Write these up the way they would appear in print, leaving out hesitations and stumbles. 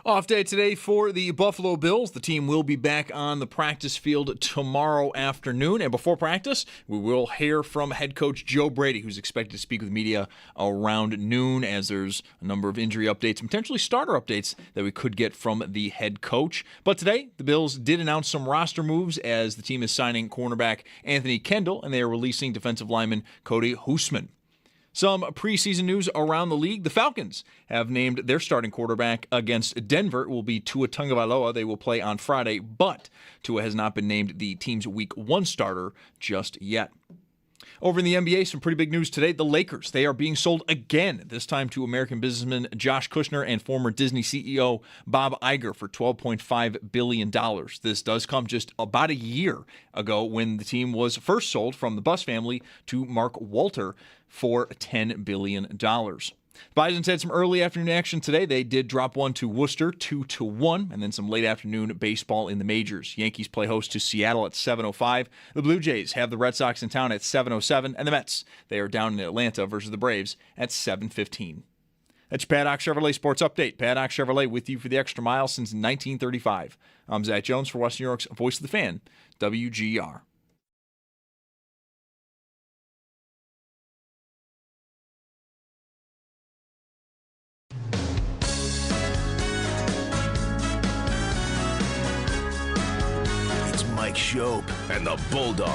Off day today for the Buffalo Bills. The team will be back on the practice field tomorrow afternoon. And before practice, we will hear from head coach Joe Brady, who's expected to speak with media around noon, as there's a number of injury updates and potentially starter updates that we could get from the head coach. But today, the Bills did announce some roster moves as the team is signing cornerback Anthony Kendall, and they are releasing defensive lineman Cody Hoosman. Some preseason news around the league. The Falcons have named their starting quarterback against Denver. It will be Tua Tagovailoa. They will play on Friday, but Tua has not been named the team's Week 1 starter just yet. Over in the NBA, some pretty big news today. The Lakers, they are being sold again, this time to American businessman Josh Kushner and former Disney CEO Bob Iger for $12.5 billion. This does come just about a year ago when the team was first sold from the Buss family to Mark Walter for $10 billion. Bisons had some early afternoon action today. They did drop one to Worcester, 2-1, and then some late afternoon baseball in the majors. Yankees play host to Seattle at 7:05. The Blue Jays have the Red Sox in town at 7:07, and the Mets, they are down in Atlanta versus the Braves at 7:15. That's your Paddock Chevrolet Sports Update. Paddock Chevrolet with you for the extra mile since 1935. I'm Zach Jones for West New York's Voice of the Fan, WGR. Mike Schopp and the Bulldog.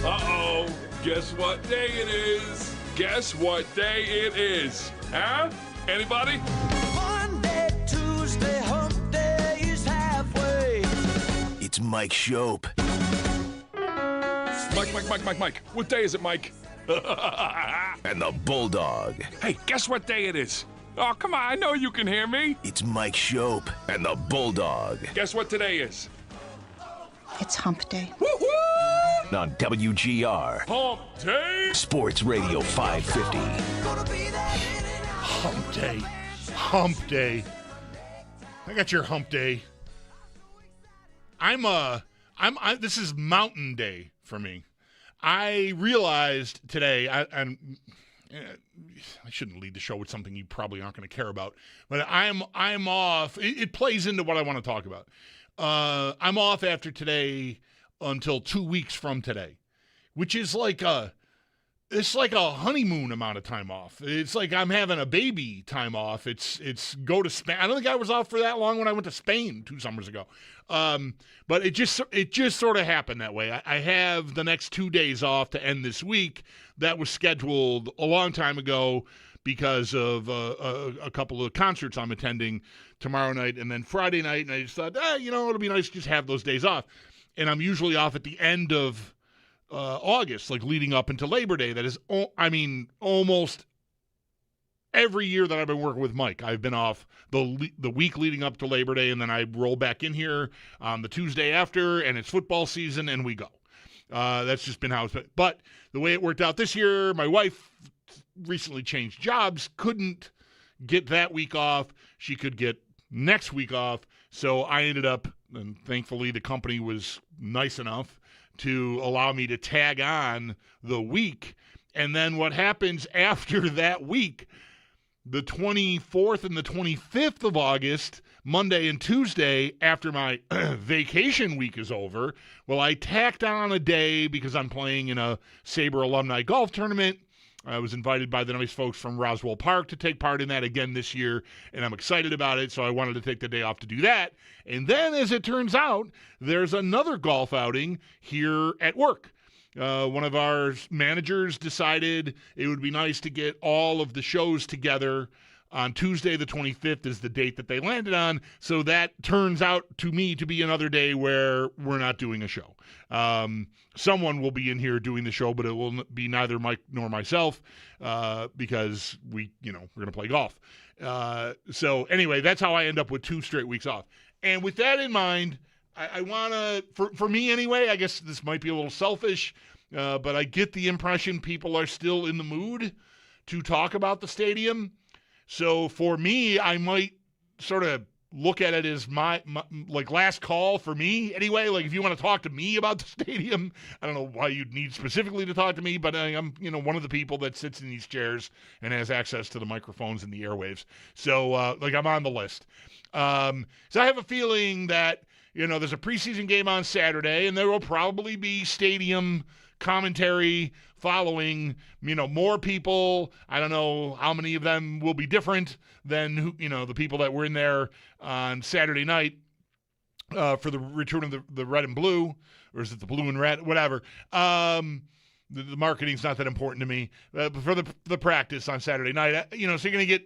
Uh-oh. Guess what day it is? Guess what day it is? Huh? Anybody? Monday, Tuesday, hump day is halfway. It's Mike Schopp. Mike. What day is it, Mike? And the Bulldog. Hey, guess what day it is? Oh, come on. I know you can hear me. It's Mike Schopp and the Bulldog. Guess what today is? It's hump day. Woo-hoo! On WGR. Hump day! Sports Radio 550. Hump day. Hump day. I got your hump day. This is mountain day for me. I realized today, I shouldn't lead the show with something you probably aren't going to care about, but I'm off. It plays into what I want to talk about. I'm off after today until 2 weeks from today, which is it's like a honeymoon amount of time off. It's like I'm having a baby time off. It's go to Spain. I don't think I was off for that long when I went to Spain 2 summers ago. But it just sort of happened that way. I have the next 2 days off to end this week. That was scheduled a long time ago because of a couple of concerts I'm attending tomorrow night and then Friday night. And I just thought, it'll be nice to just have those days off. And I'm usually off at the end of August, like leading up into Labor Day. That is, almost every year that I've been working with Mike, I've been off the week leading up to Labor Day, and then I roll back in here on the Tuesday after, and it's football season, and we go. That's just been how it's been. But the way it worked out this year, my wife recently changed jobs, couldn't get that week off. She could get next week off. So I ended up, and thankfully the company was nice enough to allow me to tag on the week. And then what happens after that week, the 24th and the 25th of August, Monday and Tuesday, after my vacation week is over, well, I tacked on a day because I'm playing in a Sabre alumni golf tournament. I was invited by the nice folks from Roswell Park to take part in that again this year, and I'm excited about it, so I wanted to take the day off to do that. And then, as it turns out, there's another golf outing here at work. One of our managers decided it would be nice to get all of the shows together on Tuesday the 25th is the date that they landed on, so that turns out to me to be another day where we're not doing a show. Someone will be in here doing the show, but it will be neither Mike nor myself because we're going to play golf. So anyway, that's how I end up with 2 straight weeks off. And with that in mind, I want to, for me anyway, I guess this might be a little selfish, but I get the impression people are still in the mood to talk about the stadium. So for me, I might sort of look at it as my like last call for me anyway. Like if you want to talk to me about the stadium, I don't know why you'd need specifically to talk to me, but I'm one of the people that sits in these chairs and has access to the microphones and the airwaves. So like I'm on the list. So I have a feeling that there's a preseason game on Saturday, and there will probably be stadium commentary following, more people. I don't know how many of them will be different than the people that were in there on Saturday night for the return of the red and blue, or is it the blue and red? Whatever. The marketing's not that important to me. But for the practice on Saturday night, so you're going to get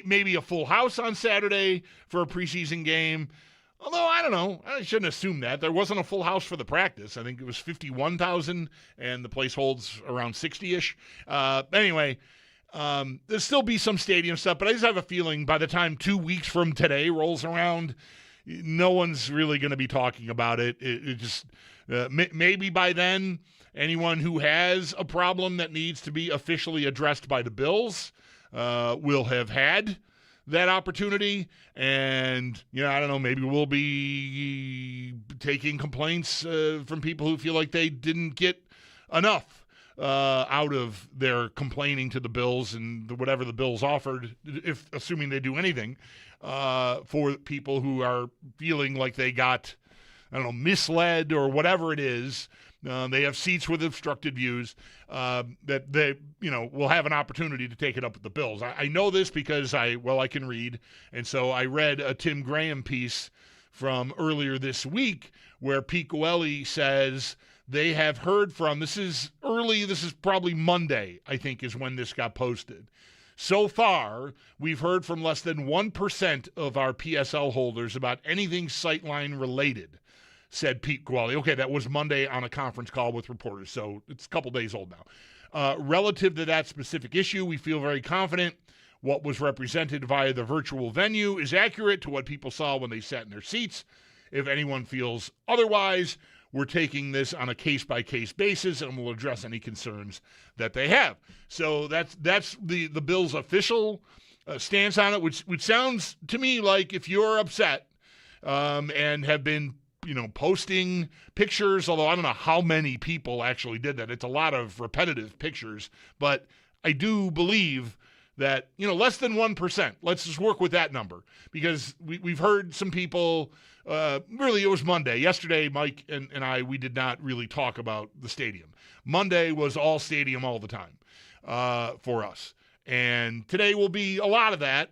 maybe a full house on Saturday for a preseason game. Although, I don't know. I shouldn't assume that. There wasn't a full house for the practice. I think it was 51,000, and the place holds around 60-ish. Anyway, there'll still be some stadium stuff, but I just have a feeling by the time 2 weeks from today rolls around, no one's really going to be talking about it. It just maybe by then, anyone who has a problem that needs to be officially addressed by the Bills will have had that opportunity, and I don't know, maybe we'll be taking complaints from people who feel like they didn't get enough out of their complaining to the Bills and whatever the Bills offered, if assuming they do anything, for people who are feeling like they got, I don't know, misled or whatever it is. They have seats with obstructed views that they, will have an opportunity to take it up with the Bills. I know this because I can read. And so I read a Tim Graham piece from earlier this week where Pete Goelli says they have heard from, this is probably Monday, I think, is when this got posted. So far, we've heard from less than 1% of our PSL holders about anything Sightline related, said Pete Goelli. Okay, that was Monday on a conference call with reporters, so it's a couple days old now. Relative to that specific issue, we feel very confident what was represented via the virtual venue is accurate to what people saw when they sat in their seats. If anyone feels otherwise, we're taking this on a case-by-case basis, and we'll address any concerns that they have. So that's the Bills' official stance on it, which sounds to me like if you're upset and have been posting pictures, although I don't know how many people actually did that. It's a lot of repetitive pictures, but I do believe that, less than 1%. Let's just work with that number because we've heard some people, really it was Monday. Yesterday, Mike and I, we did not really talk about the stadium. Monday was all stadium all the time for us. And today will be a lot of that,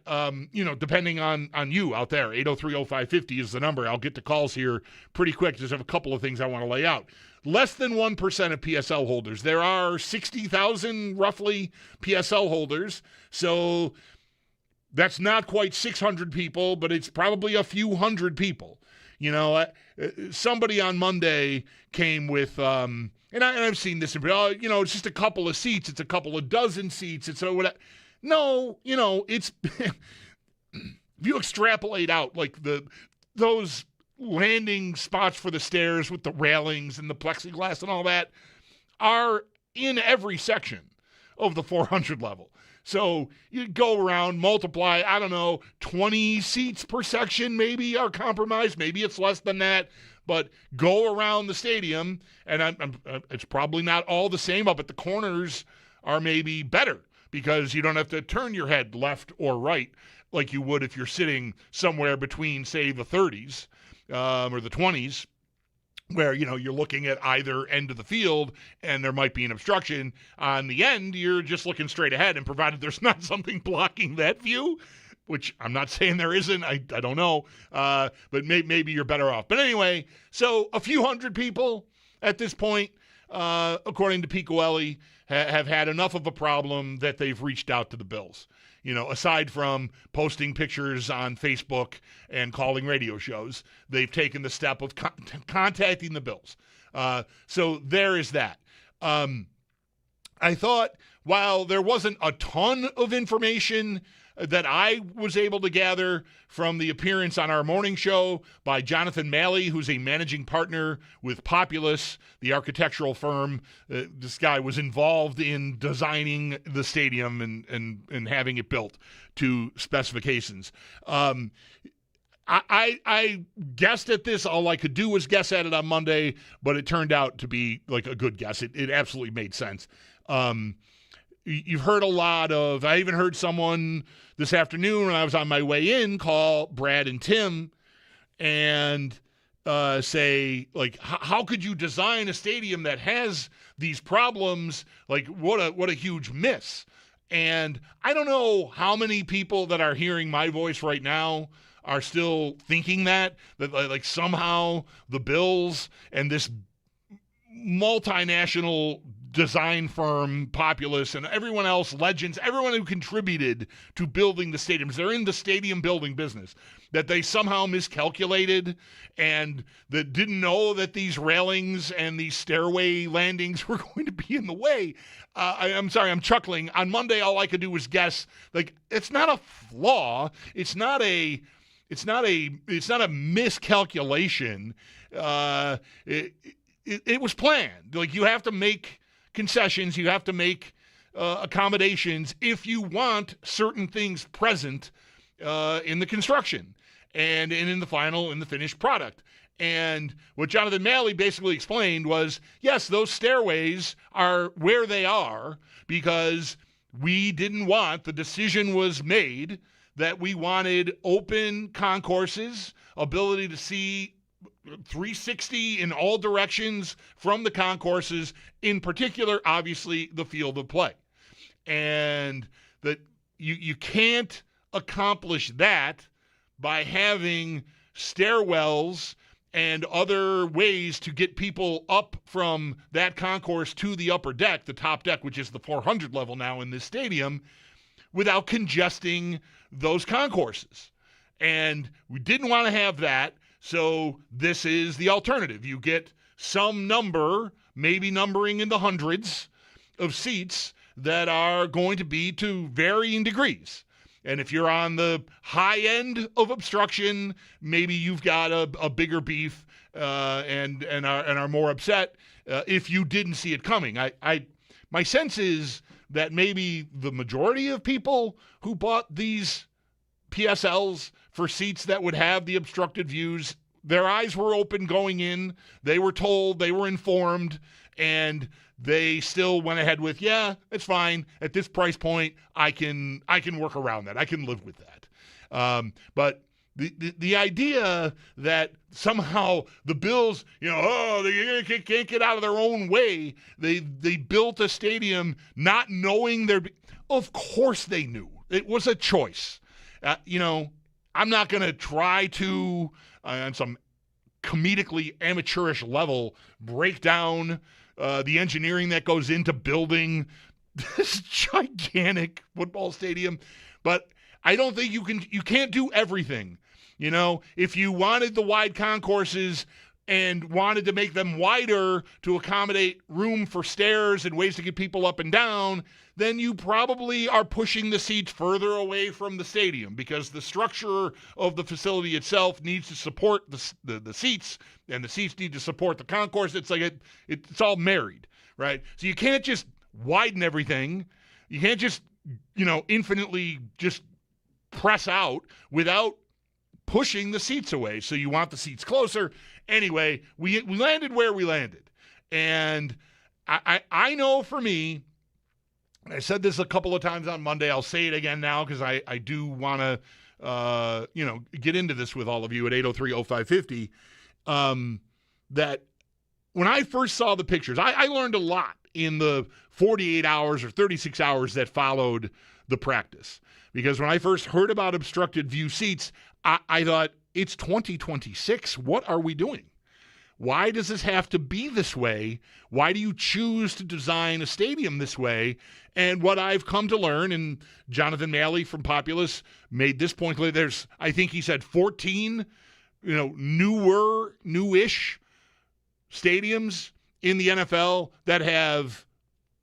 depending on you out there. 803-0550 is the number. I'll get to calls here pretty quick. Just have a couple of things I want to lay out. Less than 1% of PSL holders. There are 60,000, roughly, PSL holders. So that's not quite 600 people, but it's probably a few hundred people. Somebody on Monday came with and I've seen this, it's just a couple of seats. It's a couple of dozen seats. It's whatever. No, it's if you extrapolate out like those landing spots for the stairs with the railings and the plexiglass and all that are in every section of the 400 level. So you go around, multiply, 20 seats per section maybe are compromised. Maybe it's less than that. But go around the stadium, and it's probably not all the same, but the corners are maybe better because you don't have to turn your head left or right like you would if you're sitting somewhere between, say, the 30s or the 20s, where, you're looking at either end of the field and there might be an obstruction. On the end, you're just looking straight ahead, and provided there's not something blocking that view, which I'm not saying there isn't. I don't know. But maybe you're better off. But anyway, so a few hundred people at this point, according to Pete Goelli, have had enough of a problem that they've reached out to the Bills. Aside from posting pictures on Facebook and calling radio shows, they've taken the step of contacting the Bills. So there is that. I thought while there wasn't a ton of information that I was able to gather from the appearance on our morning show by Jonathan Malley, who's a managing partner with Populous, the architectural firm. This guy was involved in designing the stadium and having it built to specifications. I guessed at this. All I could do was guess at it on Monday, but it turned out to be like a good guess. It absolutely made sense. You've heard a lot of, I even heard someone this afternoon when I was on my way in call Brad and Tim and say, like, how could you design a stadium that has these problems? Like, what a huge miss. And I don't know how many people that are hearing my voice right now are still thinking that like somehow the Bills and this multinational design firm, Populous, and everyone else, Legends, everyone who contributed to building the stadiums, they're in the stadium building business, that they somehow miscalculated and that didn't know that these railings and these stairway landings were going to be in the way. I'm sorry, I'm chuckling. On Monday, all I could do was guess. Like, it's not a flaw. It's not a miscalculation. It was planned. Like, you have to make concessions, you have to make accommodations if you want certain things present in the construction and in the finished product. And what Jonathan Malley basically explained was, yes, those stairways are where they are because we didn't want, the decision was made that we wanted open concourses, ability to see 360 in all directions from the concourses, in particular, obviously, the field of play. And that you can't accomplish that by having stairwells and other ways to get people up from that concourse to the upper deck, the top deck, which is the 400 level now in this stadium, without congesting those concourses. And we didn't want to have that. So this is the alternative. You get some number, maybe numbering in the hundreds of seats that are going to be to varying degrees. And if you're on the high end of obstruction, maybe you've got a bigger beef and are more upset if you didn't see it coming. My sense is that maybe the majority of people who bought these PSLs for seats that would have the obstructed views, their eyes were open going in. They were told, they were informed, and they still went ahead with, yeah, it's fine. At this price point, I can work around that. I can live with that. But the idea that somehow the Bills, they can't get out of their own way. They built a stadium not knowing of course they knew. It was a choice. I'm not going to try to, on some comedically amateurish level, break down the engineering that goes into building this gigantic football stadium. But I don't think you can't do everything. If you wanted the wide concourses and wanted to make them wider to accommodate room for stairs and ways to get people up and down, then you probably are pushing the seats further away from the stadium because the structure of the facility itself needs to support the seats, and the seats need to support the concourse. It's like it's all married, right? So you can't just widen everything. You can't just, infinitely just press out without pushing the seats away. So you want the seats closer. Anyway, we landed where we landed. And I know for me, I said this a couple of times on Monday. I'll say it again now because I do want to, get into this with all of you at 803-0550. That when I first saw the pictures, I learned a lot in the 48 hours or 36 hours that followed the practice. Because when I first heard about obstructed view seats, I thought, it's 2026. What are we doing? Why does this have to be this way? Why do you choose to design a stadium this way? And what I've come to learn, and Jonathan Malley from Populous made this point, there's, I think he said 14, newish stadiums in the NFL that have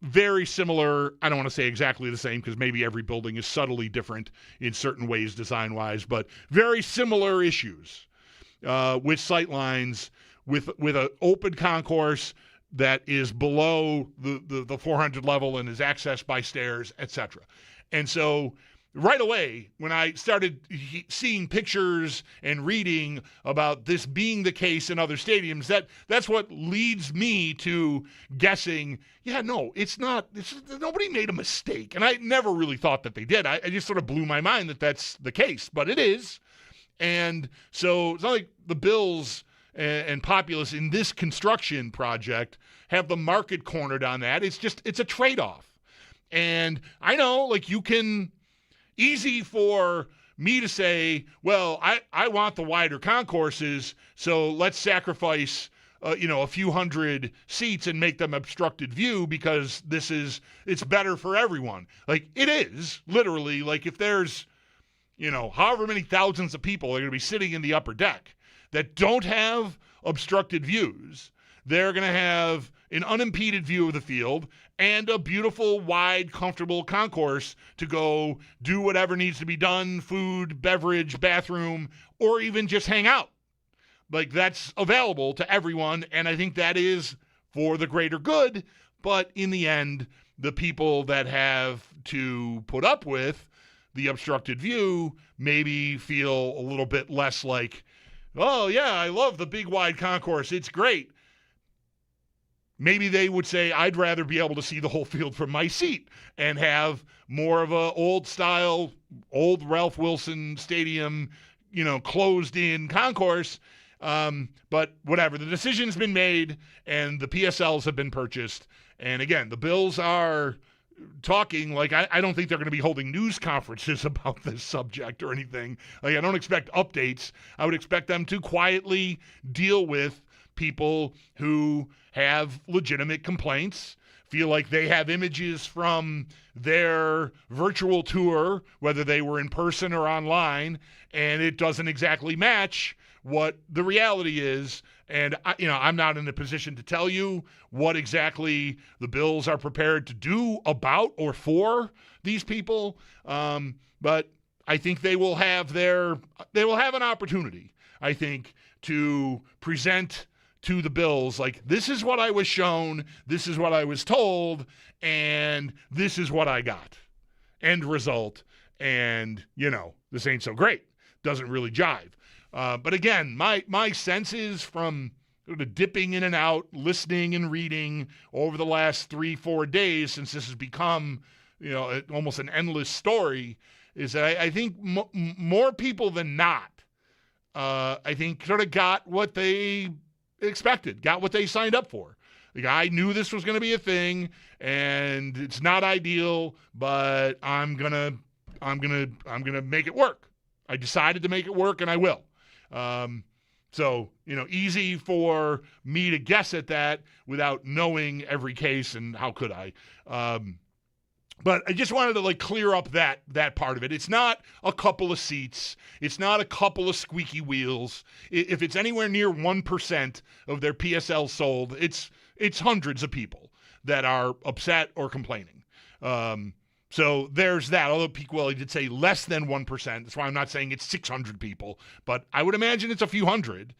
very similar, I don't want to say exactly the same because maybe every building is subtly different in certain ways design-wise, but very similar issues with sight lines, with an open concourse that is below the 400 level and is accessed by stairs, etc. And so right away, when I started seeing pictures and reading about this being the case in other stadiums, that's what leads me to guessing, yeah, no, it's not. Nobody made a mistake. And I never really thought that they did. I just sort of blew my mind that that's the case. But it is. And so it's not like the Bills and Populous in this construction project have the market cornered on that. It's a trade-off. And I know, like, you can, easy for me to say, well, I want the wider concourses, so let's sacrifice, a few hundred seats and make them obstructed view because it's better for everyone. Like, it is, literally, like, if there's, however many thousands of people are going to be sitting in the upper deck that don't have obstructed views, they're going to have an unimpeded view of the field and a beautiful, wide, comfortable concourse to go do whatever needs to be done, food, beverage, bathroom, or even just hang out. Like, that's available to everyone, and I think that is for the greater good. But in the end, the people that have to put up with the obstructed view maybe feel a little bit less like, oh, yeah, I love the big, wide concourse. It's great. Maybe they would say, I'd rather be able to see the whole field from my seat and have more of a old Ralph Wilson Stadium, closed-in concourse. But whatever, the decision's been made and the PSLs have been purchased. And again, the Bills are talking, like, I don't think they're going to be holding news conferences about this subject or anything. Like, I don't expect updates. I would expect them to quietly deal with people who have legitimate complaints, feel like they have images from their virtual tour, whether they were in person or online, and it doesn't exactly match what the reality is. And I'm not in a position to tell you what exactly the Bills are prepared to do about or for these people. But I think they will have an opportunity, I think, to present to the Bills, like, this is what I was shown, this is what I was told, and this is what I got. End result. And, this ain't so great. Doesn't really jive. But again, my sense is from sort of dipping in and out, listening and reading over the last 3-4 days since this has become, almost an endless story, is that I think more people than not, I think sort of got what they expected, got what they signed up for. Like, I knew this was going to be a thing, and it's not ideal, but I'm gonna make it work. I decided to make it work, and I will. So, easy for me to guess at that without knowing every case, and how could I? But I just wanted to clear up that part of it. It's not a couple of seats. It's not a couple of squeaky wheels. If it's anywhere near 1% of their PSL sold, it's hundreds of people that are upset or complaining. So there's that. Although Peak Willie did say less than 1%. That's why I'm not saying it's 600 people. But I would imagine it's a few hundred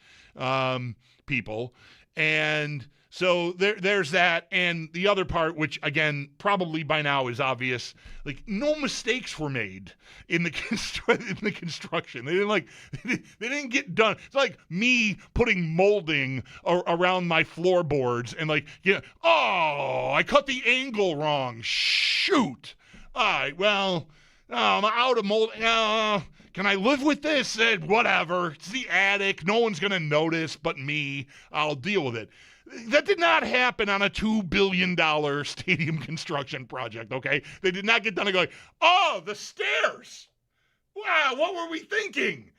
people. And so there's that. And the other part, which, again, probably by now is obvious, no mistakes were made in the construction. They didn't get done. It's like me putting molding around my floorboards and I cut the angle wrong. Shoot. All right, well, I'm out of mold. Can I live with this? Whatever. It's the attic. No one's going to notice but me. I'll deal with it. That did not happen on a $2 billion stadium construction project, okay? They did not get done and go, oh, the stairs. Wow, what were we thinking?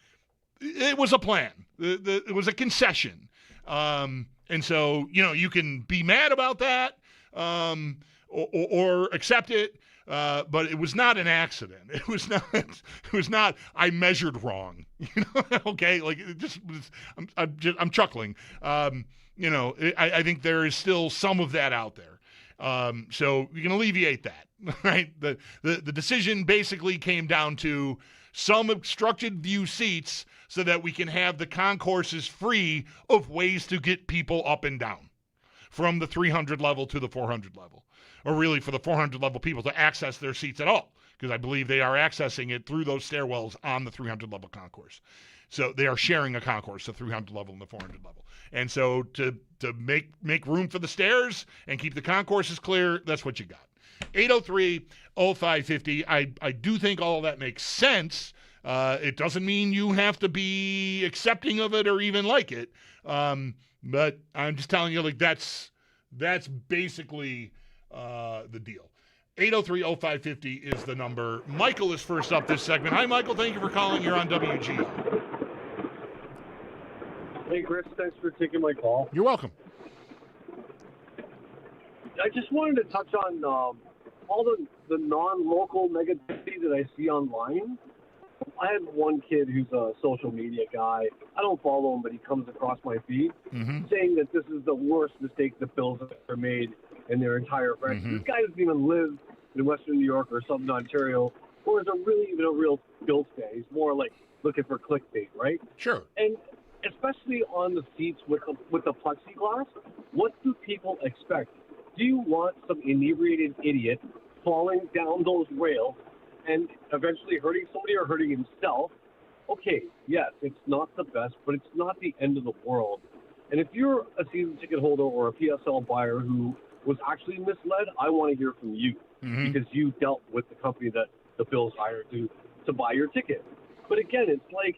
It was a plan. It was a concession. And so, you can be mad about that or accept it. But it was not an accident. It was not. I measured wrong. Okay. I'm chuckling. I think there is still some of that out there. So you can alleviate that, right? The decision basically came down to some obstructed view seats so that we can have the concourses free of ways to get people up and down from the 300 level to the 400 level. or really for the 400 level people to access their seats at all, because I believe they are accessing it through those stairwells on the 300 level concourse. So they are sharing a concourse, the 300 level and the 400 level. And so to make room for the stairs and keep the concourses clear, that's what you got. 803-0550. I do think all of that makes sense. It doesn't mean you have to be accepting of it or even like it. But I'm just telling you, like, that's basically the deal. 803-0550 is the number. Michael is first up this segment. Hi, Michael. Thank you for calling. You're on WGR. Hey, Chris. Thanks for taking my call. You're welcome. I just wanted to touch on all the non-local negativity that I see online. I had one kid who's a social media guy. I don't follow him, but he comes across my feed saying that this is the worst mistake the Bills have ever made in their entire franchise. This guy doesn't even live in Western New York or Southern Ontario, or is even a real Bills fan. He's more like looking for clickbait, right? Sure. And especially on the seats with the plexiglass, what do people expect? Do you want some inebriated idiot falling down those rails and eventually hurting somebody or hurting himself? Okay, yes, it's not the best, but it's not the end of the world. And if you're a season ticket holder or a PSL buyer who was actually misled, I want to hear from you because you dealt with the company that the Bills hired to buy your ticket. But again, it's like,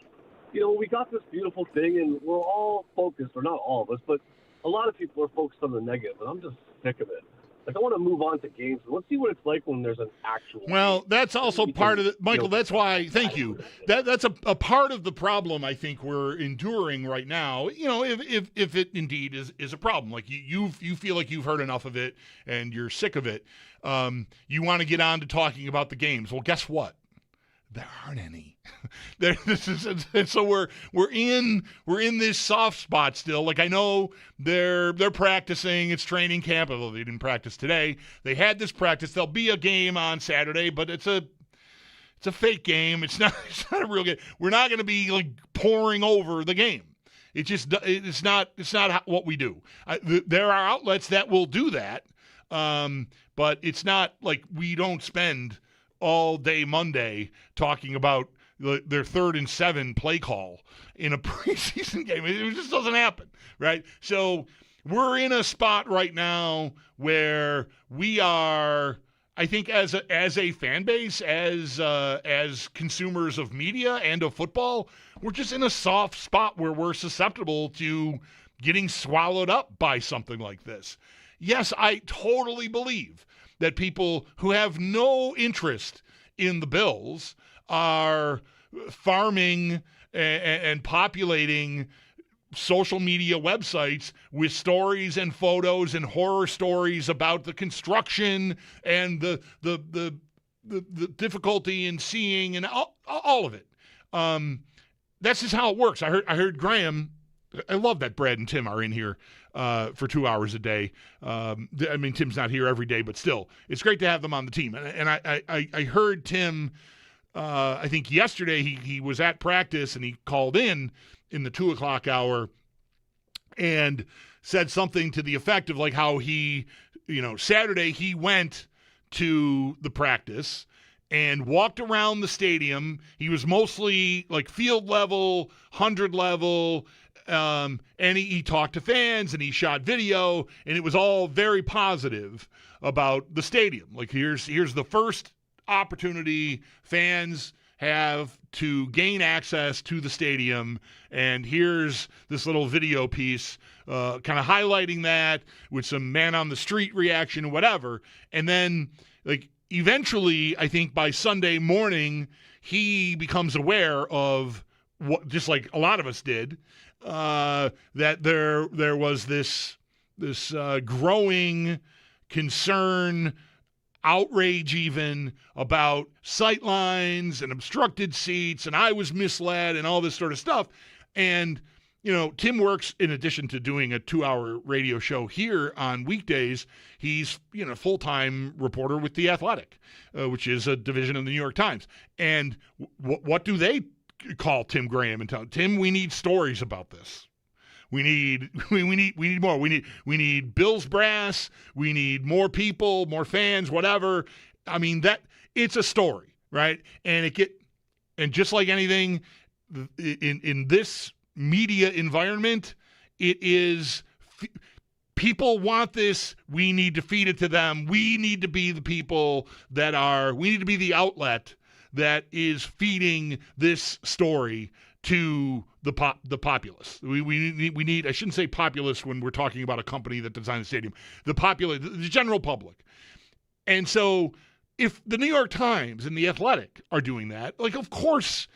we got this beautiful thing and we're all focused, or not all of us, but a lot of people are focused on the negative, and I'm just sick of it. Like, I want to move on to games. Let's see what it's like when there's an actual game. That's also part of it, Michael. That's why, thank you. That's a part of the problem I think we're enduring right now. If it indeed is a problem, like you feel like you've heard enough of it and you're sick of it. You want to get on to talking about the games. Well, guess what? There aren't any. So we're in this soft spot still. Like, I know they're practicing. It's training camp, although they didn't practice today. They had this practice. There'll be a game on Saturday, but it's a fake game. It's not a real game. We're not going to be like pouring over the game. It's not what we do. There are outlets that will do that, but it's not like we don't spend all day Monday talking about their 3rd and 7 play call in a preseason game. It just doesn't happen, right? So we're in a spot right now where we are, I think, as a fan base, as consumers of media and of football, we're just in a soft spot where we're susceptible to getting swallowed up by something like this. Yes, I totally believe that people who have no interest in the Bills are farming and populating social media websites with stories and photos and horror stories about the construction and the difficulty in seeing and all of it. That's just how it works. I heard Graham. I love that Brad and Tim are in here for 2 hours a day. I mean, Tim's not here every day, but still, it's great to have them on the team. And I heard Tim, I think yesterday he was at practice and he called in the 2 o'clock hour and said something to the effect of like how he, Saturday he went to the practice and walked around the stadium. He was mostly like field level, 100 level, and he talked to fans and he shot video, and it was all very positive about the stadium. Like, here's the first opportunity fans have to gain access to the stadium, and here's this little video piece kind of highlighting that with some man on the street reaction, whatever. And then, like, eventually, I think by Sunday morning, he becomes aware of what, just like a lot of us did, that there was this growing concern, outrage even, about sight lines and obstructed seats, and I was misled and all this sort of stuff. And, Tim works, in addition to doing a 2-hour radio show here on weekdays, he's, full-time reporter with The Athletic, which is a division of the New York Times. And what do they call Tim Graham and tell him, Tim, we need stories about this. We need more. We need Bills brass. We need more people, more fans, whatever. I mean, that it's a story, right? And just like anything in this media environment, it is people want this. We need to feed it to them. We need to be the people we need to be the outlet that is feeding this story to the populace. We need, I shouldn't say populace when we're talking about a company that designed the stadium, the general public. And so if the New York Times and the Athletic are doing that, like, of course,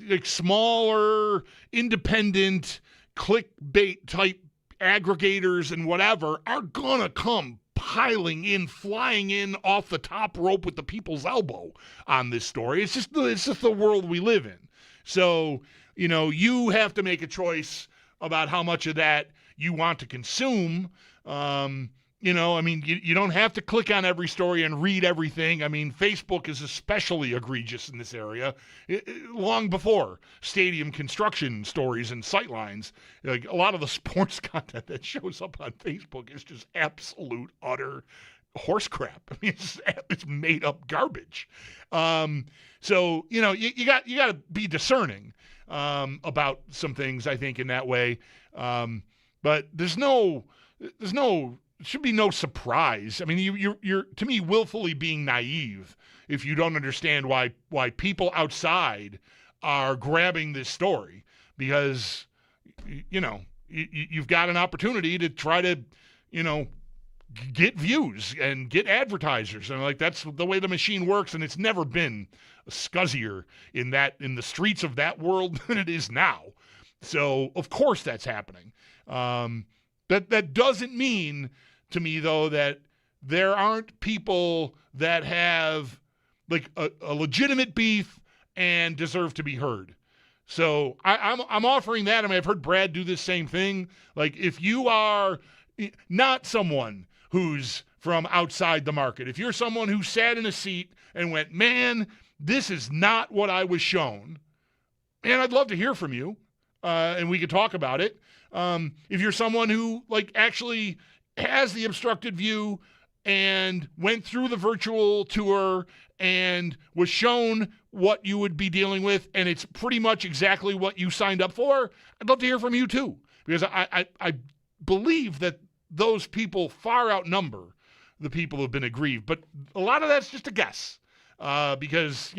like smaller, independent, clickbait type aggregators and whatever are going to come piling in, flying in off the top rope with the people's elbow on this story. It's just the world we live in. So, you have to make a choice about how much of that you want to consume. You don't have to click on every story and read everything. I mean, Facebook is especially egregious in this area. Long before stadium construction stories and sightlines, like a lot of the sports content that shows up on Facebook is just absolute, utter horse crap. I mean, it's made up garbage. So you got to be discerning about some things, I think, in that way. But it should be no surprise. I mean, you're to me willfully being naive if you don't understand why people outside are grabbing this story, because you've got an opportunity to try to get views and get advertisers, and like that's the way the machine works, and it's never been scuzzier in the streets of that world than it is now. So of course that's happening. That doesn't mean to me, though, that there aren't people that have like a legitimate beef and deserve to be heard. So I'm offering that. I mean, I've heard Brad do this same thing. Like, if you are not someone who's from outside the market, if you're someone who sat in a seat and went, man, this is not what I was shown, and I'd love to hear from you, and we could talk about it. If you're someone who like actually has the obstructed view and went through the virtual tour and was shown what you would be dealing with, and it's pretty much exactly what you signed up for, I'd love to hear from you too, because I believe that those people far outnumber the people who have been aggrieved. But a lot of that's just a guess, because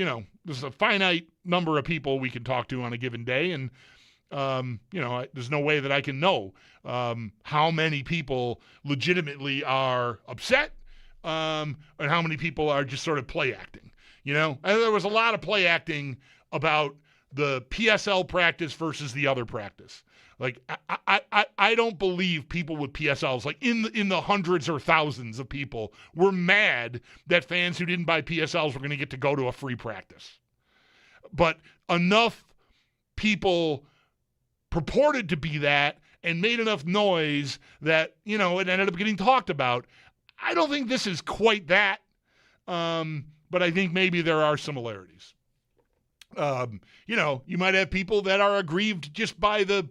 there's a finite number of people we can talk to on a given day, and there's no way that I can know how many people legitimately are upset, and how many people are just sort of play acting. And there was a lot of play acting about the PSL practice versus the other practice. Like, I don't believe people with PSLs, like in the hundreds or thousands of people, were mad that fans who didn't buy PSLs were going to get to go to a free practice. But enough people purported to be that and made enough noise that, it ended up getting talked about. I don't think this is quite that, but I think maybe there are similarities. You might have people that are aggrieved just by the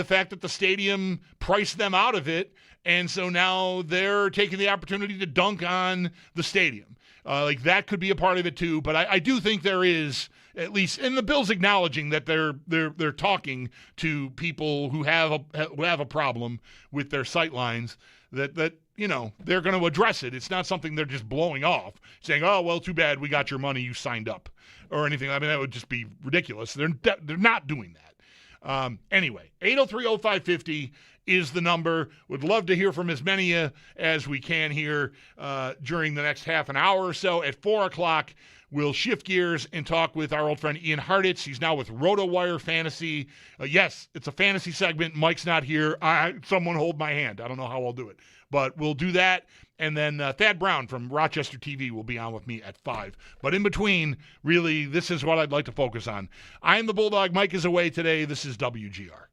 fact that the stadium priced them out of it, and so now they're taking the opportunity to dunk on the stadium. Like, that could be a part of it too, but I do think there is, at least, and the Bills acknowledging that they're talking to people who have a problem with their sight lines, that they're going to address it. It's not something they're just blowing off, saying, "Oh, well, too bad, we got your money, you signed up," or anything. I mean, that would just be ridiculous. They're not doing that. Anyway, 803-0550 is the number. Would love to hear from as many as we can here during the next half an hour or so. At 4 o'clock, we'll shift gears and talk with our old friend Ian Hartitz. He's now with RotoWire Fantasy. Yes, it's a fantasy segment. Mike's not here. Someone hold my hand. I don't know how I'll do it, but we'll do that. And then Thad Brown from Rochester TV will be on with me at 5. But in between, really, this is what I'd like to focus on. I'm the Bulldog. Mike is away today. This is WGR.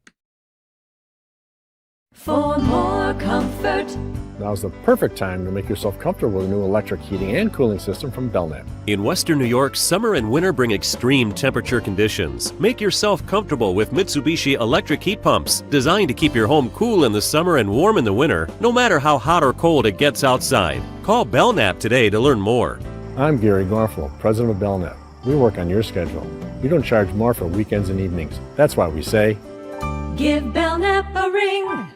For more comfort. Now's the perfect time to make yourself comfortable with a new electric heating and cooling system from Belknap. In Western New York, summer and winter bring extreme temperature conditions. Make yourself comfortable with Mitsubishi electric heat pumps, designed to keep your home cool in the summer and warm in the winter, no matter how hot or cold it gets outside. Call Belknap today to learn more. I'm Gary Garfalo, president of Belknap. We work on your schedule. We don't charge more for weekends and evenings. That's why we say, Give Belknap a ring.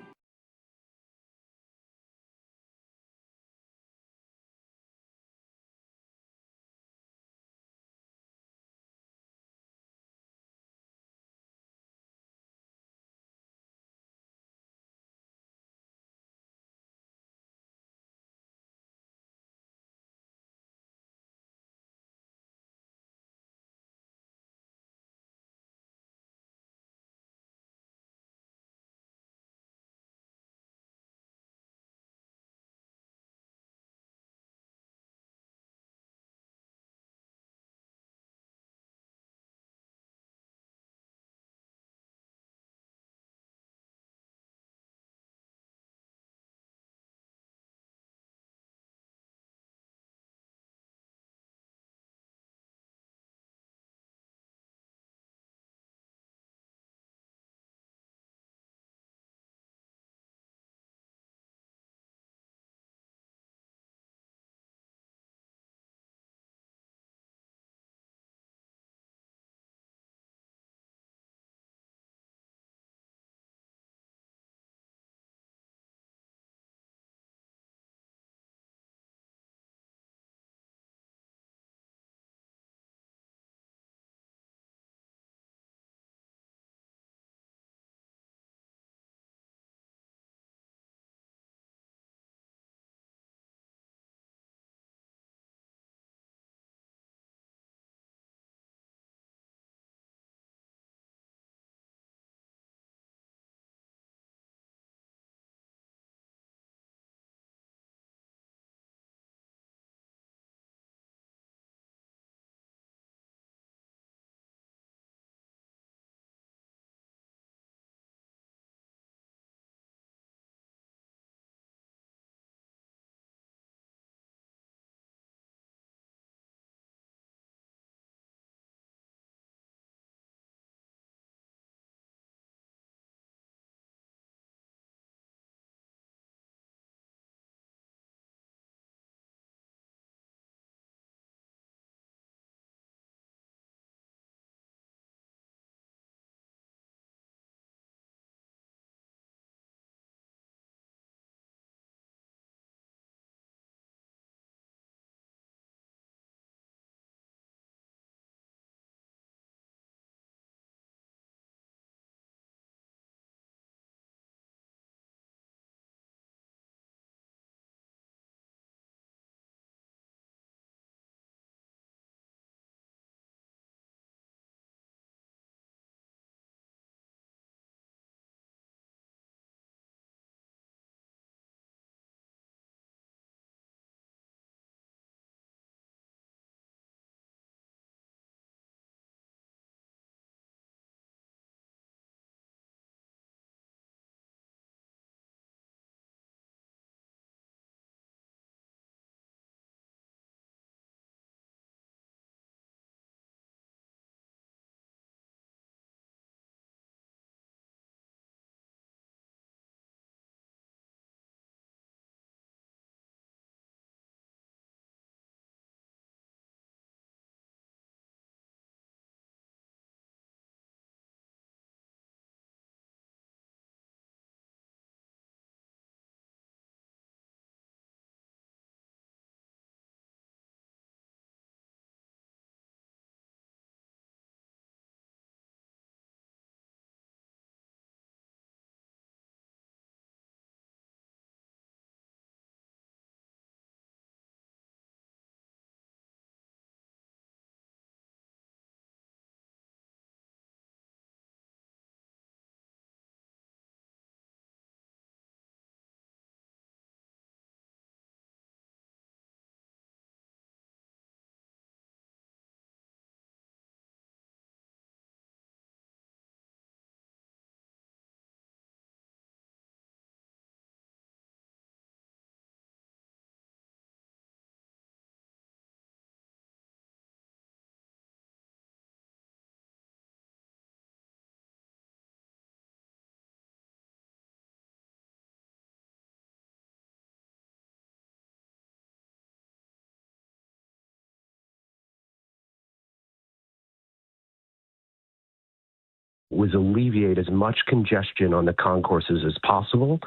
was alleviate as much congestion on the concourses as possible,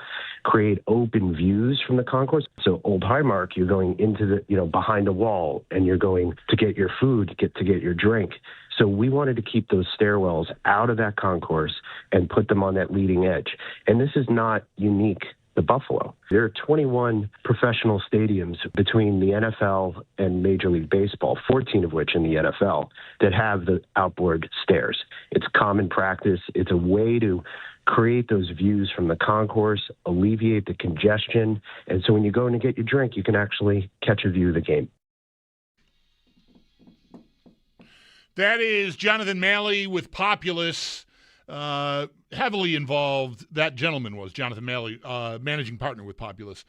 create open views from the concourse. So Old Highmark, you're going into the, behind a wall, and you're going to get your food, to get your drink. So we wanted to keep those stairwells out of that concourse and put them on that leading edge. And this is not unique to Buffalo. There are 21 professional stadiums between the NFL and Major League Baseball, 14 of which in the NFL, that have the outboard stairs. It's common practice. It's a way to create those views from the concourse, alleviate the congestion. And so when you go in and get your drink, you can actually catch a view of the game. That is Jonathan Malley with Populous. Heavily involved, that gentleman was Jonathan Malley, managing partner with Populous,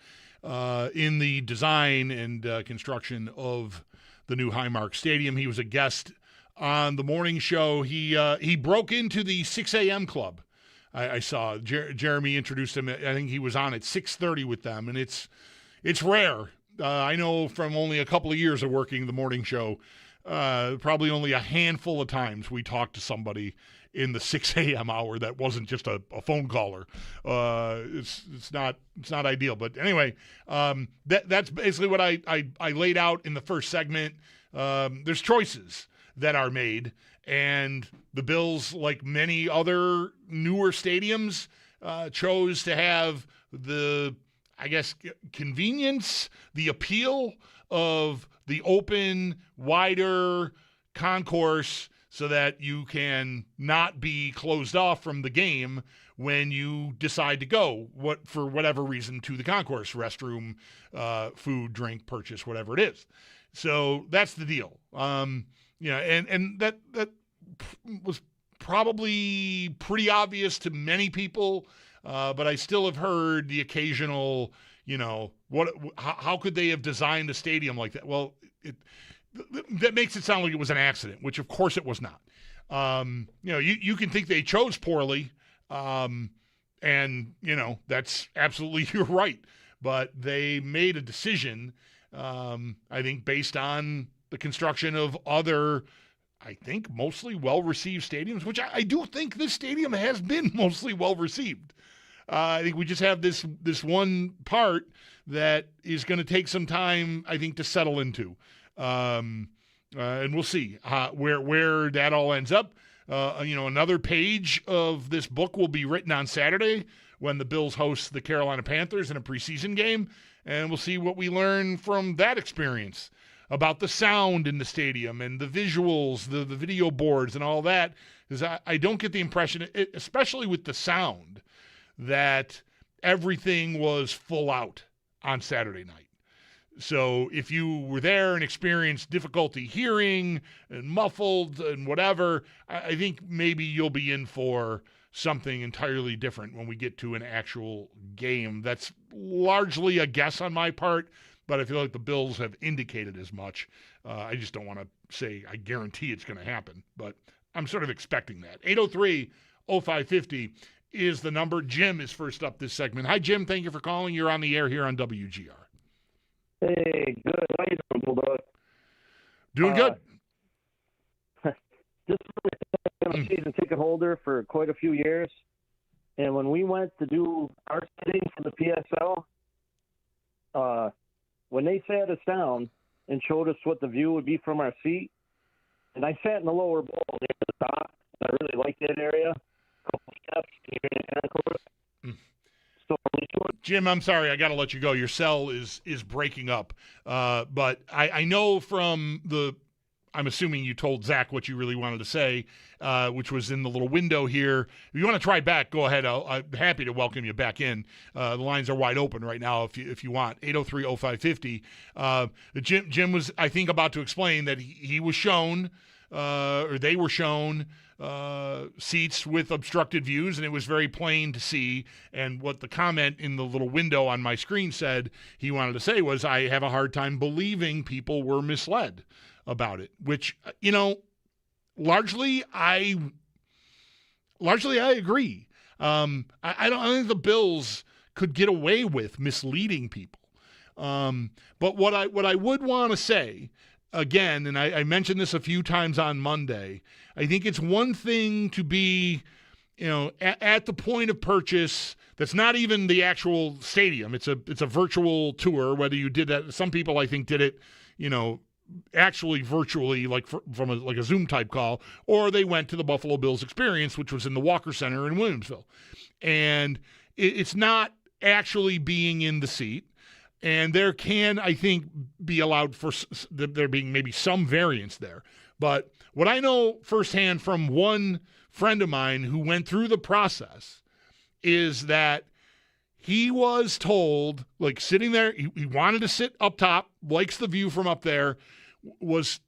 in the design and construction of the new Highmark Stadium. He was a guest on the morning show. He broke into the 6 a.m. club. I saw Jeremy introduced him. I think he was on at 6:30 with them, and it's rare. I know from only a couple of years of working the morning show, probably only a handful of times we talked to somebody in the 6 a.m. hour that wasn't just a phone caller. It's not ideal. But anyway, that's basically what I laid out in the first segment. There's choices that are made, and the Bills, like many other newer stadiums, chose to have the, I guess, convenience, the appeal of the open, wider concourse, so that you can not be closed off from the game when you decide to go, for whatever reason, to the concourse, restroom, food, drink, purchase, whatever it is. So that's the deal. And that was probably pretty obvious to many people, but I still have heard the occasional, how could they have designed a stadium like that? Well, that makes it sound like it was an accident, which of course it was not. You can think they chose poorly, and that's absolutely, you're right. But they made a decision, I think, based on the construction of other, I think, mostly well-received stadiums, which I do think this stadium has been mostly well-received. I think we just have this one part that is going to take some time, I think, to settle into. And we'll see where that all ends up. Another page of this book will be written on Saturday when the Bills host the Carolina Panthers in a preseason game, and we'll see what we learn from that experience about the sound in the stadium and the visuals, the video boards and all that, because I don't get the impression, especially with the sound, that everything was full out on Saturday night. So if you were there and experienced difficulty hearing and muffled and whatever, I think maybe you'll be in for something entirely different when we get to an actual game. That's largely a guess on my part, but I feel like the Bills have indicated as much. I just don't want to say I guarantee it's going to happen, but I'm sort of expecting that. 803-0550 is the number. Jim is first up this segment. Hi, Jim. Thank you for calling. You're on the air here on WGR. Hey, good. How you doing, Bulldog? Doing good. Just I'm a season ticket holder for quite a few years, and when we went to do our sitting for the PSL, when they sat us down and showed us what the view would be from our seat, and I sat in the lower bowl near the top, and I really liked that area. A couple steps, So, Jim, I'm sorry, I got to let you go. Your cell is breaking up. But I know from I'm assuming you told Zach what you really wanted to say, which was in the little window here. If you want to try back, go ahead. I'm happy to welcome you back in. The lines are wide open right now if you want. 803-0550. Jim was, I think, about to explain that he was shown, or they were shown, seats with obstructed views, and it was very plain to see. And what the comment in the little window on my screen said he wanted to say was, I have a hard time believing people were misled about it, which, largely I agree. I don't think the Bills could get away with misleading people. But what I would want to say, again, and I mentioned this a few times on Monday, I think it's one thing to be at the point of purchase, that's not even the actual stadium. It's a virtual tour. Whether you did that, some people I think did it, actually virtually, like from a Zoom type call, or they went to the Buffalo Bills Experience, which was in the Walker Center in Williamsville, and it's not actually being in the seat. And there can, I think, be allowed for there being maybe some variance there. But what I know firsthand from one friend of mine who went through the process is that he was told, like sitting there, he wanted to sit up top, likes the view from up there, was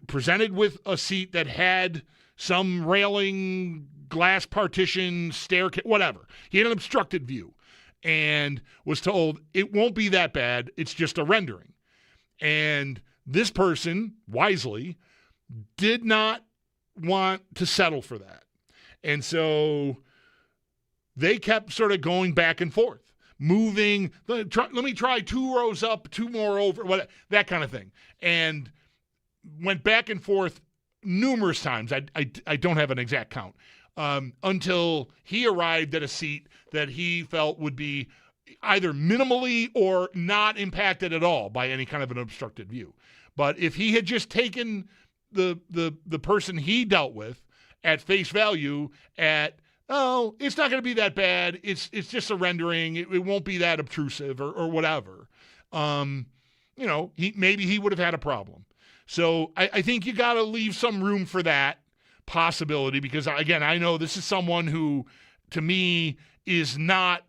presented with a seat that had some railing, glass partition, staircase, whatever. He had an obstructed view and was told it won't be that bad, it's just a rendering. And this person, wisely, did not want to settle for that. And so they kept sort of going back and forth, moving, let me try 2 rows up, 2 more over, that kind of thing. And went back and forth numerous times. I don't have an exact count. Until he arrived at a seat that he felt would be either minimally or not impacted at all by any kind of an obstructed view. But if he had just taken the person he dealt with at face value at, it's not going to be that bad, it's just a rendering, it won't be that obtrusive or whatever, maybe he would have had a problem. So I think you got to leave some room for that possibility, because again, I know this is someone who, to me, is not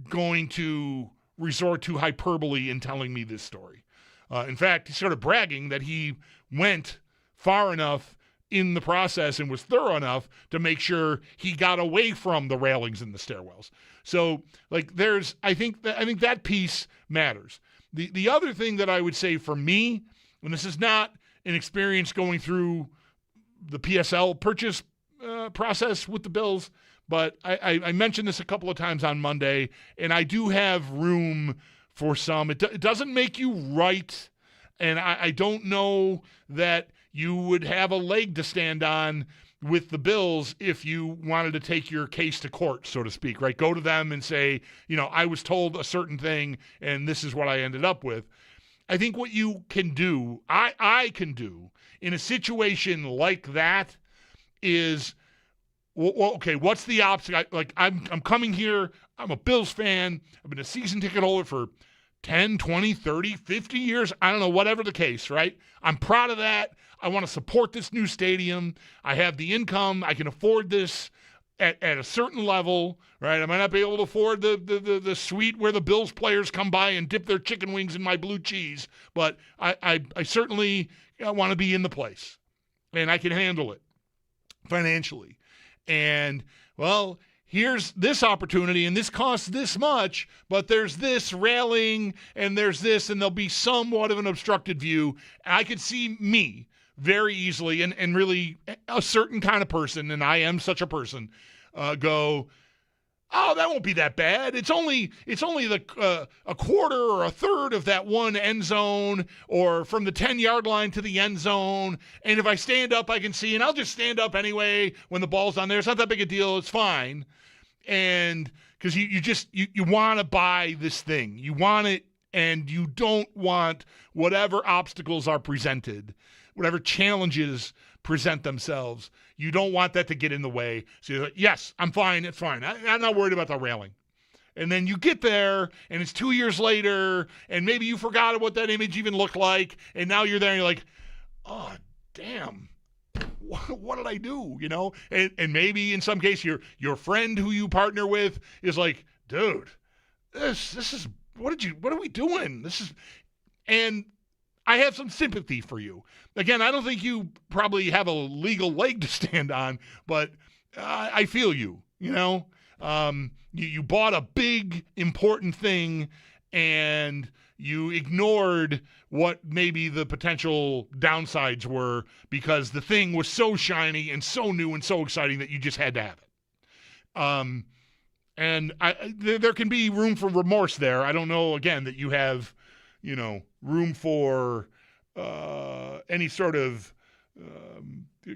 going to resort to hyperbole in telling me this story. In fact, he's sort of bragging that he went far enough in the process and was thorough enough to make sure he got away from the railings and the stairwells. So, I think that piece matters. The other thing that I would say for me, and this is not an experience going through the PSL purchase process with the Bills, but I mentioned this a couple of times on Monday, and I do have room for some. It doesn't make you right, and I don't know that you would have a leg to stand on with the Bills if you wanted to take your case to court, so to speak, right? Go to them and say, I was told a certain thing, and this is what I ended up with. I think what you can do, I can do, in a situation like that is, okay, what's the opposite? I'm coming here, I'm a Bills fan, I've been a season ticket holder for 10, 20, 30, 50 years, I don't know, whatever the case, right? I'm proud of that. I want to support this new stadium. I have the income. I can afford this at a certain level, right? I might not be able to afford the suite where the Bills players come by and dip their chicken wings in my blue cheese, but I certainly want to be in the place, and I can handle it financially. And, well, here's this opportunity, and this costs this much, but there's this railing, and there's this, and there'll be somewhat of an obstructed view. I could see me very easily, and really a certain kind of person, and I am such a person, go, that won't be that bad. It's only a quarter or a third of that one end zone, or from the 10-yard line to the end zone. And if I stand up, I can see, and I'll just stand up anyway when the ball's on there. It's not that big a deal. It's fine. And because you want to buy this thing, you want it, and you don't want whatever obstacles are presented, whatever challenges present themselves, you don't want that to get in the way. So you're like, yes, I'm fine, it's fine. I'm not worried about the railing. And then you get there, and it's 2 years later, and maybe you forgot what that image even looked like, and now you're there, and you're like, oh, damn, what did I do, And maybe in some case your friend who you partner with is like, dude, this is, what are we doing? And I have some sympathy for you. Again, I don't think you probably have a legal leg to stand on, but I feel you, You bought a big, important thing, and you ignored what maybe the potential downsides were because the thing was so shiny and so new and so exciting that you just had to have it. And there can be room for remorse there. I don't know, again, that you have, room for any sort of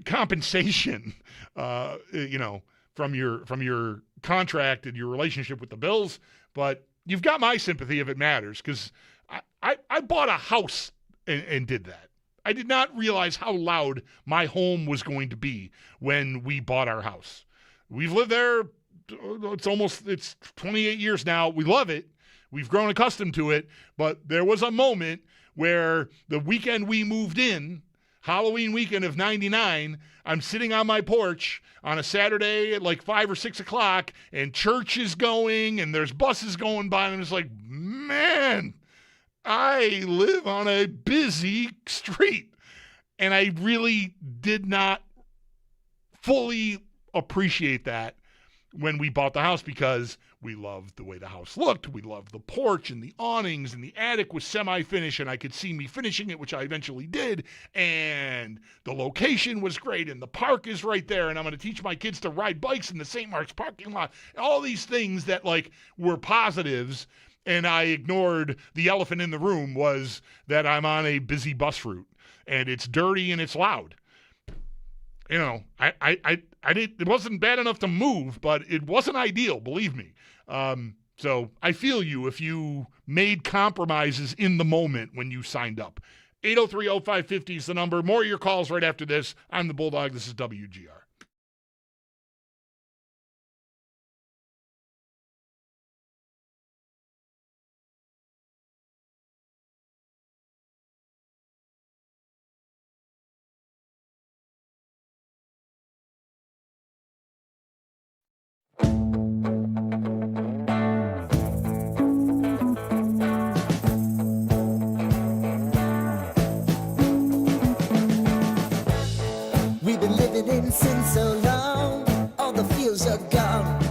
compensation, for from your contract and your relationship with the Bills, but you've got my sympathy if it matters, because I bought a house and did that. I did not realize how loud my home was going to be when we bought our house. We've lived there, it's 28 years now. We love it. We've grown accustomed to it, but there was a moment where the weekend we moved in, Halloween weekend of 99, I'm sitting on my porch on a Saturday at like 5 or 6 o'clock, and church is going, and there's buses going by, and I'm just like, man, I live on a busy street. And I really did not fully appreciate that when we bought the house, because we loved the way the house looked. We loved the porch and the awnings, and the attic was semi-finished, and I could see me finishing it, which I eventually did. And the location was great, and the park is right there, and I'm going to teach my kids to ride bikes in the St. Mark's parking lot. All these things that like were positives, and I ignored the elephant in the room was that I'm on a busy bus route, and it's dirty and it's loud. You know, I didn't. It wasn't bad enough to move, but it wasn't ideal, believe me. So I feel you if you made compromises in the moment when you signed up. 803-0550 is the number. More of your calls right after this. I'm the Bulldog. This is WGR. Sin so long, all the feels are gone.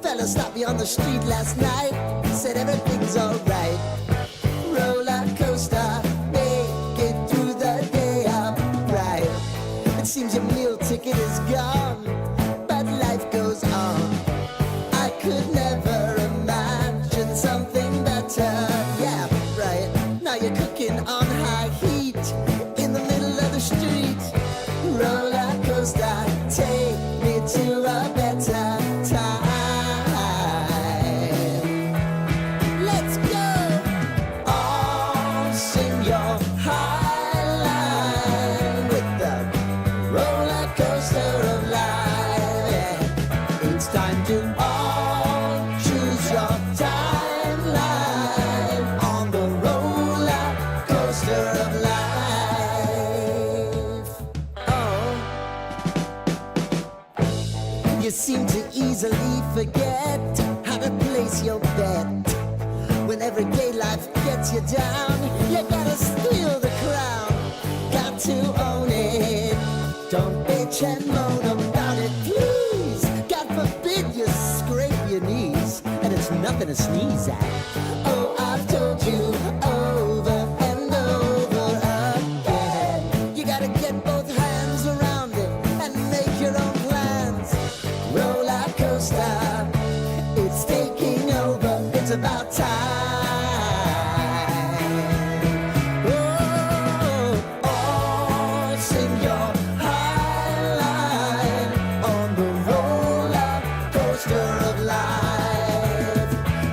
Fella stopped me on the street last night, said everything's alright. Roller coaster, make it through the day upright. It seems your meal ticket is gone, but life goes on. I could never imagine something better. Yeah, right. Now you're cooking on high heat in the middle of the street. Roller coaster, take me to a better time. Let's go. All sing your high line with the roller coaster of life. Yeah. It's time to all choose your timeline on the roller coaster of life. You seem to easily forget how to place your bet. When everyday life gets you down, you gotta steal the crown. Got to own it. Don't bitch and moan about it, please. God forbid you scrape your knees, and it's nothing to sneeze at. Oh, I've told you over and over again. You gotta get both hands around it and make your own plans. Roller coaster, it's taking over, it's about time. Oh, all sing your high line on the roller coaster of life.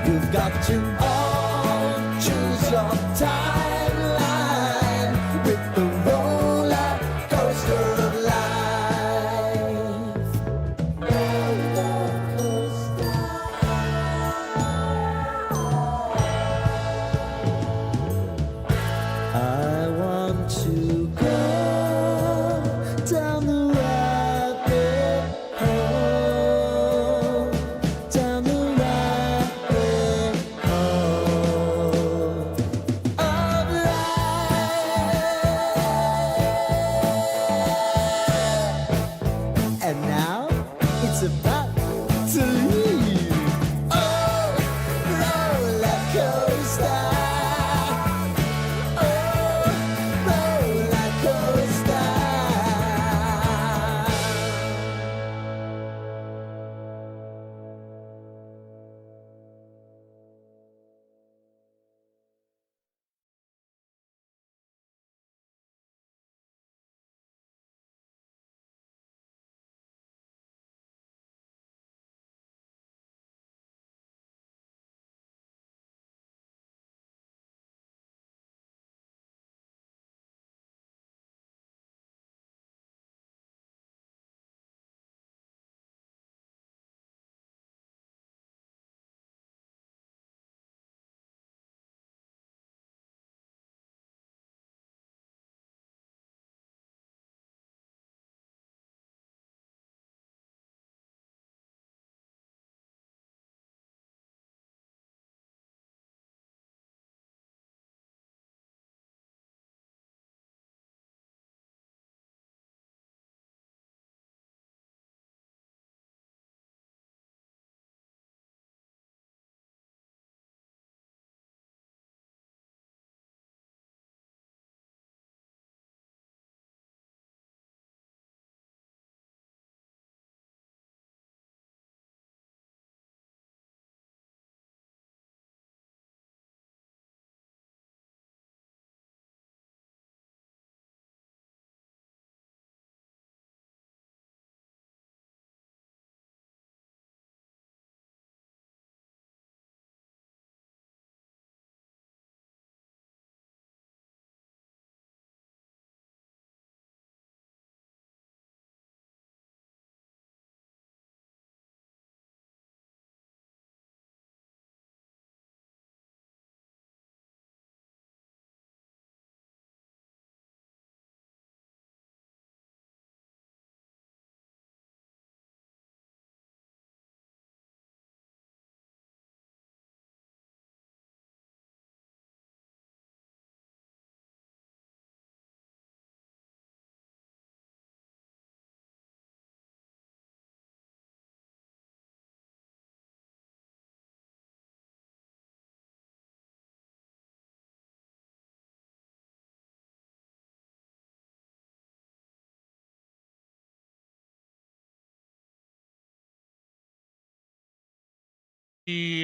You've got to all choose your timeline with the roller coaster of life. I want to go down the rabbit hole, down the rabbit hole.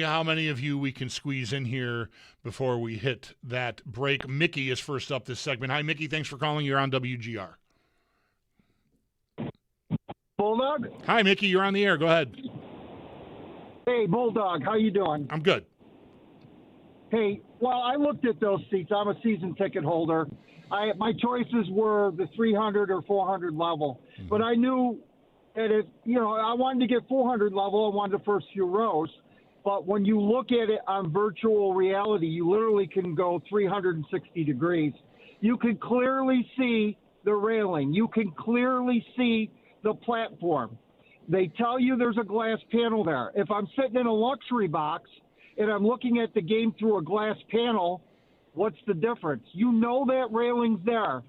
how many of you we can squeeze in here before we hit that break. Mickey is first up this segment. Hi, Mickey. Thanks for calling. You're on WGR. Bulldog? Hi, Mickey. You're on the air. Go ahead. Hey, Bulldog. How you doing? I'm good. Hey, well, I looked at those seats. I'm a season ticket holder. My choices were the 300 or 400 level. Mm-hmm. But I knew that if, I wanted to get 400 level, I wanted the first few rows. But when you look at it on virtual reality, you literally can go 360 degrees. You can clearly see the railing. You can clearly see the platform. They tell you there's a glass panel there. If I'm sitting in a luxury box and I'm looking at the game through a glass panel, what's the difference? You know that railing's there.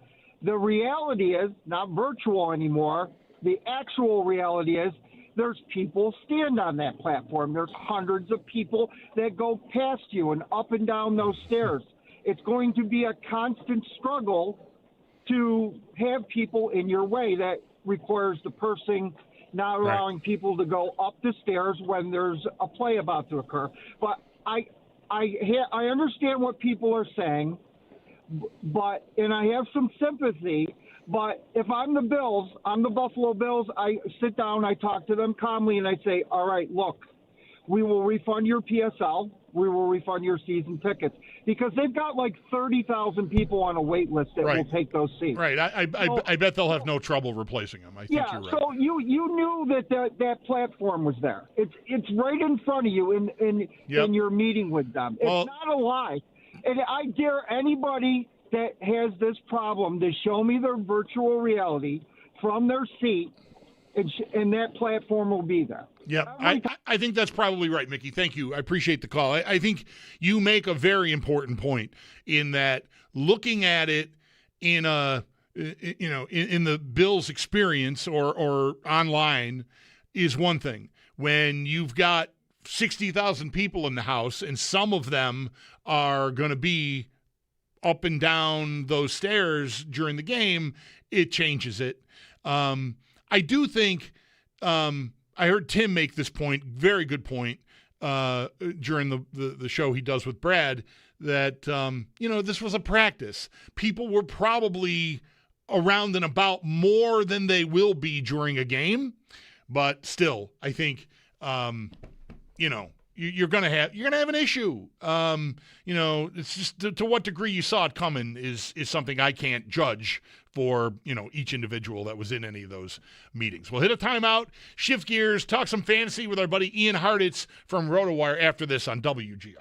The reality is, not virtual anymore, the actual reality is there's people stand on that platform. There's hundreds of people that go past you and up and down those stairs. It's going to be a constant struggle to have people in your way. That requires the person not allowing people to go up the stairs when there's a play about to occur. But I understand what people are saying, and I have some sympathy. But if I'm the Bills, I'm the Buffalo Bills, I sit down, I talk to them calmly, and I say, all right, look, we will refund your PSL. We will refund your season tickets. Because they've got like 30,000 people on a wait list that will take those seats. Right. I bet they'll have no trouble replacing them. I think you're right. So you knew that platform was there. It's right in front of you in your meeting with them. It's not a lie. And I dare anybody that has this problem to show me their virtual reality from their seat, and that platform will be there. Yeah, I think that's probably right, Mickey. Thank you. I appreciate the call. I think you make a very important point in that looking at it in in the Bills experience or online is one thing. When you've got 60,000 people in the house and some of them are going to be up and down those stairs during the game, it changes it. I do think I heard Tim make this point, very good point, during the show he does with Brad, that, this was a practice. People were probably around and about more than they will be during a game, but still, I think, you're gonna have an issue. It's just to what degree you saw it coming is something I can't judge for each individual that was in any of those meetings. We'll hit a timeout, shift gears, talk some fantasy with our buddy Ian Hartitz from RotoWire after this on WGR.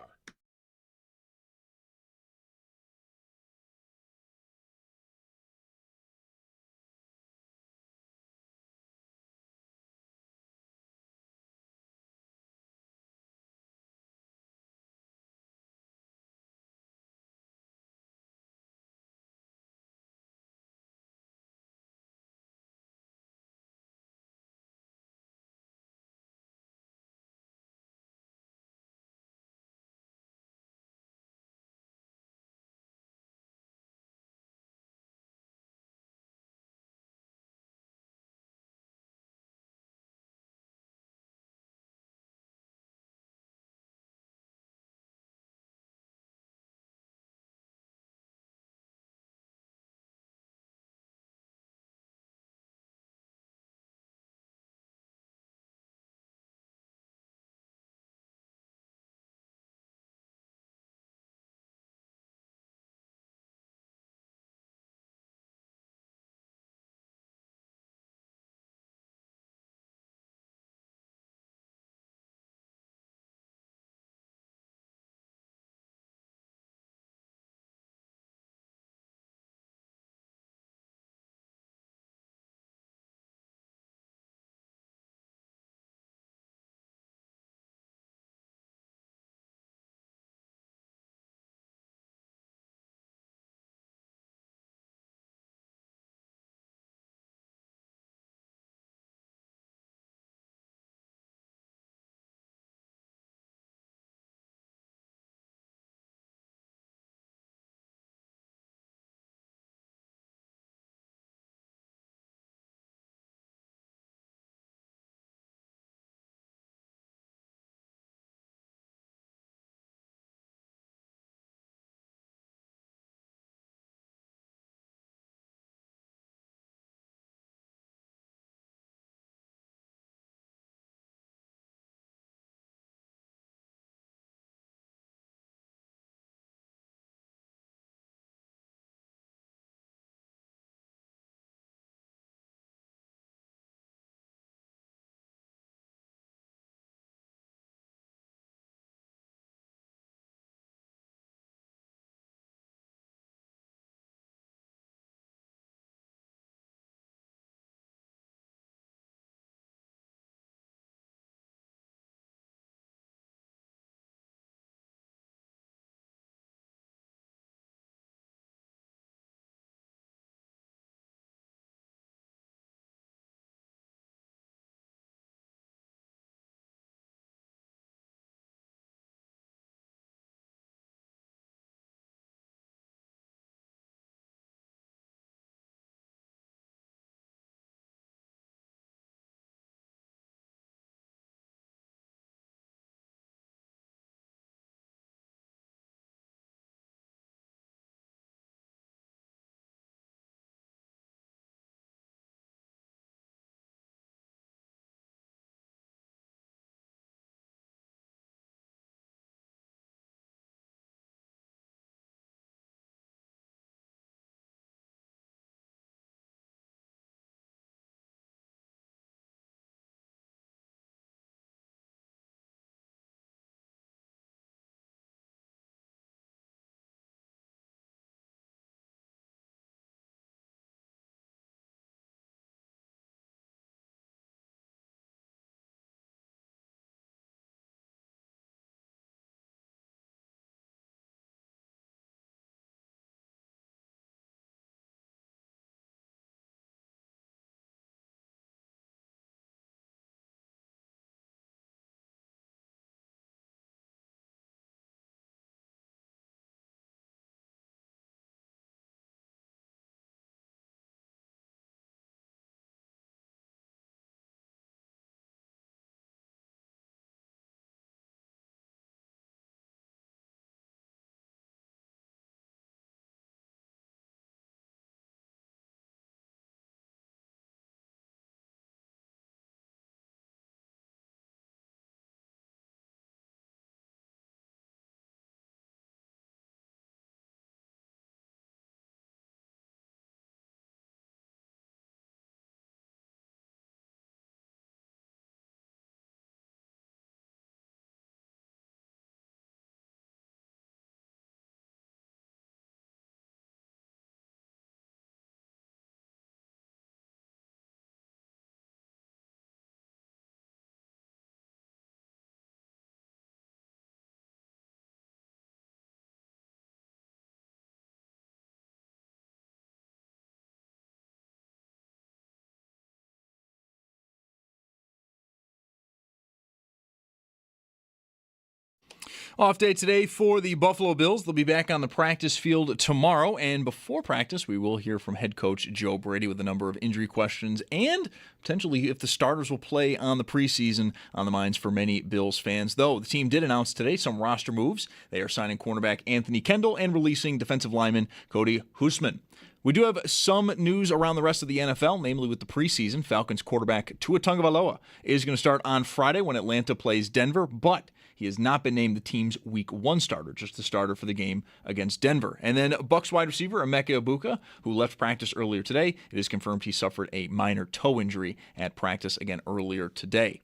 Off day today for the Buffalo Bills. They'll be back on the practice field tomorrow. And before practice, we will hear from head coach Joe Brady with a number of injury questions and potentially if the starters will play on the preseason on the minds for many Bills fans. Though the team did announce today some roster moves. They are signing cornerback Anthony Kendall and releasing defensive lineman Cody Huesman. We do have some news around the rest of the NFL, namely with the preseason. Falcons quarterback Tua Tagovailoa is going to start on Friday when Atlanta plays Denver, but he has not been named the team's Week 1 starter, just the starter for the game against Denver. And then Bucs wide receiver Emeka Egbuka, who left practice earlier today. It is confirmed he suffered a minor toe injury at practice again earlier today.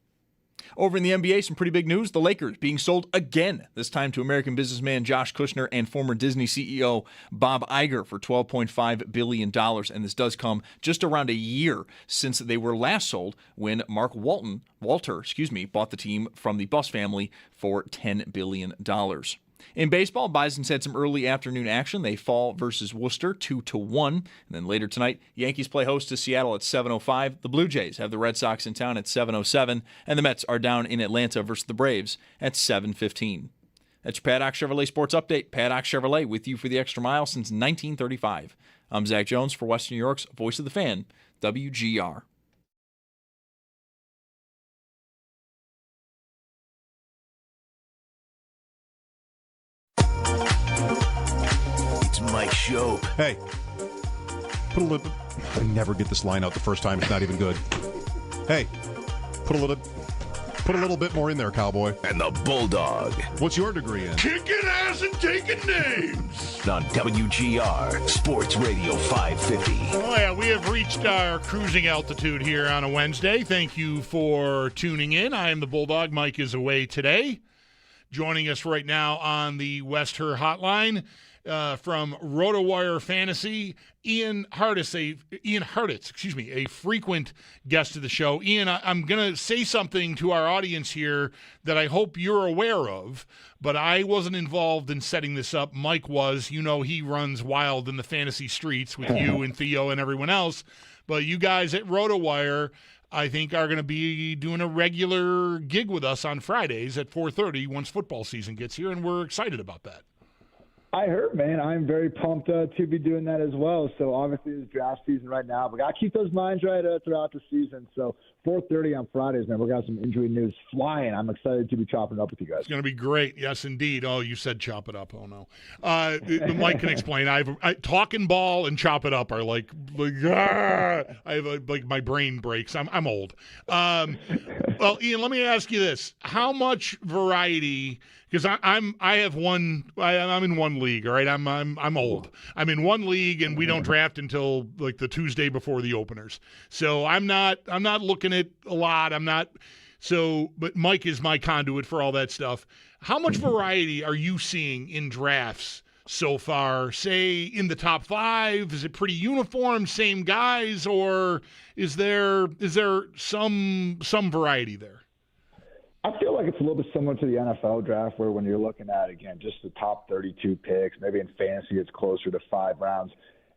Over in the NBA, some pretty big news. The Lakers being sold again, this time to American businessman Josh Kushner and former Disney CEO Bob Iger for $12.5 billion. And this does come just around a year since they were last sold when Mark Walter, bought the team from the Buss family for $10 billion. In baseball, Bisons had some early afternoon action. They fall versus Worcester 2-1. And then later tonight, Yankees play host to Seattle at 7:05. The Blue Jays have the Red Sox in town at 7:07. And the Mets are down in Atlanta versus the Braves at 7:15. That's your Paddock Chevrolet Sports Update. Paddock Chevrolet with you for the extra mile since 1935. I'm Zach Jones for Western New York's Voice of the Fan, WGR. Mike Schopp. Hey, put a little. I never get this line out the first time. It's not even good. Hey, put a little bit more in there, cowboy. And the Bulldog. What's your degree in? Kicking ass and taking names. On WGR Sports Radio 550. Oh yeah, we have reached our cruising altitude here on a Wednesday. Thank you for tuning in. I am the Bulldog. Mike is away today. Joining us right now on the West Her Hotline. From RotoWire Fantasy, Ian Hartitz, a frequent guest of the show. Ian, I'm going to say something to our audience here that I hope you're aware of, but I wasn't involved in setting this up. Mike was. You know, he runs wild in the fantasy streets with you and Theo and everyone else. But you guys at RotoWire, I think, are going to be doing a regular gig with us on Fridays at 4:30 once football season gets here, and we're excited about that. I heard, man. I'm very pumped to be doing that as well. So obviously it's draft season right now, but got to keep those minds right throughout the season. So 4:30 on Fridays, man. We got some injury news flying. I'm excited to be chopping it up with you guys. It's going to be great. Yes, indeed. Oh, you said chop it up. Oh no. Mike can explain. I talking ball and chop it up are like I have like my brain breaks. I'm old. Well, Ian, let me ask you this: how much variety? Because I'm in one league, all right? I'm old. I'm in one league, and we don't draft until like the Tuesday before the openers. So I'm not looking at a lot. But Mike is my conduit for all that stuff. How much variety are you seeing in drafts so far? Say in the top 5, is it pretty uniform, same guys, or is there some variety there? I feel like it's a little bit similar to the NFL draft where when you're looking at, again, just the top 32 picks, maybe in fantasy it's closer to 5 rounds.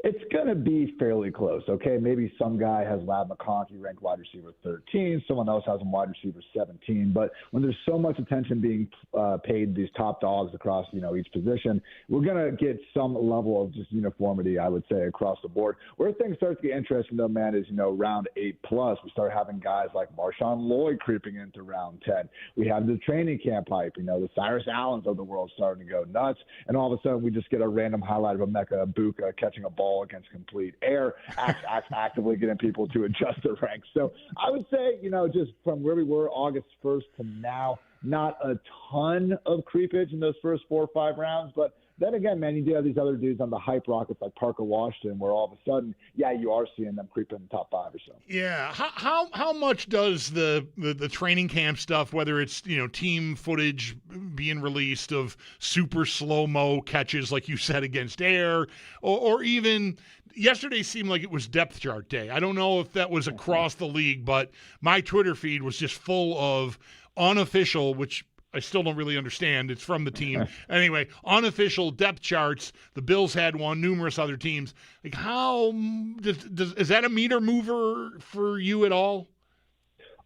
It's going to be fairly close, okay? Maybe some guy has Ladd McConkey ranked wide receiver 13. Someone else has him wide receiver 17. But when there's so much attention being paid these top dogs across, each position, we're going to get some level of just uniformity, I would say, across the board. Where things start to get interesting, though, man, is, round 8+. We start having guys like Marshawn Lloyd creeping into round 10. We have the training camp hype, the Cyrus Allens of the world starting to go nuts. And all of a sudden, we just get a random highlight of Emeka Egbuka catching a ball against complete air, actively getting people to adjust their ranks. So I would say, just from where we were August 1st to now, not a ton of creepage in those first 4 or 5 rounds, but then again, man, you do have these other dudes on the hype rockets like Parker Washington, where all of a sudden, you are seeing them creep in the top 5 or so. Yeah, how much does the training camp stuff, whether it's team footage being released of super slow-mo catches like you said against air, or even yesterday seemed like it was depth chart day. I don't know if that was across the league, but my Twitter feed was just full of unofficial, which I still don't really understand. It's from the team. Anyway, unofficial depth charts. The Bills had one, numerous other teams. Like, how is that a meter mover for you at all?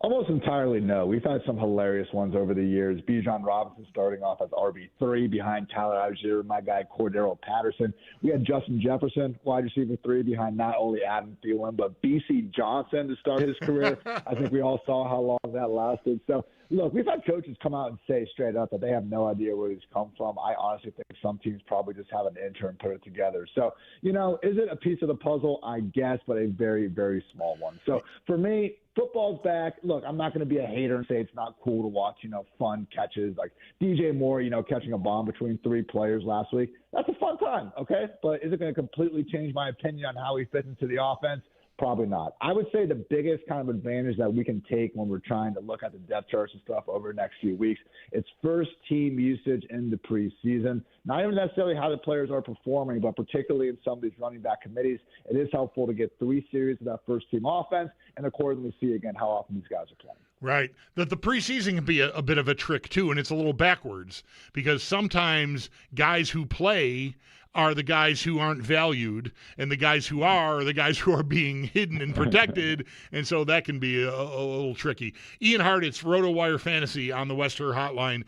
Almost entirely no. We've had some hilarious ones over the years. Bijan Robinson starting off as RB3 behind Tyler Algier, my guy Cordero Patterson. We had Justin Jefferson, wide receiver 3, behind not only Adam Thielen, but B.C. Johnson to start his career. I think we all saw how long that lasted. So, look, we've had coaches come out and say straight up that they have no idea where he's come from. I honestly think some teams probably just have an intern put it together. So, is it a piece of the puzzle? I guess, but a very, very small one. So, for me, football's back. Look, I'm not going to be a hater and say it's not cool to watch, fun catches like DJ Moore, catching a bomb between 3 players last week. That's a fun time, okay? But is it going to completely change my opinion on how he fits into the offense? Probably not. I would say the biggest kind of advantage that we can take when we're trying to look at the depth charts and stuff over the next few weeks, it's first team usage in the preseason. Not even necessarily how the players are performing, but particularly in some of these running back committees, it is helpful to get 3 series of that first team offense and accordingly see again how often these guys are playing. Right. The preseason can be a bit of a trick too, and it's a little backwards because sometimes guys who play are the guys who aren't valued, and the guys who are the guys who are being hidden and protected, and so that can be a little tricky. Ian Hart, it's RotoWire Fantasy on the Wester Hotline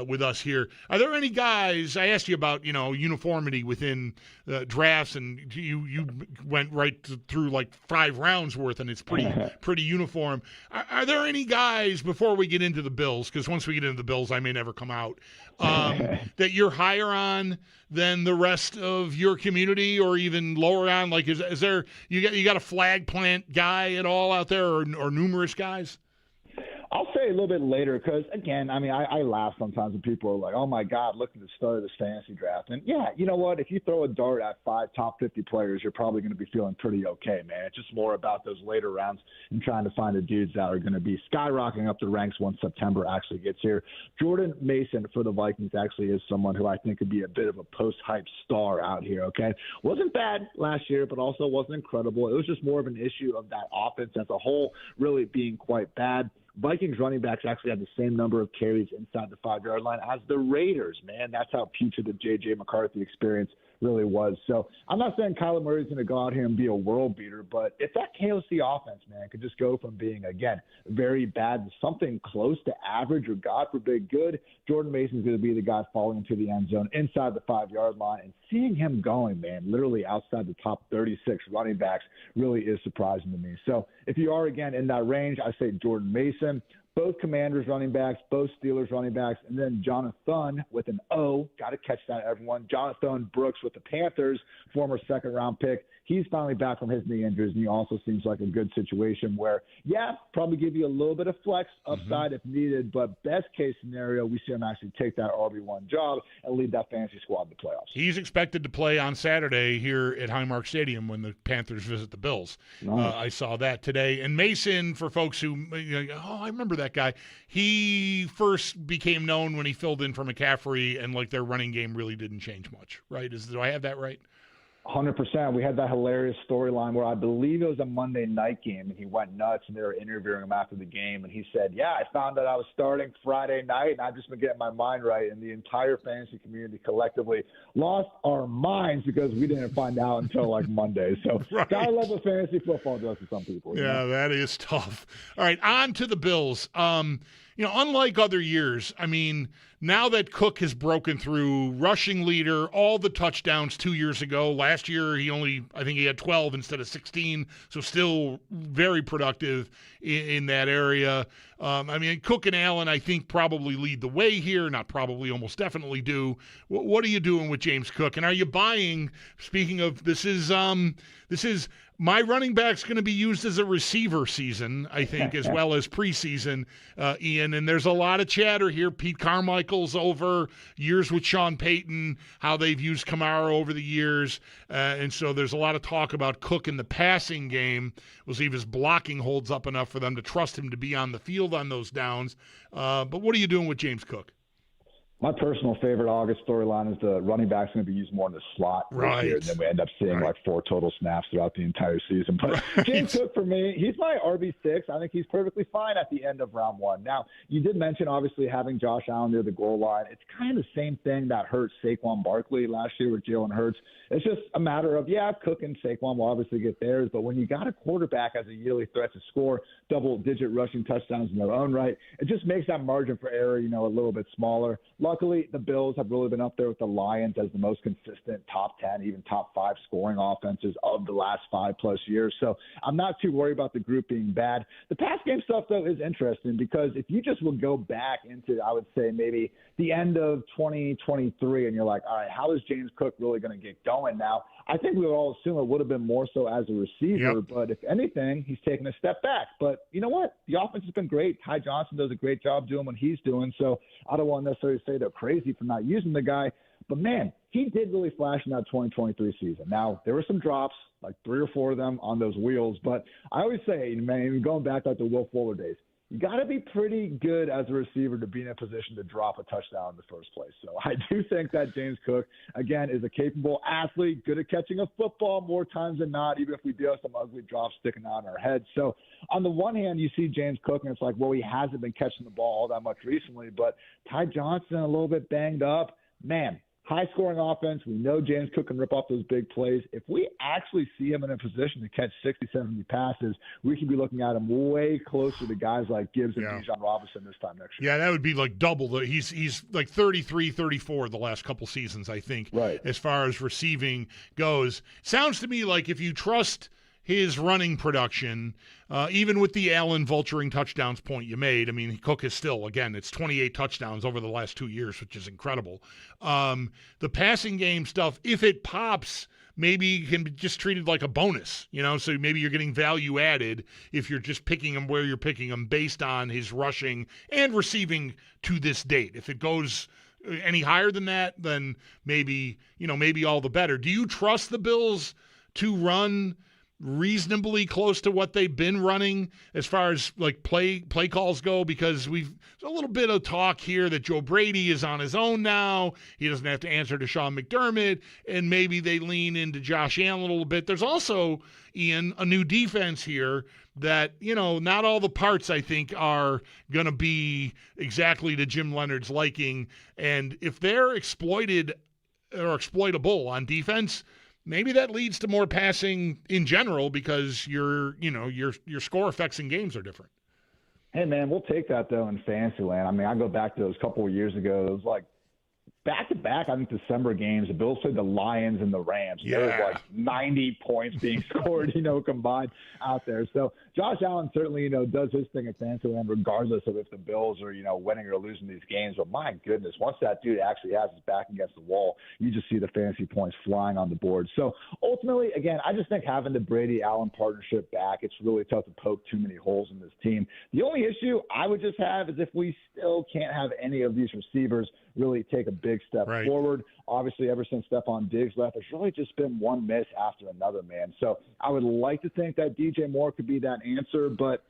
with us here. Are there any guys, I asked you about, uniformity within drafts, and you went right through like 5 rounds worth, and it's pretty uniform. Are there any guys, before we get into the Bills, because once we get into the Bills, I may never come out, that you're higher on than the rest of your community, or even lower on? Like, is there you got a flag plant guy at all out there, or numerous guys? I'll say a little bit later because, again, I laugh sometimes when people are like, oh, my God, look at the start of this fantasy draft. And, yeah, you know what? If you throw a dart at 5 top 50 players, you're probably going to be feeling pretty okay, man. It's just more about those later rounds and trying to find the dudes that are going to be skyrocketing up the ranks once September actually gets here. Jordan Mason for the Vikings actually is someone who I think could be a bit of a post-hype star out here, okay? Wasn't bad last year, but also wasn't incredible. It was just more of an issue of that offense as a whole really being quite bad. Vikings running backs actually had the same number of carries inside the 5-yard line as the Raiders, man. That's how putrid the J.J. McCarthy experience really was. So I'm not saying Kyler Murray's going to go out here and be a world beater, but if that KOC offense, man, could just go from being, again, very bad to something close to average or, God forbid, good, Jordan Mason's going to be the guy falling into the end zone inside the 5-yard line. And seeing him going, man, literally outside the top 36 running backs really is surprising to me. So if you are, again, in that range, I say Jordan Mason. Both Commanders running backs, both Steelers running backs, and then Jonathan with an O. Got to catch that, everyone. Jonathan Brooks with the Panthers, former second-round pick. He's finally back from his knee injuries, and he also seems like a good situation where, yeah, probably give you a little bit of flex upside if needed, but best-case scenario, we see him actually take that RB1 job and lead that fantasy squad to playoffs. He's expected to play on Saturday here at Highmark Stadium when the Panthers visit the Bills. Nice. I saw that today. And Mason, for folks who, I remember that guy. He first became known when he filled in for McCaffrey, and like their running game really didn't change much, right? Do I have that right? 100%. We had that hilarious storyline where I believe it was a Monday night game, and he went nuts, and they were interviewing him after the game, and he said, yeah, I found out I was starting Friday night, and I've just been getting my mind right, and the entire fantasy community collectively lost our minds because we didn't find out until like Monday. So right. Gotta love what fantasy football does to some people. Yeah, that is tough. All right, on to the Bills. Unlike other years, now that Cook has broken through, rushing leader, all the touchdowns 2 years ago. Last year, I think he had 12 instead of 16, so still very productive in that area. Cook and Allen, I think, probably lead the way here. Not probably, almost definitely do. What are you doing with James Cook? And are you buying, speaking of, this is my running back's going to be used as a receiver season, I think, as well as preseason, Ian. And there's a lot of chatter here. Pete Carmichael's over years with Sean Payton, how they've used Kamara over the years. And so there's a lot of talk about Cook in the passing game. We'll see if his blocking holds up enough for them to trust him to be on the field on those downs. But what are you doing with James Cook? My personal favorite August storyline is the running back's going to be used more in the slot this year, and then we end up seeing like 4 total snaps throughout the entire season. But James Cook, for me, he's my RB6. I think he's perfectly fine at the end of round 1. Now, you did mention, obviously, having Josh Allen near the goal line. It's kind of the same thing that hurt Saquon Barkley last year with Jalen Hurts. It's just a matter of, Cook and Saquon will obviously get theirs, but when you got a quarterback as a yearly threat to score double-digit rushing touchdowns in their own right, it just makes that margin for error, a little bit smaller. Luckily, the Bills have really been up there with the Lions as the most consistent top 10, even top 5 scoring offenses of the last 5+ years. So I'm not too worried about the group being bad. The pass game stuff, though, is interesting because if you just would go back into, I would say, maybe the end of 2023 and you're like, all right, how is James Cook really going to get going now? I think we would all assume it would have been more so as a receiver, but if anything, he's taken a step back. But you know what? The offense has been great. Ty Johnson does a great job doing what he's doing, so I don't want to necessarily say they're crazy for not using the guy. But, man, he did really flash in that 2023 season. Now, there were some drops, like 3 or 4 of them on those wheels, but I always say, man, going back like the Will Fuller days, you got to be pretty good as a receiver to be in a position to drop a touchdown in the first place. So I do think that James Cook, again, is a capable athlete, good at catching a football more times than not, even if we do have some ugly drops sticking out in our heads. So on the one hand, you see James Cook, and it's like, well, he hasn't been catching the ball all that much recently, but Ty Johnson a little bit banged up. Man, high-scoring offense. We know James Cook can rip off those big plays. If we actually see him in a position to catch 60, 70 passes, we could be looking at him way closer to guys like Gibbs and Bijan Robinson this time next year. Yeah, that would be like double. He's like 33, 34 the last couple seasons, I think, as far as receiving goes. Sounds to me like if you trust his running production, even with the Allen vulturing touchdowns point you made, I mean, Cook is still, again, it's 28 touchdowns over the last 2 years, which is incredible. The passing game stuff, if it pops, maybe can be just treated like a bonus, so maybe you're getting value added if you're just picking him where you're picking him based on his rushing and receiving to this date. If it goes any higher than that, then maybe all the better. Do you trust the Bills to run reasonably close to what they've been running as far as like play calls go? Because there's a little bit of talk here that Joe Brady is on his own now. He doesn't have to answer to Sean McDermott, and maybe they lean into Josh Allen a little bit. There's also, Ian, a new defense here that, not all the parts, I think, are going to be exactly to Jim Leonard's liking. And if they're exploited or exploitable on defense, maybe that leads to more passing in general because your score effects in games are different. Hey, man, we'll take that, though, in fantasy land. I mean, I go back to those couple of years ago. It was like back-to-back, I think, December games. The Bills played the Lions and the Rams. Yeah. There was like 90 points being scored, combined out there. So Josh Allen certainly, does his thing at Fantasyland regardless of if the Bills are, winning or losing these games. But my goodness, once that dude actually has his back against the wall, you just see the fantasy points flying on the board. So ultimately, again, I just think having the Brady-Allen partnership back, it's really tough to poke too many holes in this team. The only issue I would just have is if we still can't have any of these receivers really take a big step forward. Obviously, ever since Stephon Diggs left, there's really just been one miss after another, man. So I would like to think that DJ Moore could be that answer, but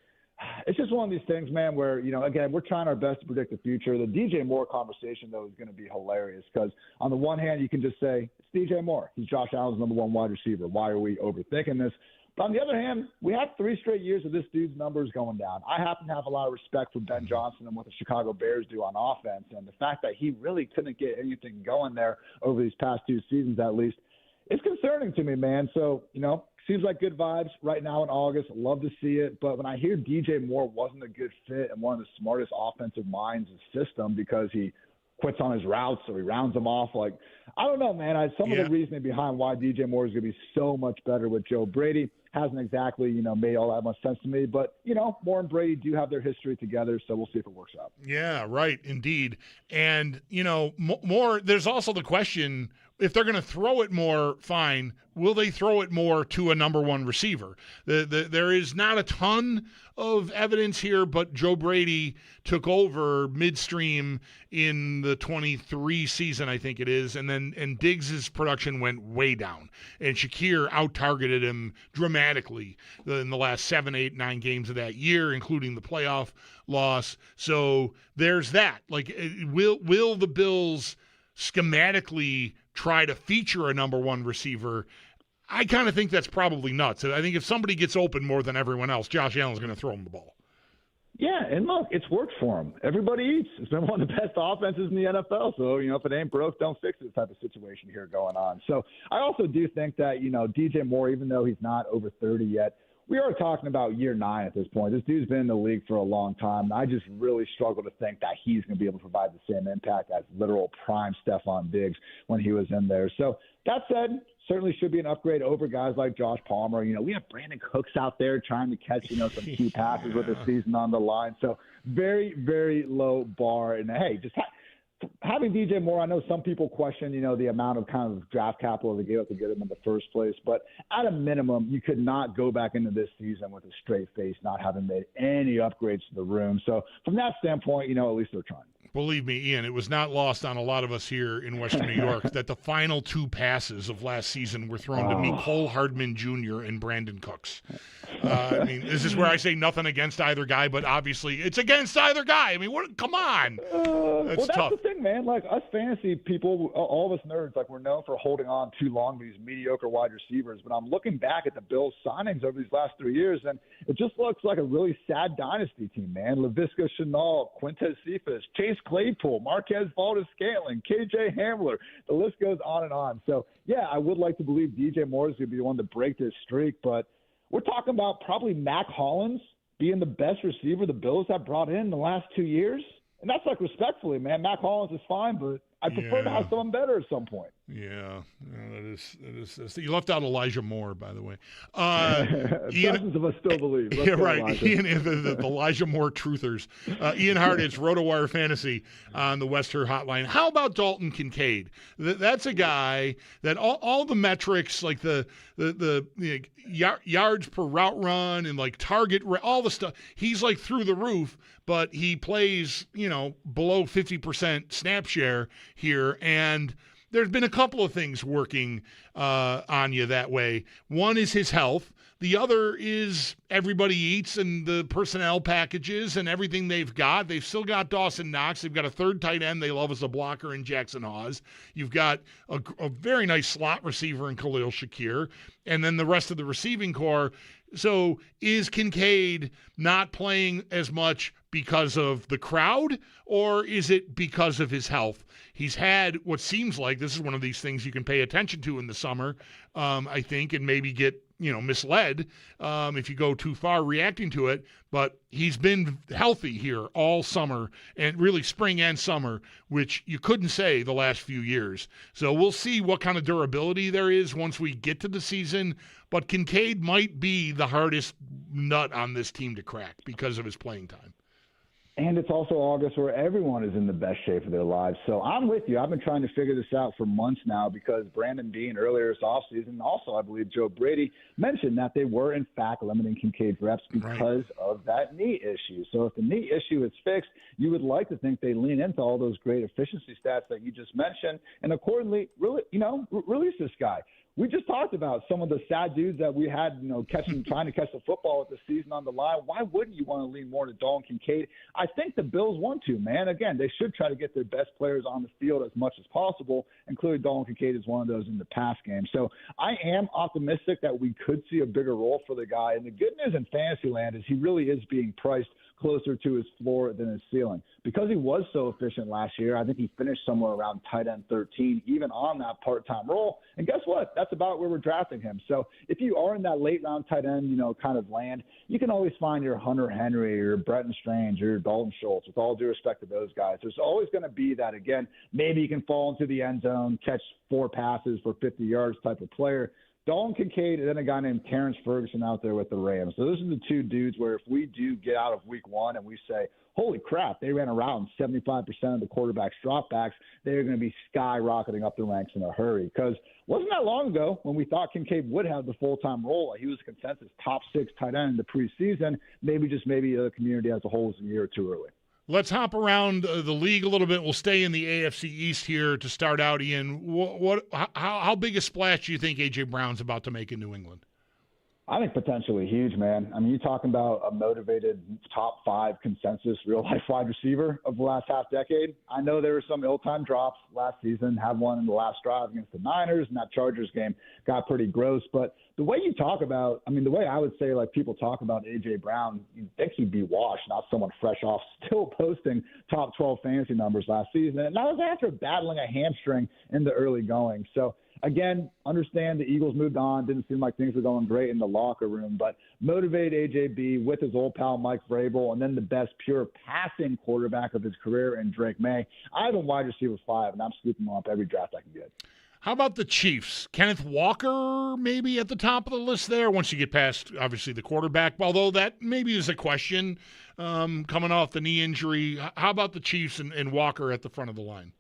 it's just one of these things, man, where, again, we're trying our best to predict the future. The DJ Moore conversation, though, is going to be hilarious because on the one hand, you can just say, it's DJ Moore. He's Josh Allen's number 1 wide receiver. Why are we overthinking this? But on the other hand, we have 3 straight years of this dude's numbers going down. I happen to have a lot of respect for Ben Johnson and what the Chicago Bears do on offense. And the fact that he really couldn't get anything going there over these past 2 seasons at least, it's concerning to me, man. So, seems like good vibes right now in August. Love to see it. But when I hear DJ Moore wasn't a good fit and one of the smartest offensive minds in the system because he quits on his routes or he rounds them off, like, I don't know, man. Some of the reasoning behind why DJ Moore is going to be so much better with Joe Brady hasn't exactly, made all that much sense to me. But, Moore and Brady do have their history together, so we'll see if it works out. Yeah, right, indeed. And, Moore, there's also the question if they're going to throw it more, fine. Will they throw it more to a number one receiver? There is not a ton of evidence here, but Joe Brady took over midstream in the 23 season, I think it is, and Diggs' production went way down. And Shakir out-targeted him dramatically in the last 7, 8, 9 games of that year, including the playoff loss. So there's that. Like, will the Bills schematically try to feature a number one receiver? I kind of think that's probably nuts. I think if somebody gets open more than everyone else, Josh Allen's going to throw him the ball. Yeah, and look, it's worked for him. Everybody eats. It's been one of the best offenses in the NFL. So, if it ain't broke, don't fix it type of situation here going on. So I also do think that, DJ Moore, even though he's not over 30 yet, we are talking about year 9 at this point. This dude's been in the league for a long time. I just really struggle to think that he's going to be able to provide the same impact as literal prime Stephon Diggs when he was in there. So that said, certainly should be an upgrade over guys like Josh Palmer. We have Brandon Cooks out there trying to catch, some key passes with the season on the line. So very, very low bar. And, hey, just having DJ Moore, I know some people question, the amount of kind of draft capital they gave up to get him in the first place. But at a minimum, you could not go back into this season with a straight face, not having made any upgrades to the room. So from that standpoint, at least they're trying. Believe me, Ian, it was not lost on a lot of us here in Western New York that the final 2 passes of last season were thrown to Mecole Hardman Jr. and Brandon Cooks. This is where I say nothing against either guy, but obviously it's against either guy. Come on. That's tough. The thing, man. Like, us fantasy people, all of us nerds, we're known for holding on too long to these mediocre wide receivers. But I'm looking back at the Bills' signings over these last 3 years, and it just looks like a really sad dynasty team, man. Laviska Shenault, Quintez Cephas, Chase Claypool, Marquez Valdes-Scantling, KJ Hamler. The list goes on and on. So, yeah, I would like to believe DJ Moore is going to be the one to break this streak, but we're talking about probably Mac Hollins being the best receiver the Bills have brought in the last 2 years. And that's respectfully, man. Mac Hollins is fine, but I prefer to have someone better at some point. Yeah, that is. You left out Elijah Moore, by the way. Dozens of us still believe. Yeah, right. Ian, the Elijah Moore truthers. Ian Hart, it's RotoWire Fantasy on the Wester Hotline. How about Dalton Kincaid? That's a guy that all the metrics, like the yards per route run and target, all the stuff, he's through the roof. But he plays, below 50% snap share here, and there's been a couple of things working on you that way. One is his health. The other is everybody eats and the personnel packages and everything they've got. They've still got Dawson Knox. They've got a third tight end they love as a blocker in Jackson Hawes. You've got a very nice slot receiver in Khalil Shakir, and then the rest of the receiving core. So is Kincaid not playing as much because of the crowd, or is it because of his health? He's had what seems like, this is one of these things you can pay attention to in the summer, I think, and maybe get misled if you go too far reacting to it. But he's been healthy here all summer, and really spring and summer, which you couldn't say the last few years. So we'll see what kind of durability there is once we get to the season. But Kincaid might be the hardest nut on this team to crack because of his playing time. And it's also August where everyone is in the best shape of their lives. So I'm with you. I've been trying to figure this out for months now because Brandon Beane earlier this offseason, also I believe Joe Brady, mentioned that they were in fact limiting Kincaid's reps because of that knee issue. So if the knee issue is fixed, you would like to think they lean into all those great efficiency stats that you just mentioned and accordingly really, release this guy. We just talked about some of the sad dudes that we had, trying to catch the football with the season on the line. Why wouldn't you want to lean more to Dalton Kincaid? I think the Bills want to, man. Again, they should try to get their best players on the field as much as possible, and clearly Dalton Kincaid is one of those in the pass game. So I am optimistic that we could see a bigger role for the guy. And the good news in fantasy land is he really is being priced closer to his floor than his ceiling. Because he was so efficient last year, I think he finished somewhere around tight end 13, even on that part-time role. And guess what? That's about where we're drafting him. So if you are in that late-round tight end, kind of land, you can always find your Hunter Henry or Bretton Strange or Dalton Schultz. With all due respect to those guys, there's always going to be that, again, maybe you can fall into the end zone, catch 4 passes for 50 yards type of player. Dalton Kincaid and then a guy named Terrence Ferguson out there with the Rams. So those are the two dudes where if we do get out of week one and we say, holy crap, they ran around 75% of the quarterbacks dropbacks, they're going to be skyrocketing up the ranks in a hurry. Because wasn't that long ago when we thought Kincaid would have the full-time role. He was a consensus top 6 tight end in the preseason. Maybe the community as a whole is a year or two early. Let's hop around the league a little bit. We'll stay in the AFC East here to start out, Ian. How big a splash do you think A.J. Brown's about to make in New England? I think potentially huge, man. I mean, you're talking about a motivated top 5 consensus real-life wide receiver of the last half decade. I know there were some ill-timed drops last season, had one in the last drive against the Niners, and that Chargers game got pretty gross. But the way you talk about, the way I would say, like, people talk about A.J. Brown, you'd think he'd be washed, not someone fresh off, still posting top 12 fantasy numbers last season. And that was after battling a hamstring in the early going. So, again, understand the Eagles moved on. Didn't seem like things were going great in the locker room. But motivated AJB with his old pal Mike Vrabel and then the best pure passing quarterback of his career in Drake May. I have a wide receiver 5, and I'm scooping him up every draft I can get. How about the Chiefs? Kenneth Walker maybe at the top of the list there once you get past, obviously, the quarterback, although that maybe is a question coming off the knee injury. How about the Chiefs and Walker at the front of the line?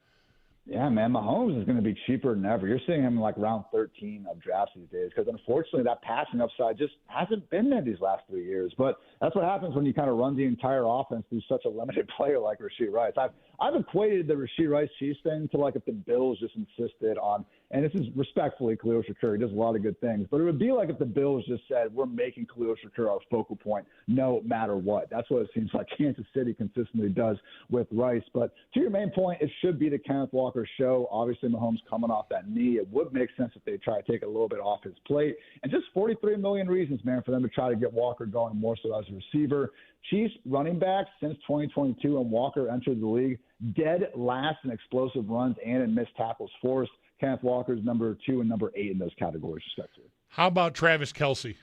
Yeah, man, Mahomes is going to be cheaper than ever. You're seeing him like round 13 of drafts these days because, unfortunately, that passing upside just hasn't been there these last 3 years. But that's what happens when you kind of run the entire offense through such a limited player like Rashee Rice. I've equated the Rashee Rice Chiefs thing to like if the Bills just insisted on, and this is respectfully Khalil Shakir, he does a lot of good things, but it would be like if the Bills just said, we're making Khalil Shakir our focal point no matter what. That's what it seems like Kansas City consistently does with Rice. But to your main point, it should be the Kenneth Walker show. Obviously, Mahomes coming off that knee. It would make sense if they try to take a little bit off his plate. And just 43 million reasons, man, for them to try to get Walker going more so as a receiver. Chiefs running backs since 2022 and Walker entered the league dead last in explosive runs and in missed tackles forced. Kenneth Walker's number 2 and number 8 in those categories, respectively. How about Travis Kelce?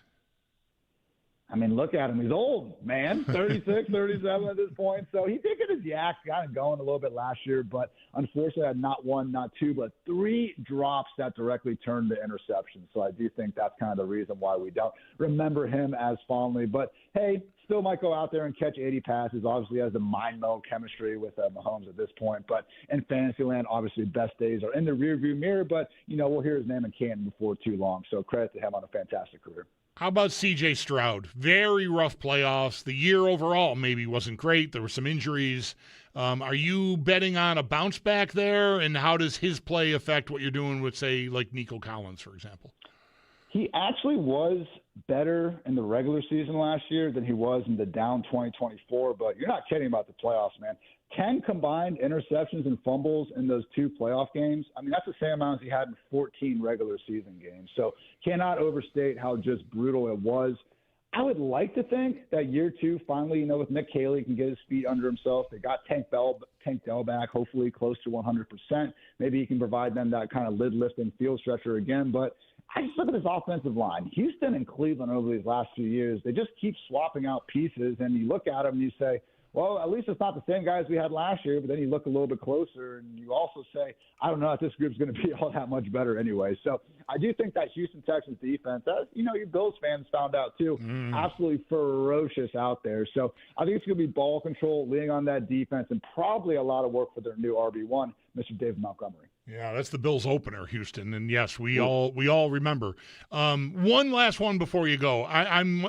I mean, look at him. He's old, man, 36, 37 at this point. So he did get his yak kind of going a little bit last year, but unfortunately had not 1, not 2, but 3 drops that directly turned to interceptions. So I do think that's kind of the reason why we don't remember him as fondly. But, hey, still might go out there and catch 80 passes. Obviously has the mind-meld chemistry with Mahomes at this point. But in Fantasyland, obviously best days are in the rearview mirror. But, we'll hear his name in Canton before too long. So credit to him on a fantastic career. How about C.J. Stroud? Very rough playoffs. The year overall maybe wasn't great. There were some injuries. Are you betting on a bounce back there? And how does his play affect what you're doing with, say, like Nico Collins, for example? He actually was better in the regular season last year than he was in the down 2024, but you're not kidding about the playoffs, man. 10 combined interceptions and fumbles in those 2 playoff games. I mean, that's the same amount as he had in 14 regular season games. So cannot overstate how just brutal it was. I would like to think that year 2, finally, with Nick Caley can get his feet under himself. They got Tank Dell back, hopefully close to 100%. Maybe he can provide them that kind of lid-lifting field stretcher again. But I just look at his offensive line. Houston and Cleveland over these last few years, they just keep swapping out pieces. And you look at them and you say, well, at least it's not the same guys we had last year, but then you look a little bit closer and you also say, I don't know if this group's going to be all that much better anyway. So I do think that Houston Texans defense, as your Bills fans found out too, absolutely ferocious out there. So I think it's going to be ball control, leaning on that defense, and probably a lot of work for their new RB1, Mr. David Montgomery. Yeah, that's the Bills opener, Houston, and yes, we all remember. One last one before you go.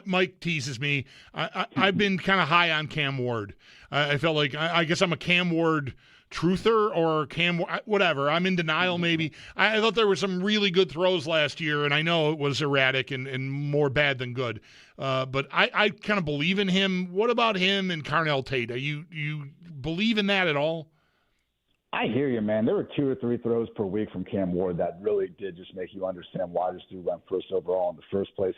Mike teases me. I've been kind of high on Cam Ward. I felt like I guess I'm a Cam Ward truther or Cam, whatever. I'm in denial maybe. I thought there were some really good throws last year, and I know it was erratic and more bad than good. But I kind of believe in him. What about him and Carnell Tate? You believe in that at all? I hear you, man. There were 2 or 3 throws per week from Cam Ward that really did just make you understand why this dude went first overall in the first place.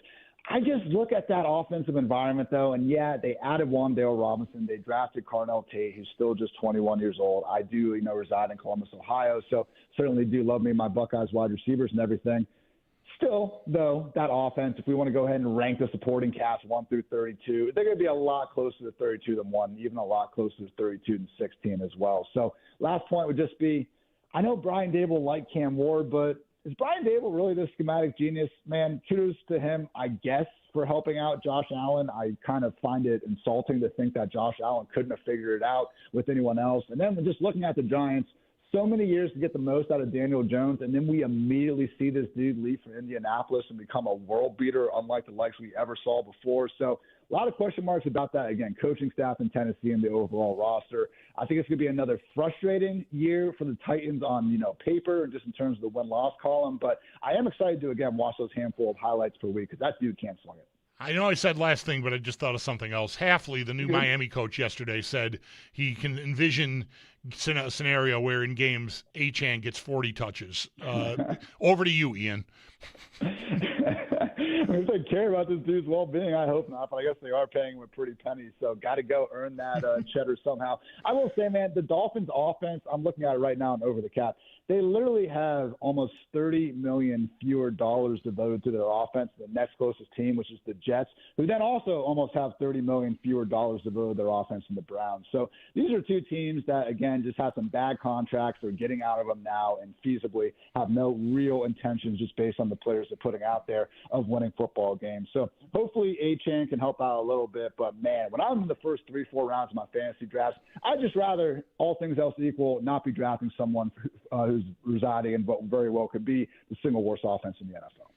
I just look at that offensive environment, though, and yeah, they added Wan'Dale Robinson. They drafted Carnell Tate, who's still just 21 years old. I do, reside in Columbus, Ohio, so certainly do love me my Buckeyes wide receivers and everything. Still, though, that offense, if we want to go ahead and rank the supporting cast 1 through 32, they're going to be a lot closer to 32 than 1, even a lot closer to 32 than 16 as well. So last point would just be, I know Brian Dable liked Cam Ward, but is Brian Dable really the schematic genius? Man, kudos to him, I guess, for helping out Josh Allen. I kind of find it insulting to think that Josh Allen couldn't have figured it out with anyone else. And then just looking at the Giants, so many years to get the most out of Daniel Jones, and then we immediately see this dude leave for Indianapolis and become a world beater unlike the likes we ever saw before. So a lot of question marks about that. Again, coaching staff in Tennessee and the overall roster. I think it's going to be another frustrating year for the Titans on, paper and just in terms of the win-loss column. But I am excited to, again, watch those handful of highlights per week because that dude can't swing it. I know I said last thing, but I just thought of something else. Hafley, the new Miami coach yesterday, said he can envision a scenario where in games Achane gets 40 touches. Over to you, Ian. If they care about this dude's well-being, I hope not, but I guess they are paying him a pretty penny, so got to go earn that cheddar somehow. I will say, man, the Dolphins' offense, I'm looking at it right now and over the cap, they literally have almost $30 million fewer dollars devoted to their offense than the next closest team, which is the Jets, who then also almost have $30 million fewer dollars devoted to their offense than the Browns. So these are two teams that, again, just have some bad contracts. They're getting out of them now and feasibly have no real intentions just based on the players they're putting out there of winning football games. So hopefully Achane can help out a little bit. But, man, when I'm in the first 3-4 rounds of my fantasy drafts, I'd just rather, all things else equal, not be drafting someone who's residing in what very well could be the single worst offense in the NFL.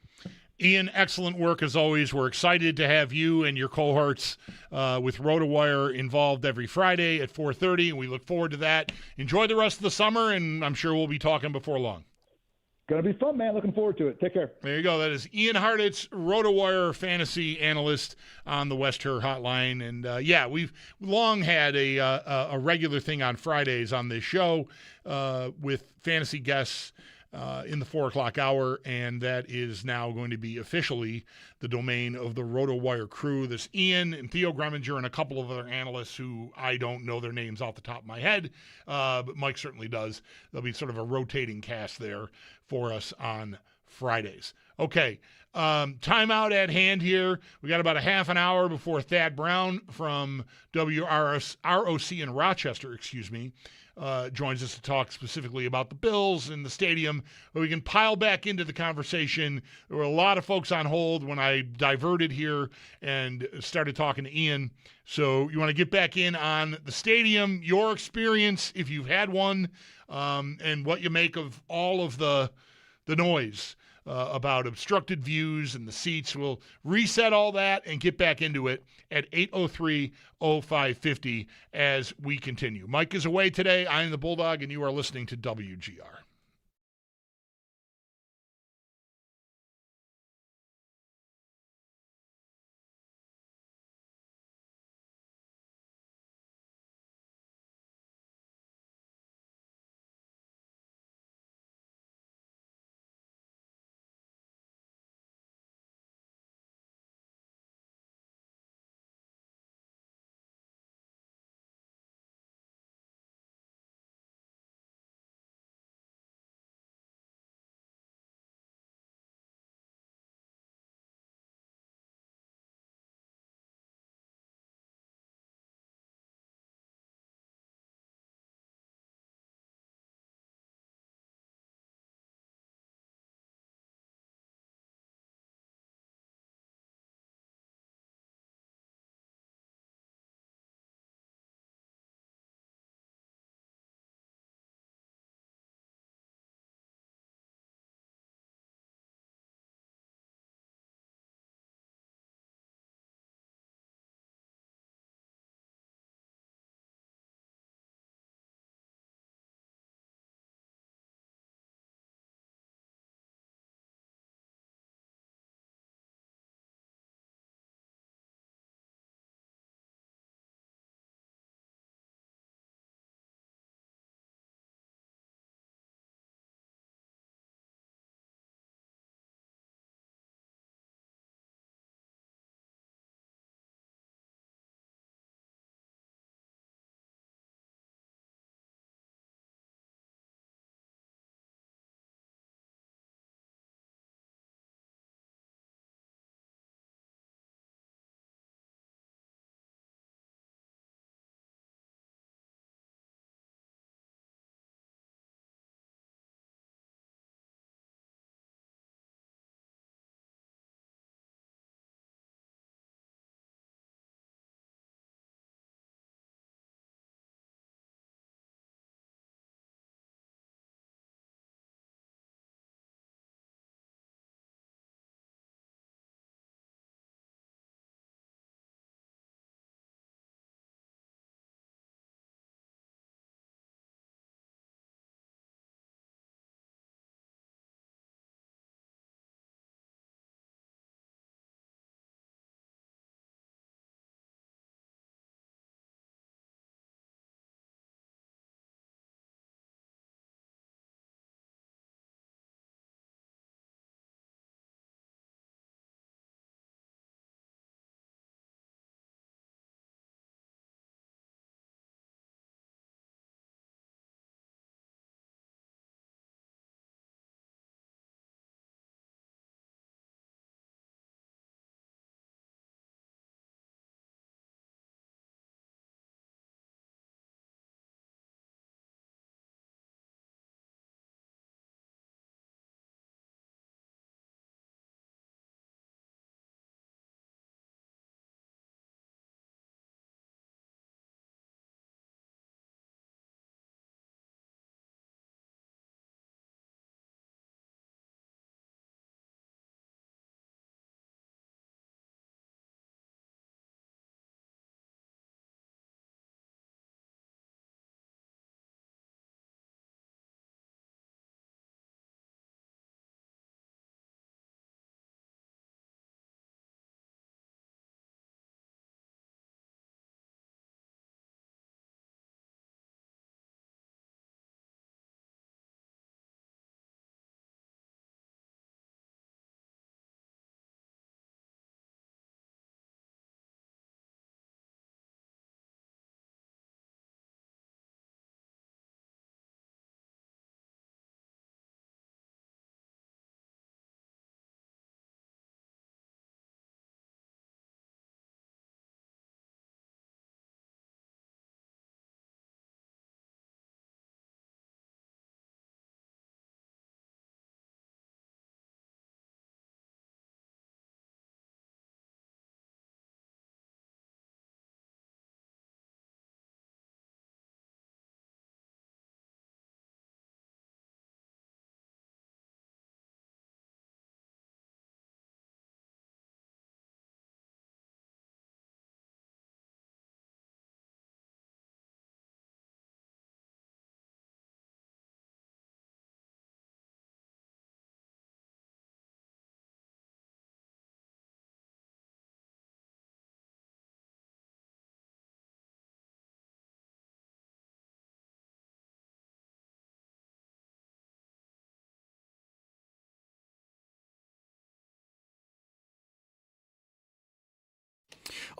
Ian, excellent work as always. We're excited to have you and your cohorts with RotoWire involved every Friday at 4:30, and we look forward to that. Enjoy the rest of the summer, and I'm sure we'll be talking before long. Going to be fun, man. Looking forward to it. Take care. There you go. That is Ian Hartitz, RotoWire fantasy analyst on the West Her Hotline. And, we've long had a regular thing on Fridays on this show with fantasy guests in the 4 o'clock hour, and that is now going to be officially the domain of the RotoWire crew. This Ian and Theo Greminger and a couple of other analysts who I don't know their names off the top of my head, but Mike certainly does. There'll be sort of a rotating cast there for us on Fridays. Okay, timeout at hand here. We got about a half an hour before Thad Brown from ROC in Rochester, joins us to talk specifically about the Bills and the stadium. But we can pile back into the conversation. There were a lot of folks on hold when I diverted here and started talking to Ian. So you want to get back in on the stadium, your experience, if you've had one, and what you make of all of the noise about obstructed views and the seats. We'll reset all that and get back into it at 803-0550 as we continue. Mike is away today. I am the Bulldog, and you are listening to WGR.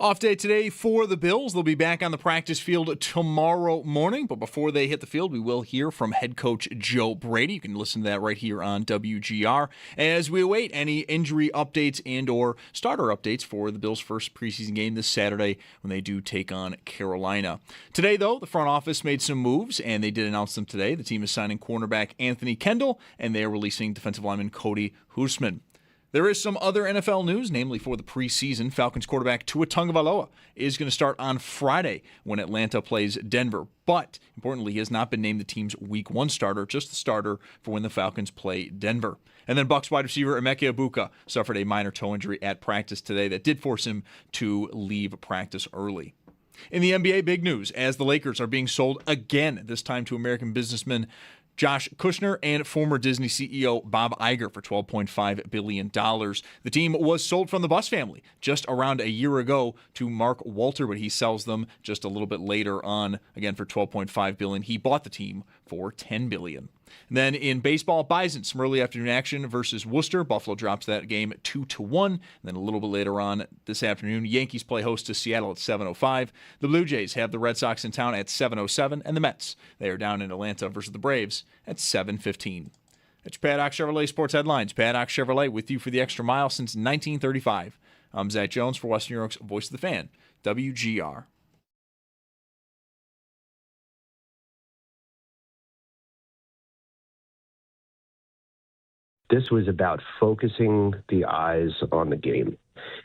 Off day today for the Bills. They'll be back on the practice field tomorrow morning. But before they hit the field, we will hear from head coach Joe Brady. You can listen to that right here on WGR as we await any injury updates and or starter updates for the Bills' first preseason game this Saturday when they do take on Carolina. Today, though, the front office made some moves, and they did announce them today. The team is signing cornerback Anthony Kendall, and they are releasing defensive lineman Cody Hoosman. There is some other NFL news, namely for the preseason. Falcons quarterback Tua Tagovailoa is going to start on Friday when Atlanta plays Denver. But, importantly, he has not been named the team's Week 1 starter, just the starter for when the Falcons play Denver. And then Bucs wide receiver Emeka Egbuka suffered a minor toe injury at practice today that did force him to leave practice early. In the NBA, big news as the Lakers are being sold again, this time to American businessman Josh Kushner and former Disney CEO Bob Iger for $12.5 billion. The team was sold from the Buss family just around a year ago to Mark Walter, but he sells them just a little bit later on, again for $12.5 billion. He bought the team for $10 billion. And then in baseball, Bison, some early afternoon action versus Worcester. Buffalo drops that game 2-1. And then a little bit later on this afternoon, Yankees play host to Seattle at 7:05. The Blue Jays have the Red Sox in town at 7:07. And the Mets, they are down in Atlanta versus the Braves at 7:15. It's Paddock Chevrolet Sports Headlines. Paddock Chevrolet with you for the extra mile since 1935. I'm Zach Jones for Western New York's Voice of the Fan, WGR. This was about focusing the eyes on the game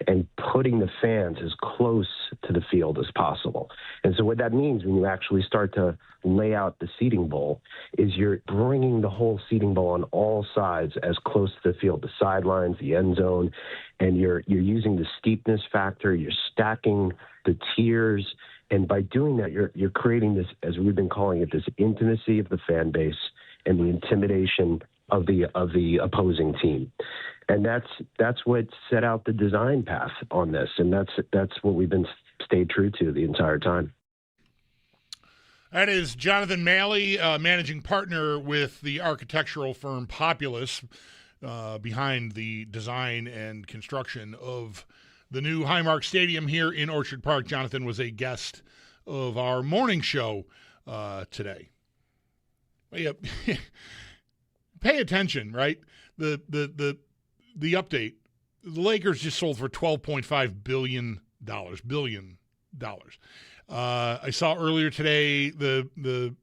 and putting the fans as close to the field as possible. And so what that means when you actually start to lay out the seating bowl is you're bringing the whole seating bowl on all sides as close to the field, the sidelines, the end zone, and you're using the steepness factor, you're stacking the tiers, and by doing that, you're creating this, as we've been calling it, this intimacy of the fan base and the intimidation of the opposing team. And that's what set out the design path on this, and that's what we've been stayed true to the entire time. That is Jonathan Malley, managing partner with the architectural firm Populous, behind the design and construction of the new Highmark Stadium here in Orchard Park. Jonathan was a guest of our morning show today. Yeah. Pay attention, right? The update. The Lakers just sold for $12.5 billion. I saw earlier today the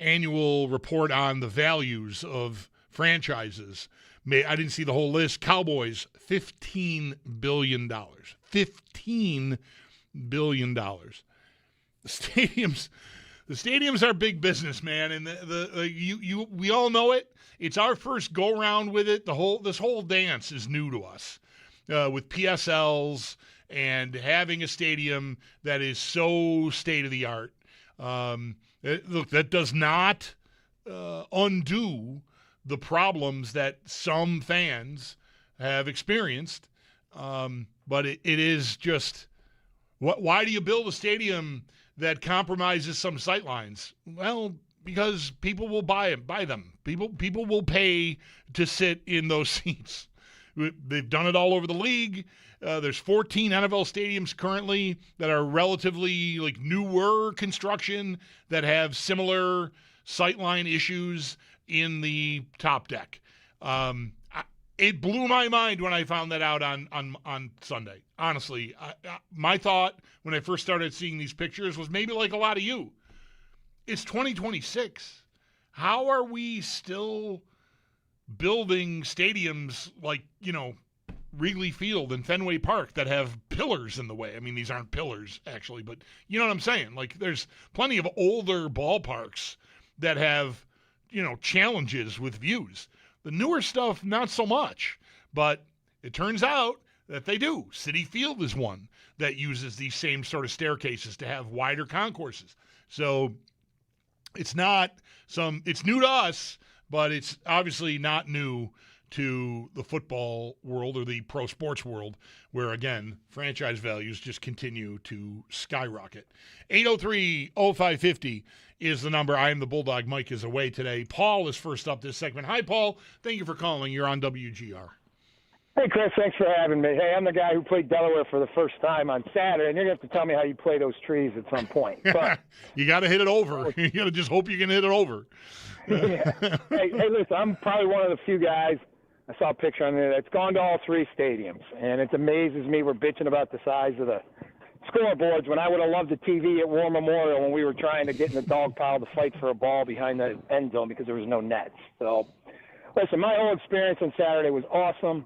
annual report on the values of franchises. I didn't see the whole list. Cowboys, $15 billion. $15 billion. The stadiums are big business, man, and we all know it. It's our first go round with it. This whole dance is new to us, with PSLs and having a stadium that is so state of the art. Look, that does not undo the problems that some fans have experienced, but it is just. Why do you build a stadium that compromises some sightlines? Well, because people will buy them. People will pay to sit in those seats. They've done it all over the league. There's 14 NFL stadiums currently that are relatively newer construction that have similar sightline issues in the top deck. It blew my mind when I found that out on Sunday. Honestly, my thought when I first started seeing these pictures was maybe like a lot of you. It's 2026. How are we still building stadiums like, Wrigley Field and Fenway Park that have pillars in the way? I mean, these aren't pillars, actually, but you know what I'm saying? There's plenty of older ballparks that have, challenges with views. The newer stuff, not so much. But it turns out that they do. Citi Field is one that uses these same sort of staircases to have wider concourses. So it's new to us, but it's obviously not new to the football world or the pro sports world, where, again, franchise values just continue to skyrocket. 803-0550 is the number. I am the Bulldog. Mike is away today. Paul is first up this segment. Hi, Paul. Thank you for calling. You're on WGR. Hey, Chris, thanks for having me. Hey, I'm the guy who played Delaware for the first time on Saturday, and you're going to have to tell me how you play those trees at some point. But you got to hit it over. You got to just hope you can hit it over. yeah. Hey, listen, I'm probably one of the few guys, I saw a picture on there, that's gone to all three stadiums, and it amazes me. We're bitching about the size of the scoreboards when I would have loved the TV at War Memorial when we were trying to get in the dog pile to fight for a ball behind the end zone because there was no nets. So, listen, my whole experience on Saturday was awesome.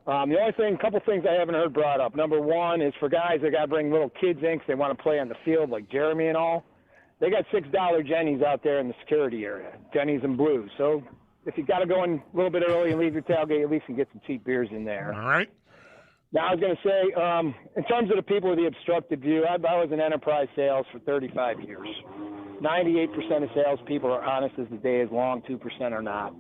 The only thing, couple things I haven't heard brought up. Number one is for guys that got to bring little kids in because they want to play on the field like Jeremy and all. They got $6 Jennies out there in the security area, Jennies and Blues. So if you got to go in a little bit early and leave your tailgate, at least you can get some cheap beers in there. All right. Now, I was going to say, in terms of the people with the obstructed view, I was in enterprise sales for 35 years. 98% of salespeople are honest as the day is long, 2% are not.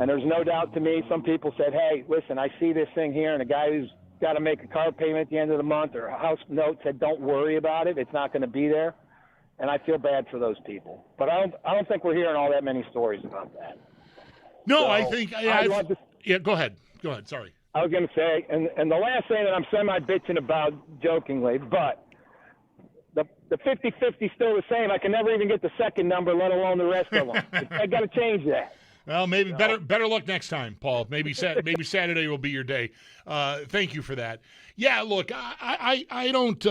And there's no doubt to me, some people said, hey, listen, I see this thing here, and a guy who's got to make a car payment at the end of the month or a house note said, don't worry about it. It's not going to be there. And I feel bad for those people. But I don't think we're hearing all that many stories about that. No, So, I think yeah, go ahead. Go ahead. Sorry. I was going to say, and the last thing that I'm semi-bitching about jokingly, but the 50-50 still the same. I can never even get the second number, let alone the rest of them. I got to change that. Well, maybe better luck next time, Paul. Maybe Saturday will be your day. Thank you for that. Yeah, look, I don't.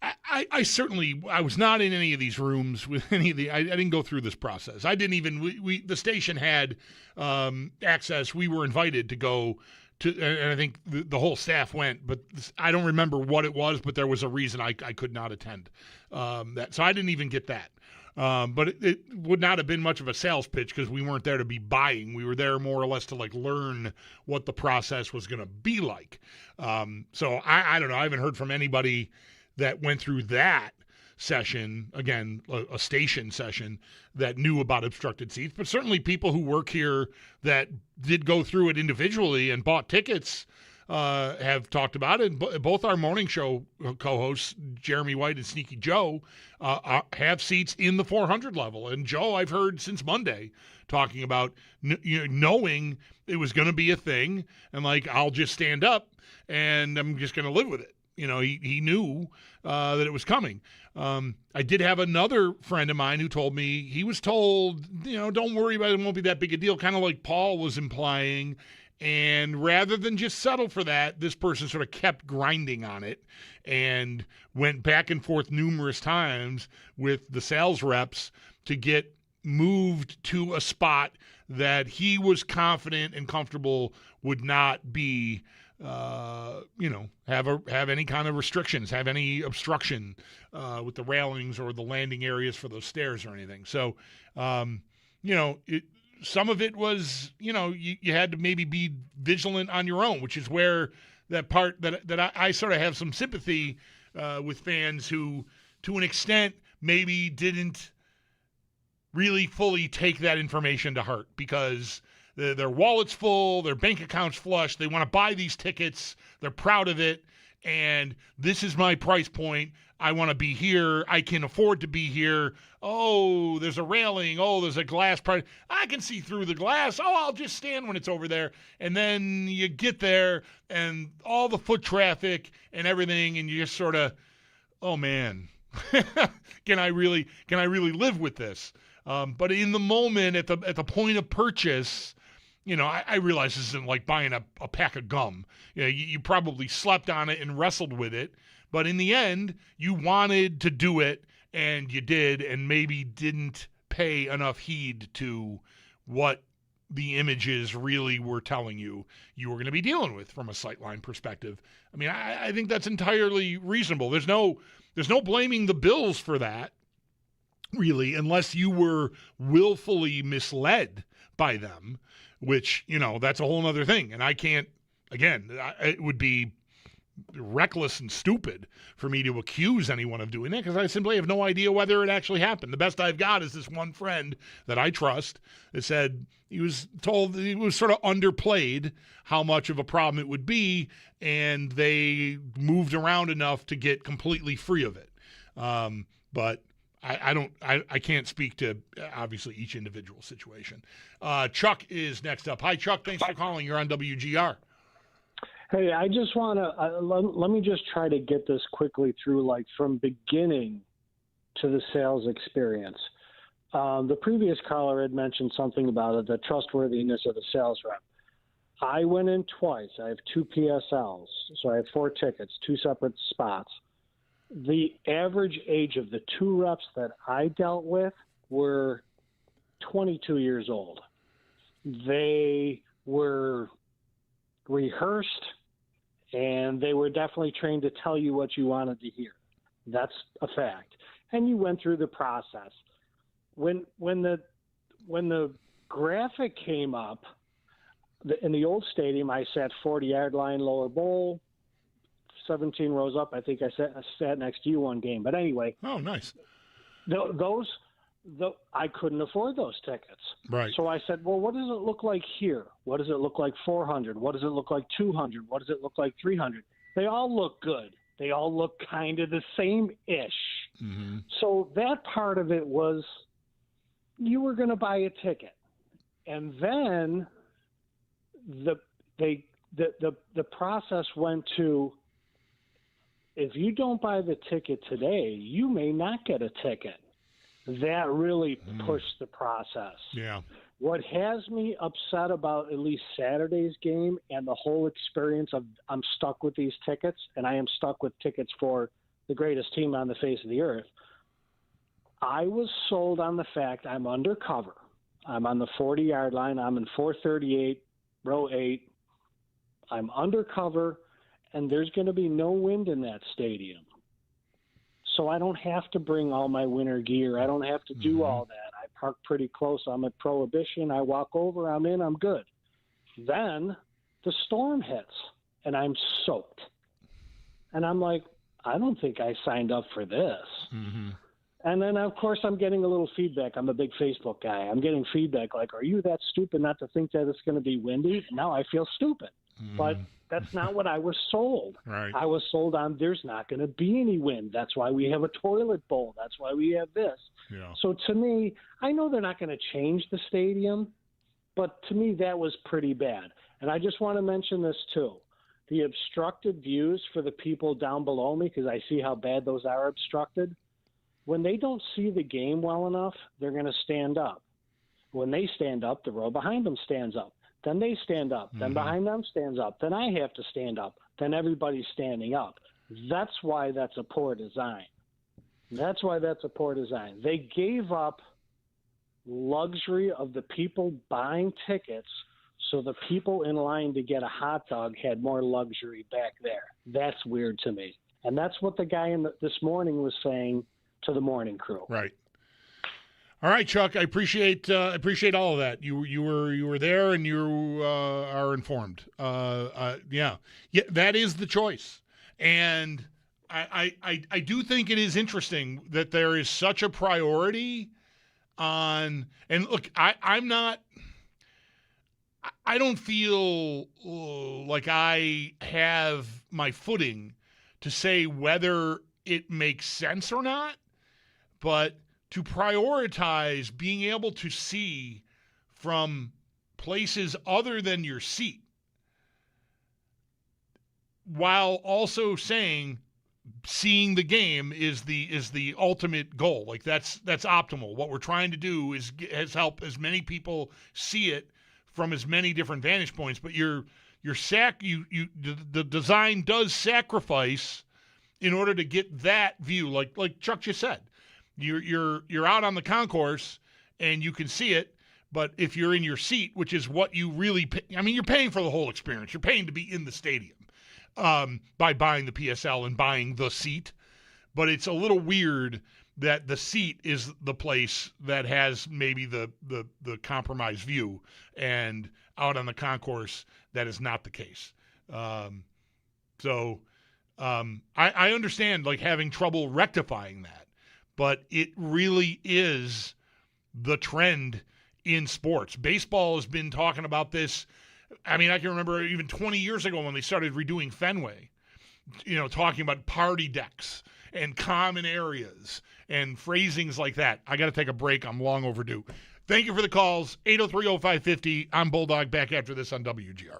I certainly was not in any of these rooms with any of the. I didn't go through this process. I didn't even. The station had access. We were invited to go to, and I think the whole staff went. But I don't remember what it was. But there was a reason I could not attend. So I didn't even get that. But it would not have been much of a sales pitch because we weren't there to be buying. We were there more or less to learn what the process was going to be like. So I don't know. I haven't heard from anybody that went through that session, again, a station session, that knew about obstructed seats. But certainly people who work here that did go through it individually and bought tickets have talked about it. Both our morning show co-hosts, Jeremy White and Sneaky Joe, have seats in the 400 level. And Joe, I've heard since Monday, talking about knowing it was going to be a thing, and I'll just stand up and I'm just going to live with it. He knew that it was coming. I did have another friend of mine who told me he was told, don't worry about it. It won't be that big a deal, kind of like Paul was implying. And rather than just settle for that, this person sort of kept grinding on it and went back and forth numerous times with the sales reps to get moved to a spot that he was confident and comfortable would not be have any kind of restrictions, have any obstruction with the railings or the landing areas for those stairs or anything. So, some of it was, you had to maybe be vigilant on your own, which is where that part that I sort of have some sympathy with fans who, to an extent, maybe didn't really fully take that information to heart because their wallet's full, their bank account's flush, they want to buy these tickets, they're proud of it, and this is my price point. I want to be here. I can afford to be here. Oh, there's a railing. Oh, there's a glass part. I can see through the glass. Oh, I'll just stand when it's over there. And then you get there and all the foot traffic and everything, and you just sort of, oh man, can I really live with this? But in the moment, at the point of purchase, I realize this isn't like buying a pack of gum. You probably slept on it and wrestled with it. But in the end, you wanted to do it, and you did, and maybe didn't pay enough heed to what the images really were telling you were going to be dealing with from a sightline perspective. I mean, I think that's entirely reasonable. There's no blaming the Bills for that, really, unless you were willfully misled by them, which, that's a whole other thing. And I can't, again, it would be reckless and stupid for me to accuse anyone of doing that because I simply have no idea whether it actually happened. The best I've got is this one friend that I trust that said he was told he was sort of underplayed how much of a problem it would be, and they moved around enough to get completely free of it. But I can't speak to obviously each individual situation. Chuck is next up. Hi, Chuck. Thanks for calling. You're on WGR. Hey, I just want to let me just try to get this quickly through, like from beginning to the sales experience. The previous caller had mentioned something about it, the trustworthiness of the sales rep. I went in twice. I have 2 PSLs, so I have 4 tickets, 2 separate spots. The average age of the 2 reps that I dealt with were 22 years old. They were rehearsed, and they were definitely trained to tell you what you wanted to hear. That's a fact. And you went through the process. When the graphic came up, in the old stadium, I sat 40-yard line, lower bowl, 17 rows up. I think I sat next to you one game. But anyway. Oh, nice. I couldn't afford those tickets. Right. So I said, well, what does it look like here? What does it look like 400? What does it look like 200? What does it look like 300? They all look good. They all look kind of the same-ish. Mm-hmm. So that part of it was you were going to buy a ticket. And then the process went to, if you don't buy the ticket today, you may not get a ticket. That really pushed the process. Yeah. What has me upset about at least Saturday's game and the whole experience of I'm stuck with these tickets, and I am stuck with tickets for the greatest team on the face of the earth. I was sold on the fact I'm undercover. I'm on the 40-yard line. I'm in 438, row 8. I'm undercover, and there's going to be no wind in that stadium. So I don't have to bring all my winter gear. I don't have to do all that. I park pretty close. I'm at Prohibition. I walk over. I'm in. I'm good. Then the storm hits, and I'm soaked. And I'm like, I don't think I signed up for this. Mm-hmm. And then, of course, I'm getting a little feedback. I'm a big Facebook guy. I'm getting feedback like, are you that stupid not to think that it's going to be windy? Now I feel stupid. But that's not what I was sold. Right. I was sold on there's not going to be any wind. That's why we have a toilet bowl. That's why we have this. Yeah. So to me, I know they're not going to change the stadium, but to me that was pretty bad. And I just want to mention this too. The obstructed views for the people down below me, because I see how bad those are obstructed. When they don't see the game well enough, they're going to stand up. When they stand up, the row behind them stands up. Then they stand up. Then behind them stands up. Then I have to stand up. Then everybody's standing up. That's why that's a poor design. That's why that's a poor design. They gave up luxury of the people buying tickets so the people in line to get a hot dog had more luxury back there. That's weird to me. And that's what the guy this morning was saying to the morning crew. Right. All right, Chuck. I appreciate all of that. You were there and you are informed. Yeah, that is the choice, and I do think it is interesting that there is such a priority on. And look, I don't feel like I have my footing to say whether it makes sense or not, but to prioritize being able to see from places other than your seat, while also saying seeing the game is the ultimate goal. Like that's optimal. What we're trying to do is help as many people see it from as many different vantage points. But the design does sacrifice in order to get that view. Like Chuck just said. You're out on the concourse and you can see it, but if you're in your seat, which is what you really pay, you're paying for the whole experience. You're paying to be in the stadium by buying the PSL and buying the seat. But it's a little weird that the seat is the place that has maybe the compromised view, and out on the concourse that is not the case. So I understand like having trouble rectifying that. But it really is the trend in sports. Baseball has been talking about this. I can remember even 20 years ago when they started redoing Fenway, talking about party decks and common areas and phrasings like that. I got to take a break. I'm long overdue. Thank you for the calls. 803-0550. I'm Bulldog, back after this on WGR.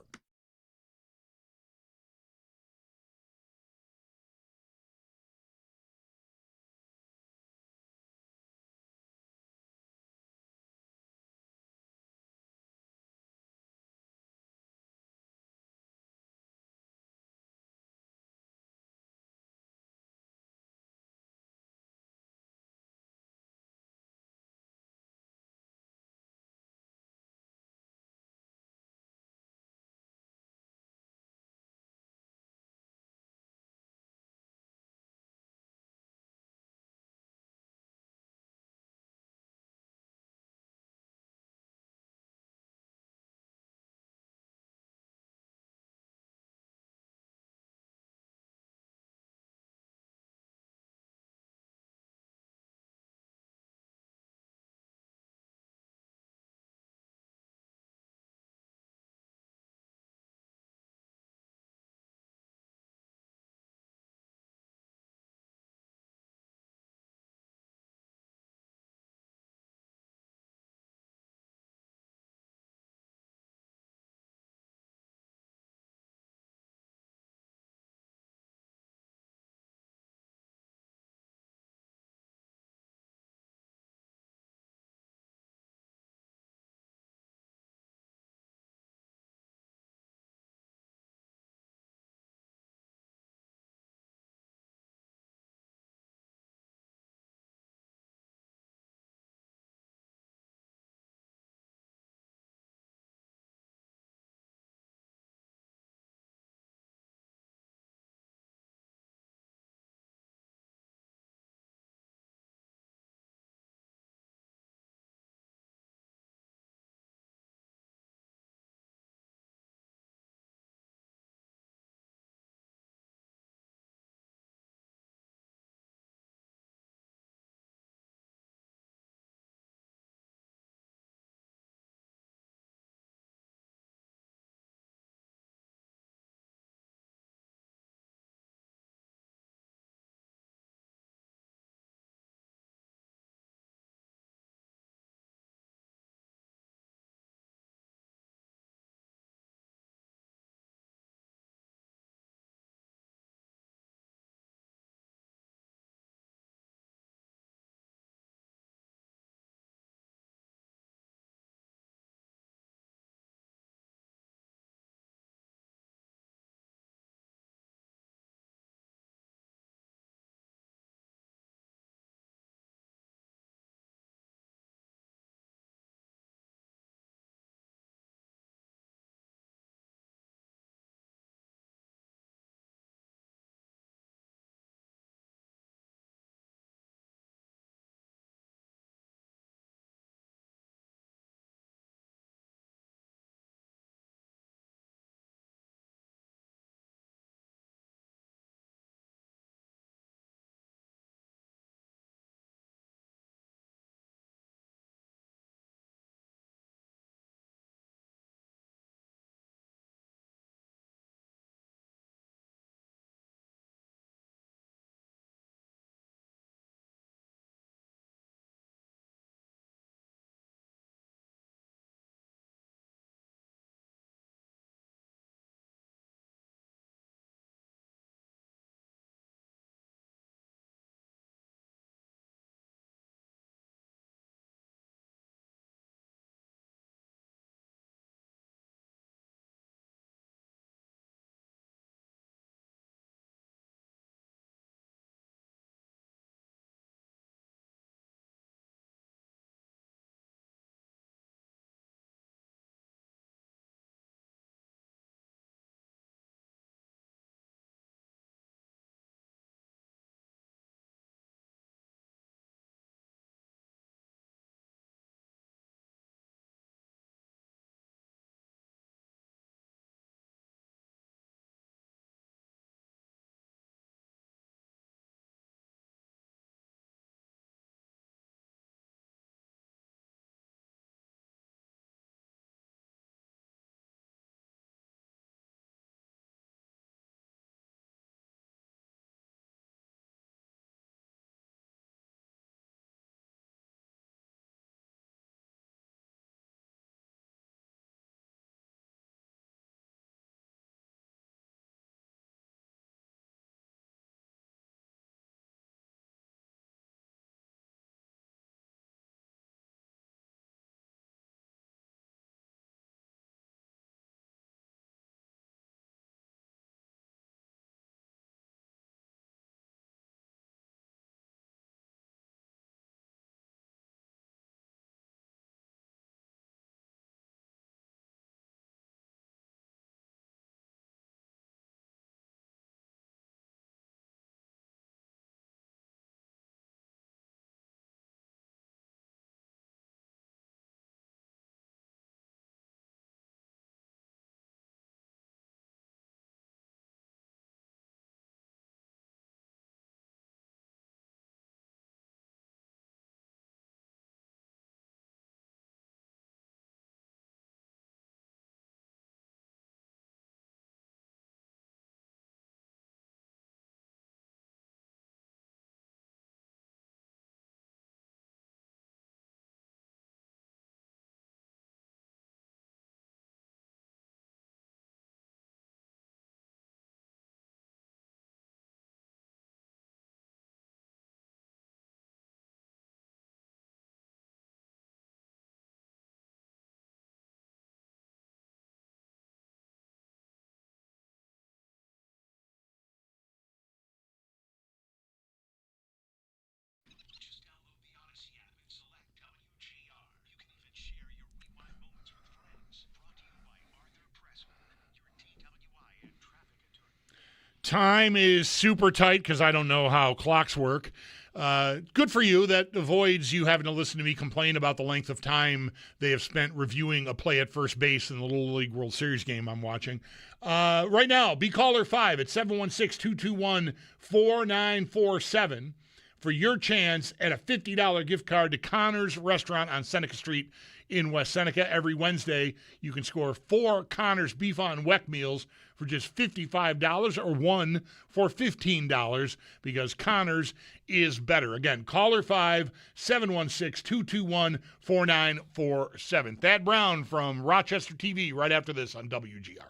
Time is super tight because I don't know how clocks work. Good for you. That avoids you having to listen to me complain about the length of time they have spent reviewing a play at first base in the Little League World Series game I'm watching. Right now, be caller 5 at 716-221-4947 for your chance at a $50 gift card to Connor's Restaurant on Seneca Street in West Seneca. Every Wednesday, you can score 4 Connor's Beef on Weck meals for just $55 or 1 for $15 because Connor's is better. Again, caller 5, 716-221-4947. Thad Brown from Rochester TV right after this on WGR.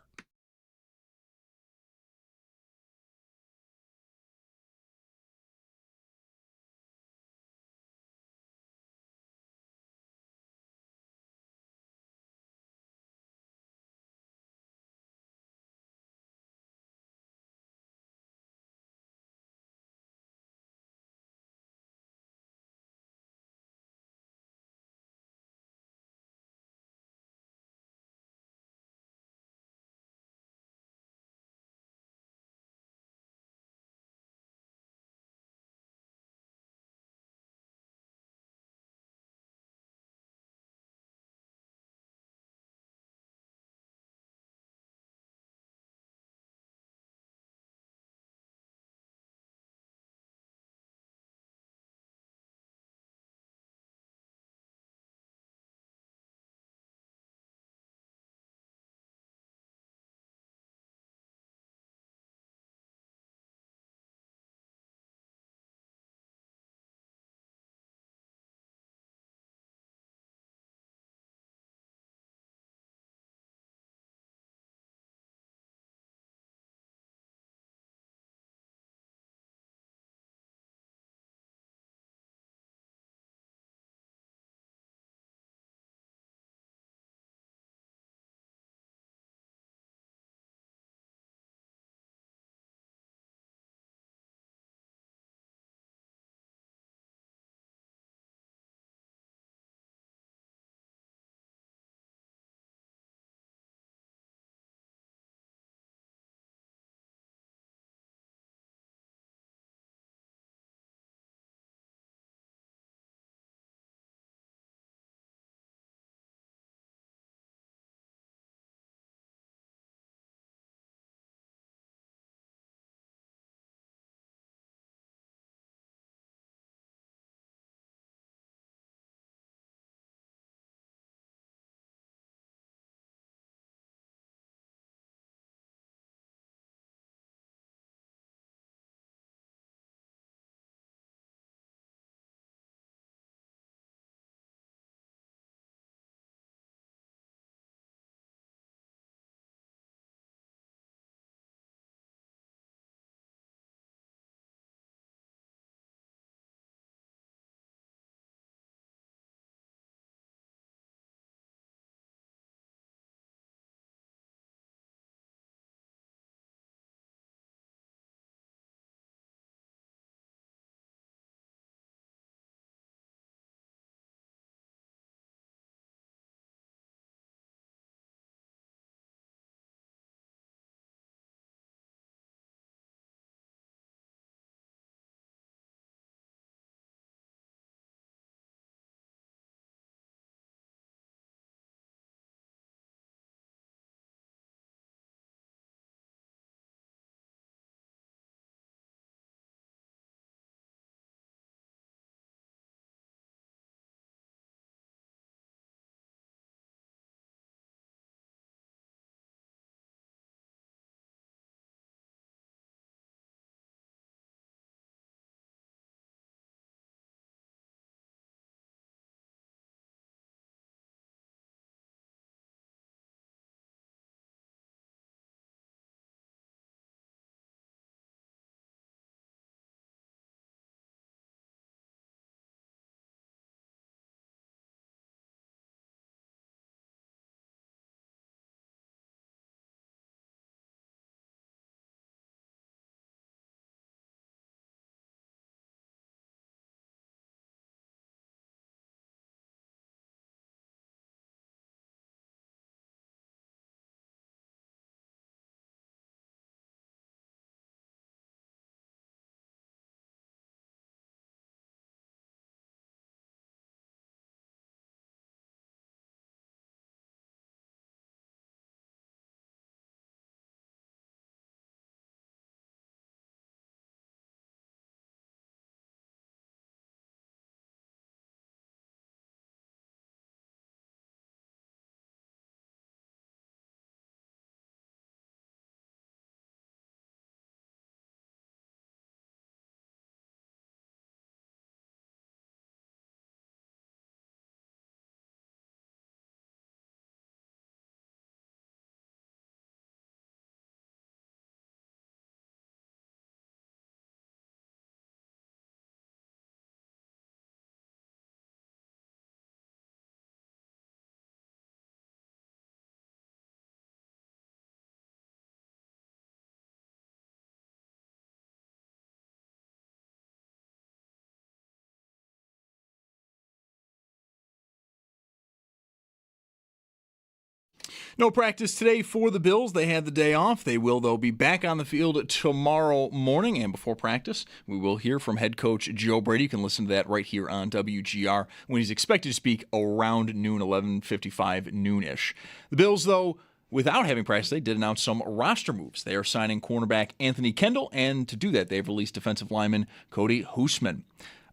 No practice today for the Bills. They had the day off. They will, though, be back on the field tomorrow morning. And before practice, we will hear from head coach Joe Brady. You can listen to that right here on WGR when he's expected to speak around noon, 11:55, noon-ish. The Bills, though, without having practice, they did announce some roster moves. They are signing cornerback Anthony Kendall, and to do that, they've released defensive lineman Cody Hoosman.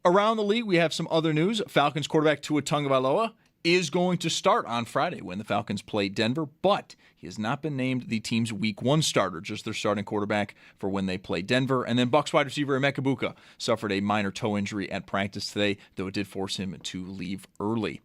Around the league, we have some other news. Falcons quarterback Tua Tagovailoa is going to start on Friday when the Falcons play Denver, but he has not been named the team's Week 1 starter, just their starting quarterback for when they play Denver. And then Bucs wide receiver Emeka Egbuka suffered a minor toe injury at practice today, though it did force him to leave early.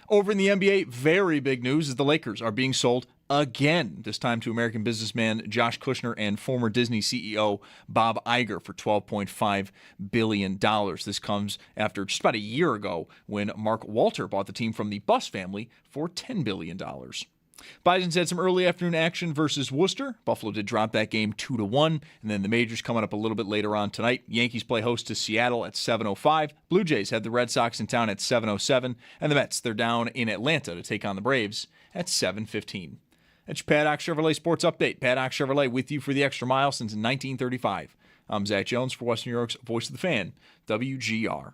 Over in the NBA, very big news is the Lakers are being sold again, this time to American businessman Josh Kushner and former Disney CEO Bob Iger for $12.5 billion. This comes after just about a year ago when Mark Walter bought the team from the Buss family for $10 billion. Bisons had some early afternoon action versus Worcester. Buffalo did drop that game 2-1. And then the majors coming up a little bit later on tonight. Yankees play host to Seattle at 7:05. Blue Jays had the Red Sox in town at 7:07. And the Mets, they're down in Atlanta to take on the Braves at 7:15. That's your Paddock Chevrolet Sports Update. Paddock Chevrolet with you for the extra mile since 1935. I'm Zach Jones for Western New York's Voice of the Fan, WGR.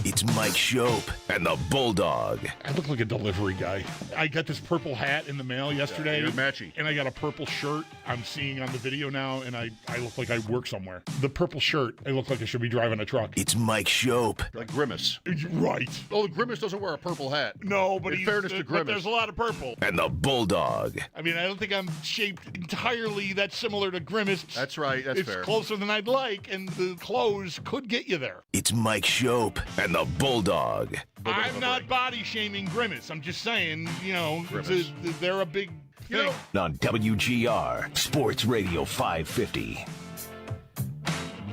It's Mike Schopp and the Bulldog. I look like a delivery guy. I got this purple hat in the mail yesterday. You're matchy. And I got a purple shirt I'm seeing on the video now, and I look like I work somewhere. The purple shirt, I look like I should be driving a truck. It's Mike Schopp. Like Grimace. Right. Oh, Grimace doesn't wear a purple hat. No, but in fairness to but Grimace. there's a lot of purple. And the Bulldog. I mean, I don't think I'm shaped entirely that similar to Grimace. That's right. That's it's fair. It's closer than I'd like, and the clothes could get you there. It's Mike Schopp and the Bulldog. I'm not body shaming Grimace. I'm just saying, they're a big thing. On WGR, Sports Radio 550.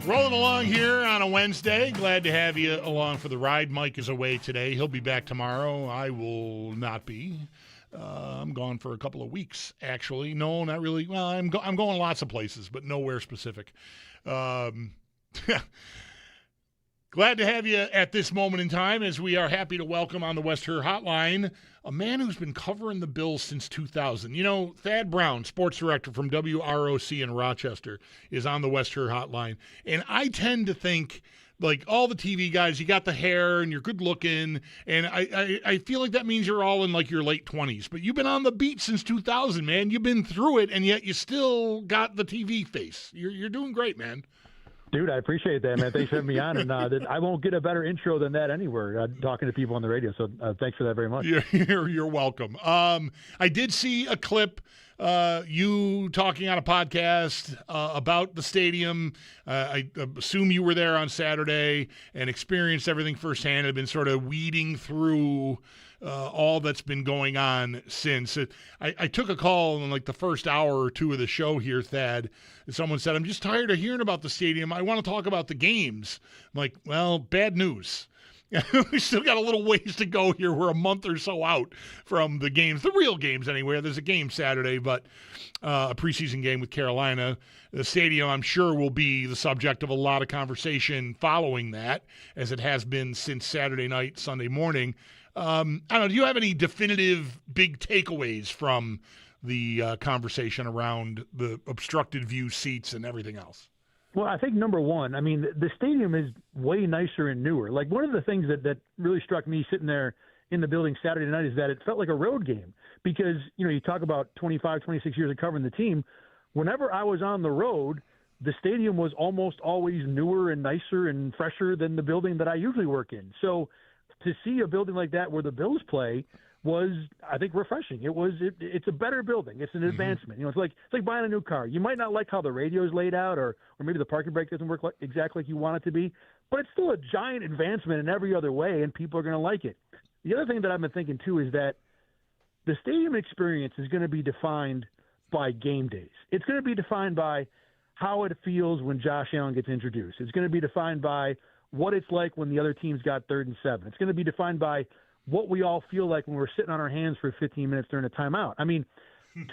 Rolling along here on a Wednesday. Glad to have you along for the ride. Mike is away today. He'll be back tomorrow. I will not be. I'm gone for a couple of weeks, actually. No, not really. Well, I'm going lots of places, but nowhere specific. Glad to have you at this moment in time, as we are happy to welcome on the West Her Hotline a man who's been covering the Bills since 2000. You know, Thad Brown, sports director from WROC in Rochester, is on the West Her Hotline. And I tend to think, like all the TV guys, you got the hair and you're good looking, and I feel like that means you're all in like your late 20s. But you've been on the beat since 2000, man. You've been through it, and yet you still got the TV face. You're doing great, man. Dude, I appreciate that, man. Thanks for having me on. And I won't get a better intro than that anywhere, talking to people on the radio. So thanks for that very much. You're welcome. I did see a clip, you talking on a podcast about the stadium. I assume you were there on Saturday and experienced everything firsthand. I've been sort of weeding through all that's been going on since. I took a call in like the first hour or two of the show here, Thad, and someone said, I'm just tired of hearing about the stadium. I want to talk about the games. I'm like, well, bad news. We still got a little ways to go here. We're a month or so out from the games, the real games anyway. There's a game Saturday, but a preseason game with Carolina. The stadium, I'm sure, will be the subject of a lot of conversation following that, as it has been since Saturday night, Sunday morning. I don't know, do you have any definitive big takeaways from the conversation around the obstructed view seats and everything else? Well, I think number one, I mean, the stadium is way nicer and newer. Like, one of the things that really struck me sitting there in the building Saturday night is that it felt like a road game because, you talk about 25, 26 years of covering the team. Whenever I was on the road, the stadium was almost always newer and nicer and fresher than the building that I usually work in. So to see a building like that where the Bills play was, I think, refreshing. It's a better building. It's an advancement. It's like buying a new car. You might not like how the radio is laid out, or maybe the parking brake doesn't work exactly like you want it to be, but it's still a giant advancement in every other way, and people are going to like it. The other thing that I've been thinking too is that the stadium experience is going to be defined by game days. It's going to be defined by how it feels when Josh Allen gets introduced. It's going to be defined by what it's like when the other team's got 3rd and 7. It's going to be defined by what we all feel like when we're sitting on our hands for 15 minutes during a timeout. I mean,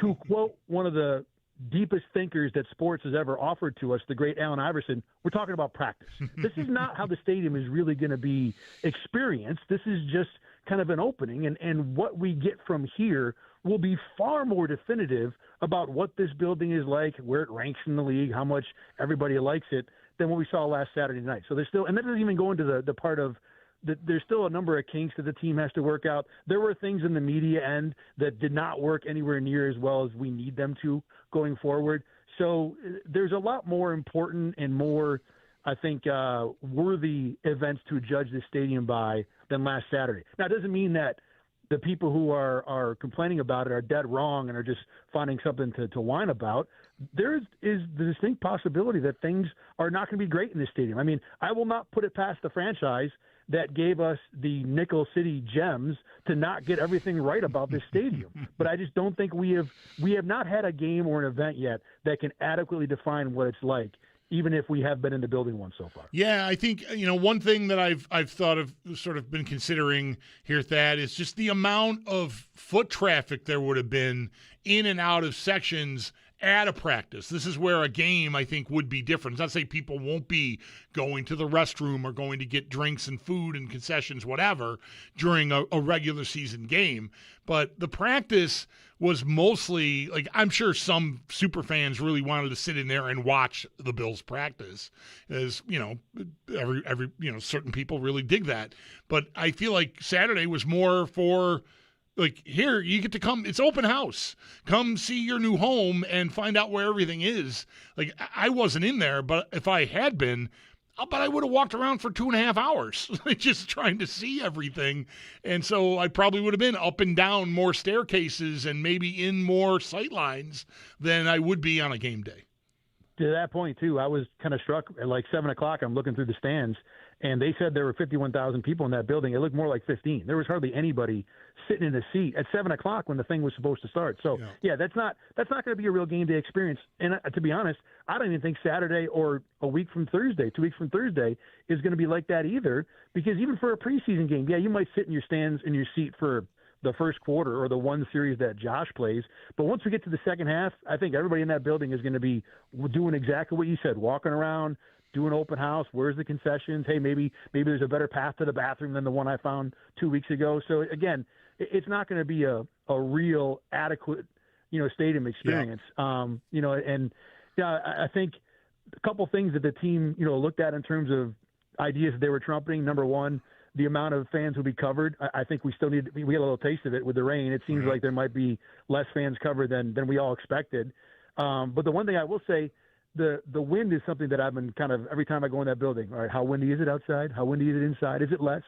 to quote one of the deepest thinkers that sports has ever offered to us, the great Allen Iverson, we're talking about practice. This is not how the stadium is really going to be experienced. This is just kind of an opening, and what we get from here will be far more definitive about what this building is like, where it ranks in the league, how much everybody likes it, than what we saw last Saturday night. So there's still, and that doesn't even go into the part of there's still a number of kinks that the team has to work out. There were things in the media end that did not work anywhere near as well as we need them to going forward. So there's a lot more important and more, I think, worthy events to judge the stadium by than last Saturday. Now, it doesn't mean that the people who are complaining about it are dead wrong and are just finding something to whine about. There is the distinct possibility that things are not going to be great in this stadium. I mean, I will not put it past the franchise that gave us the Nickel City Gems to not get everything right about this stadium. But I just don't think we have not had a game or an event yet that can adequately define what it's like, even if we have been in the building once so far. Yeah, I think, one thing that I've thought of, sort of been considering here, Thad, is just the amount of foot traffic there would have been in and out of sections at a practice. This is where a game, I think, would be different. It's not to say people won't be going to the restroom or going to get drinks and food and concessions, whatever, during a regular season game. But the practice was mostly, like, I'm sure some super fans really wanted to sit in there and watch the Bills practice, as, every certain people really dig that. But I feel like Saturday was more for, like, here, you get to come. It's open house. Come see your new home and find out where everything is. Like, I wasn't in there, but if I had been, I'll bet I would have walked around for 2.5 hours just trying to see everything. And so I probably would have been up and down more staircases and maybe in more sight lines than I would be on a game day. To that point, too, I was kind of struck at like 7 o'clock. I'm looking through the stands, and they said there were 51,000 people in that building. It looked more like 15. There was hardly anybody sitting in a seat at 7 o'clock when the thing was supposed to start. So, yeah that's not going to be a real game day experience. And to be honest, I don't even think Saturday or a week from Thursday, 2 weeks from Thursday, is going to be like that either. Because even for a preseason game, you might sit in your stands in your seat for the first quarter or the one series that Josh plays. But once we get to the second half, I think everybody in that building is going to be doing exactly what you said, walking around, doing open house. Where's the concessions? Hey, maybe there's a better path to the bathroom than the one I found 2 weeks ago. So again, it's not going to be a real adequate, stadium experience. I think a couple things that the team, looked at in terms of ideas that they were trumpeting. Number one, the amount of fans will be covered. I think we still we get a little taste of it with the rain. It seems like there might be less fans covered than we all expected. But the one thing I will say, the wind is something that I've been kind of, every time I go in that building, all right, how windy is it outside? How windy is it inside? Is it less?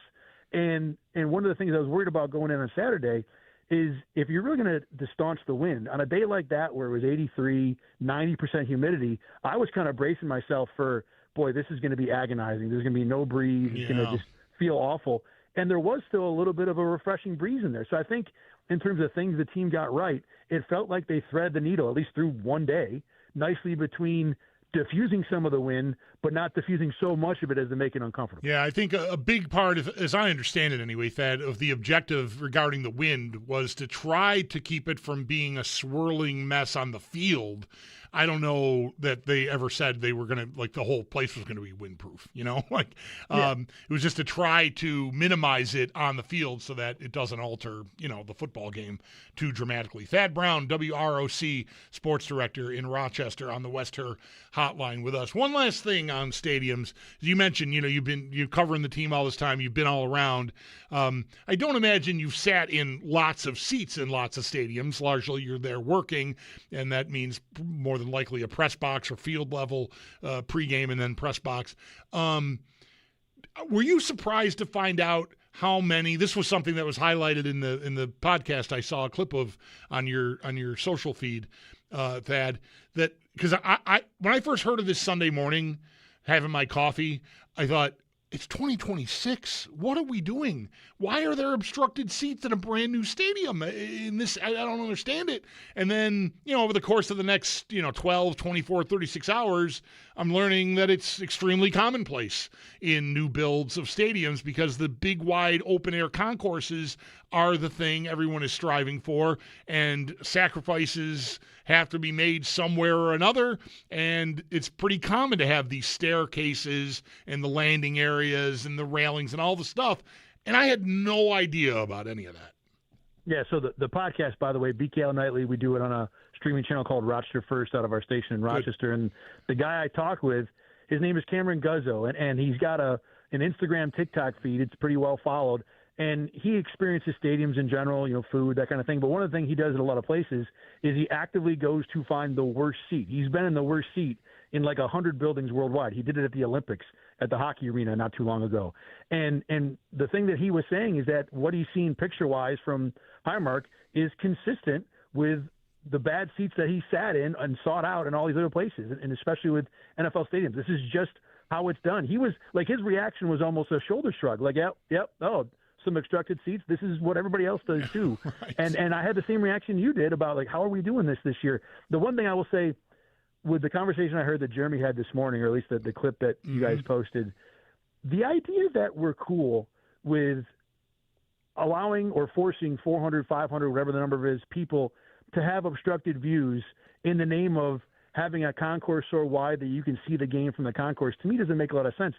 And one of the things I was worried about going in on Saturday is if you're really going to staunch the wind on a day like that where it was 83, 90% humidity, I was kind of bracing myself for, boy, this is going to be agonizing. There's going to be no breeze. It's going to just feel awful. And there was still a little bit of a refreshing breeze in there. So I think in terms of things the team got right, it felt like they threaded the needle, at least through one day, nicely between diffusing some of the wind, but not diffusing so much of it as to make it uncomfortable. Yeah, I think a big part, as I understand it anyway, Thad, of the objective regarding the wind was to try to keep it from being a swirling mess on the field. I don't know that they ever said they were going to, like, the whole place was going to be windproof, It was just to try to minimize it on the field so that it doesn't alter, the football game too dramatically. Thad Brown, WROC sports director in Rochester, on the West Her hotline with us. One last thing on stadiums. You mentioned, you're covering the team all this time. You've been all around. I don't imagine you've sat in lots of seats in lots of stadiums. Largely you're there working, and that means more than likely a press box or field level pregame and then press box. Were you surprised to find out how many? This was something that was highlighted in the podcast. I saw a clip of on your social feed, Thad. That because I when I first heard of this Sunday morning, having my coffee, I thought, it's 2026. What are we doing? Why are there obstructed seats in a brand new stadium? In this, I don't understand it. And then, over the course of the next, 12, 24, 36 hours, I'm learning that it's extremely commonplace in new builds of stadiums because the big, wide, open-air concourses are the thing everyone is striving for, and sacrifices have to be made somewhere or another, and it's pretty common to have these staircases and the landing areas and the railings and all the stuff, and I had no idea about any of that. Yeah, so the podcast, by the way, BKL Nightly, we do it on a streaming channel called Rochester First out of our station in Rochester, and the guy I talk with, his name is Cameron Guzzo, and he's got an Instagram, TikTok feed. It's pretty well followed. And he experiences stadiums in general, food, that kind of thing. But one of the things he does at a lot of places is he actively goes to find the worst seat. He's been in the worst seat in like 100 buildings worldwide. He did it at the Olympics at the hockey arena not too long ago. And the thing that he was saying is that what he's seen picture-wise from Highmark is consistent with the bad seats that he sat in and sought out in all these other places, and especially with NFL stadiums. This is just how it's done. He was like, his reaction was almost a shoulder shrug, like, yep, oh, some obstructed seats. This is what everybody else does too. Right. And I had the same reaction you did about, like, how are we doing this year? The one thing I will say with the conversation I heard that Jeremy had this morning, or at least the clip that you guys posted, the idea that we're cool with allowing or forcing 400, 500, whatever the number is, people to have obstructed views in the name of having a concourse so wide that you can see the game from the concourse, to me doesn't make a lot of sense.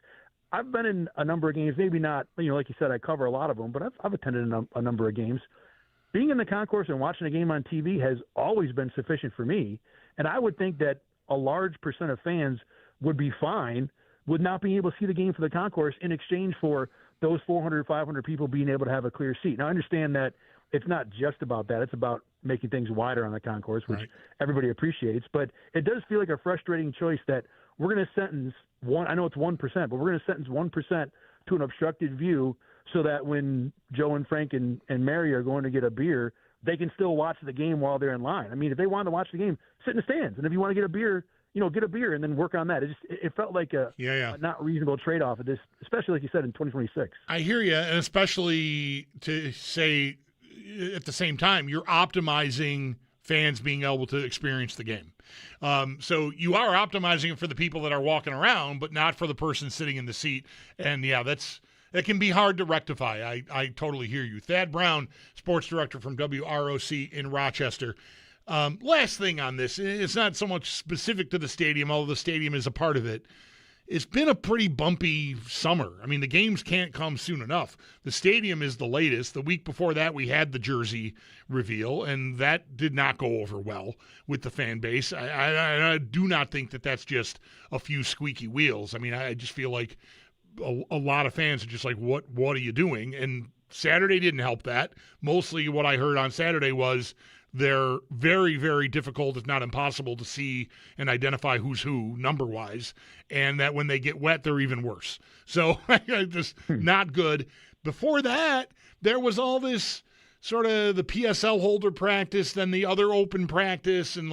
I've been in a number of games, maybe not, like you said, I cover a lot of them, but I've attended a number of games. Being in the concourse and watching a game on TV has always been sufficient for me, and I would think that a large percent of fans would be fine with not being able to see the game for the concourse in exchange for those 400, 500 people being able to have a clear seat. Now, I understand that it's not just about that. It's about making things wider on the concourse, which everybody appreciates, but it does feel like a frustrating choice that we're going to sentence one, I know it's 1%, but we're going to sentence 1% to an obstructed view so that when Joe and Frank and Mary are going to get a beer, they can still watch the game while they're in line. I mean, if they want to watch the game, sit in the stands. And if you want to get a beer, get a beer and then work on that. It felt like a not reasonable trade-off of this, especially like you said in 2026. I hear you, and especially to say at the same time, you're optimizing fans being able to experience the game. So you are optimizing it for the people that are walking around, but not for the person sitting in the seat. And that can be hard to rectify. I totally hear you. Thad Brown, sports director from WROC in Rochester. Last thing on this, it's not so much specific to the stadium, although the stadium is a part of it. It's been a pretty bumpy summer. I mean, the games can't come soon enough. The stadium is the latest. The week before that, we had the jersey reveal, and that did not go over well with the fan base. I do not think that that's just a few squeaky wheels. I mean, I just feel like a lot of fans are just like, what are you doing? And Saturday didn't help that. Mostly what I heard on Saturday was they're very, very difficult, if not impossible, to see and identify who's who number-wise, and that when they get wet, they're even worse. So just not good. Before that, there was all this sort of the PSL holder practice, then the other open practice, and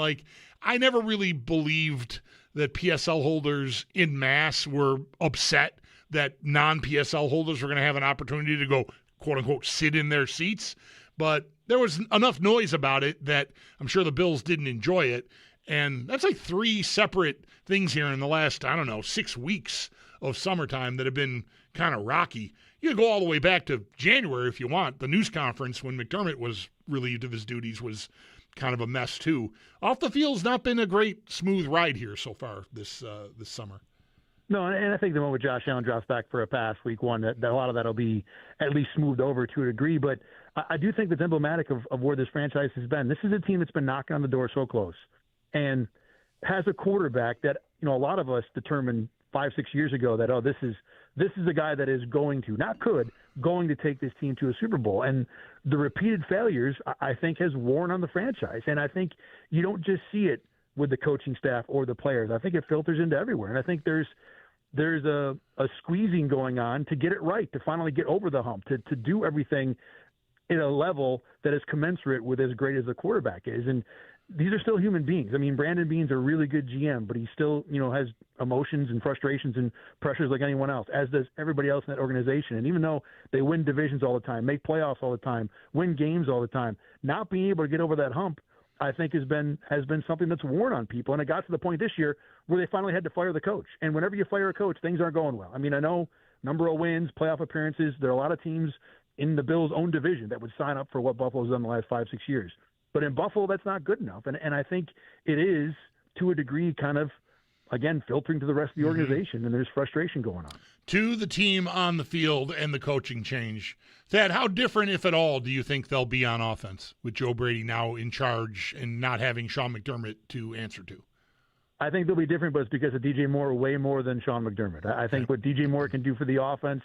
I never really believed that PSL holders en masse were upset that non-PSL holders were going to have an opportunity to go, quote-unquote, sit in their seats. But there was enough noise about it that I'm sure the Bills didn't enjoy it. And that's like three separate things here in the last, 6 weeks of summertime that have been kind of rocky. You can go all the way back to January if you want. The news conference when McDermott was relieved of his duties was kind of a mess too. Off the field's not been a great smooth ride here so far this summer. No, and I think the moment Josh Allen drops back for a pass week one, that a lot of that will be at least smoothed over to a degree. But I do think that's emblematic of where this franchise has been. This is a team that's been knocking on the door so close and has a quarterback that, a lot of us determined 5-6 years ago that, this is a guy that is going to take this team to a Super Bowl. And the repeated failures, I think, has worn on the franchise. And I think you don't just see it with the coaching staff or the players. I think it filters into everywhere. And I think there's a squeezing going on to get it right, to finally get over the hump, to do everything in a level that is commensurate with as great as the quarterback is. And these are still human beings. I mean, Brandon Beane's a really good GM, but he still, has emotions and frustrations and pressures like anyone else, as does everybody else in that organization. And even though they win divisions all the time, make playoffs all the time, win games all the time, not being able to get over that hump, I think has been something that's worn on people. And it got to the point this year where they finally had to fire the coach. And whenever you fire a coach, things aren't going well. I mean, I know number of wins, playoff appearances, there are a lot of teams in the Bills' own division that would sign up for what Buffalo's done the last 5-6 years. But in Buffalo, that's not good enough. And I think it is, to a degree, kind of, again, filtering to the rest of the organization, and there's frustration going on. To the team on the field and the coaching change, Thad, how different, if at all, do you think they'll be on offense with Joe Brady now in charge and not having Sean McDermott to answer to? I think they'll be different, but it's because of DJ Moore way more than Sean McDermott. I think what DJ Moore can do for the offense,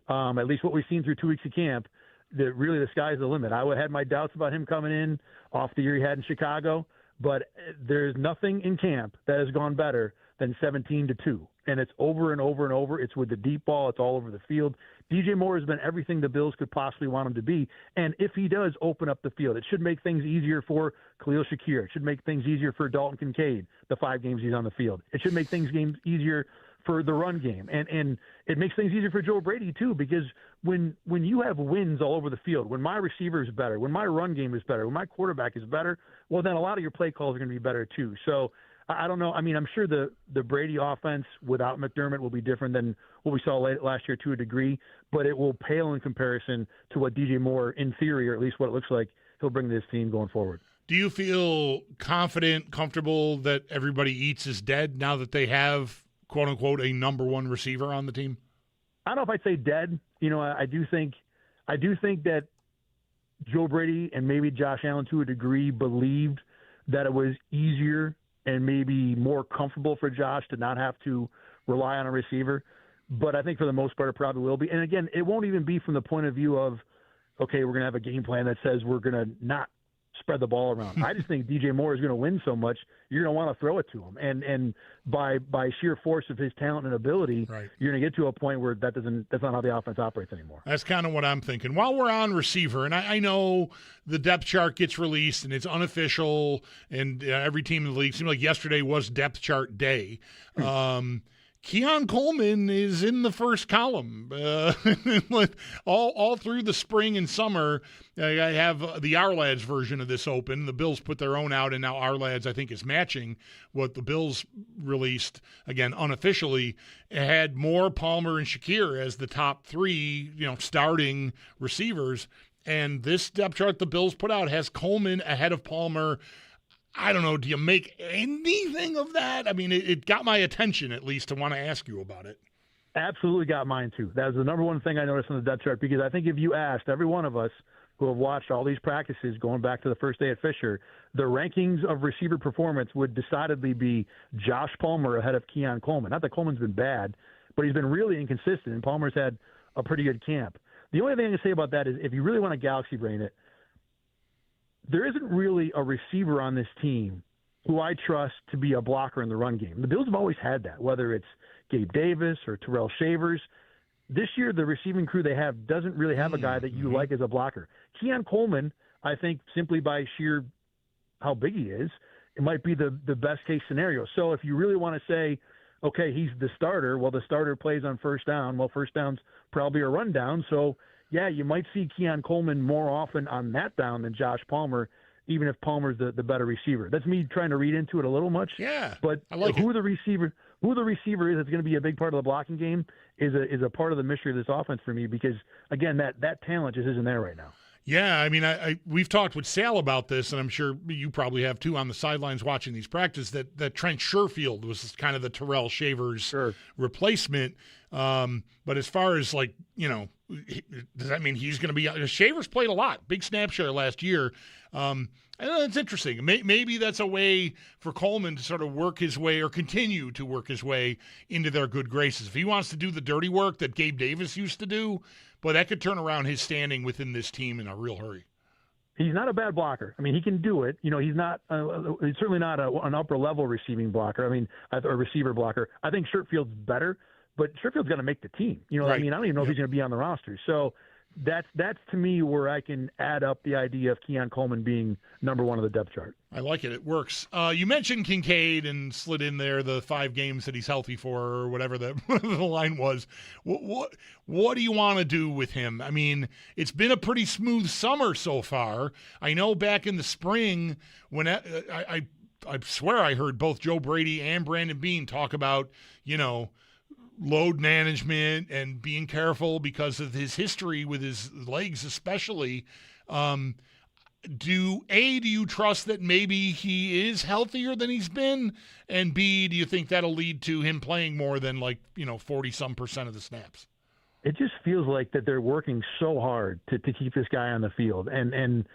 at least what we've seen through 2 weeks of camp, that really the sky's the limit. I had my doubts about him coming in off the year he had in Chicago, but there's nothing in camp that has gone better than 17-2. And it's over and over and over. It's with the deep ball. It's all over the field. DJ Moore has been everything the Bills could possibly want him to be. And if he does open up the field, it should make things easier for Khalil Shakir. It should make things easier for Dalton Kincaid, the 5 games he's on the field. It should make things easier for the run game. And it makes things easier for Joe Brady, too, because when you have wins all over the field, when my receiver is better, when my run game is better, when my quarterback is better, well, then a lot of your play calls are going to be better, too. So I don't know. I mean, I'm sure the Brady offense without McDermott will be different than what we saw last year to a degree, but it will pale in comparison to what DJ Moore, in theory, or at least what it looks like, he'll bring to this team going forward. Do you feel confident, comfortable that everybody eats is dead now that they have, quote unquote, a number one receiver on the team? I don't know if I'd say dead. I do think that Joe Brady and maybe Josh Allen to a degree believed that it was easier and maybe more comfortable for Josh to not have to rely on a receiver. But I think for the most part it probably will be. And again, it won't even be from the point of view of, okay, we're going to have a game plan that says we're going to not spread the ball around. I just think DJ Moore is going to win so much, you're going to want to throw it to him. And by sheer force of his talent and ability, you're going to get to a point where that's not how the offense operates anymore. That's kind of what I'm thinking. While we're on receiver, and I know the depth chart gets released and it's unofficial, and every team in the league seemed like yesterday was depth chart day. Keon Coleman is in the first column. All through the spring and summer, I have the Ourlads version of this open. The Bills put their own out, and now Ourlads, I think, is matching what the Bills released, again, unofficially. It had Moore, Palmer, and Shakir as the top 3, starting receivers. And this depth chart the Bills put out has Coleman ahead of Palmer. I don't know. Do you make anything of that? I mean, it got my attention, at least, to want to ask you about it. Absolutely got mine, too. That was the number one thing I noticed on the depth chart, because I think if you asked every one of us who have watched all these practices going back to the first day at Fisher, the rankings of receiver performance would decidedly be Josh Palmer ahead of Keon Coleman. Not that Coleman's been bad, but he's been really inconsistent, and Palmer's had a pretty good camp. The only thing I can say about that is if you really want to galaxy brain it, there isn't really a receiver on this team who I trust to be a blocker in the run game. The Bills have always had that, whether it's Gabe Davis or Terrell Shavers. This year, the receiving crew they have doesn't really have a guy that you like as a blocker. Keon Coleman, I think, simply by sheer how big he is, it might be the best case scenario. So if you really want to say, okay, he's the starter, well, the starter plays on first down. Well, first down's probably a run down, so yeah, you might see Keon Coleman more often on that down than Josh Palmer, even if Palmer's the better receiver. That's me trying to read into it a little much. Yeah, but I like who the receiver is that's going to be a big part of the blocking game is a part of the mystery of this offense for me, because again, that talent just isn't there right now. Yeah, I mean, we've talked with Sal about this, and I'm sure you probably have too on the sidelines watching these practices, that Trent Sherfield was kind of the Terrell Shavers replacement. But as far as does that mean he's going to be – Shavers played a lot, big snap share last year. And it's interesting. Maybe that's a way for Coleman to sort of work his way or continue to work his way into their good graces. If he wants to do the dirty work that Gabe Davis used to do, boy, that could turn around his standing within this team in a real hurry. He's not a bad blocker. I mean, he can do it. He's not. He's certainly not an upper-level receiving blocker. I mean, a receiver blocker. I think Sherfield's better, but Sherfield's going to make the team. I mean, I don't even know if he's going to be on the roster. So that's to me where I can add up the idea of Keon Coleman being number one on the depth chart. I like it. It works. You mentioned Kincaid and slid in there the 5 games that he's healthy for, or whatever the line was. What do you want to do with him? I mean, it's been a pretty smooth summer so far. I know back in the spring when I swear I heard both Joe Brady and Brandon Beane talk about, load management and being careful because of his history with his legs especially. Do you trust that maybe he is healthier than he's been? And B, do you think that'll lead to him playing more than 40-some% of the snaps? It just feels like that they're working so hard to keep this guy on the field. And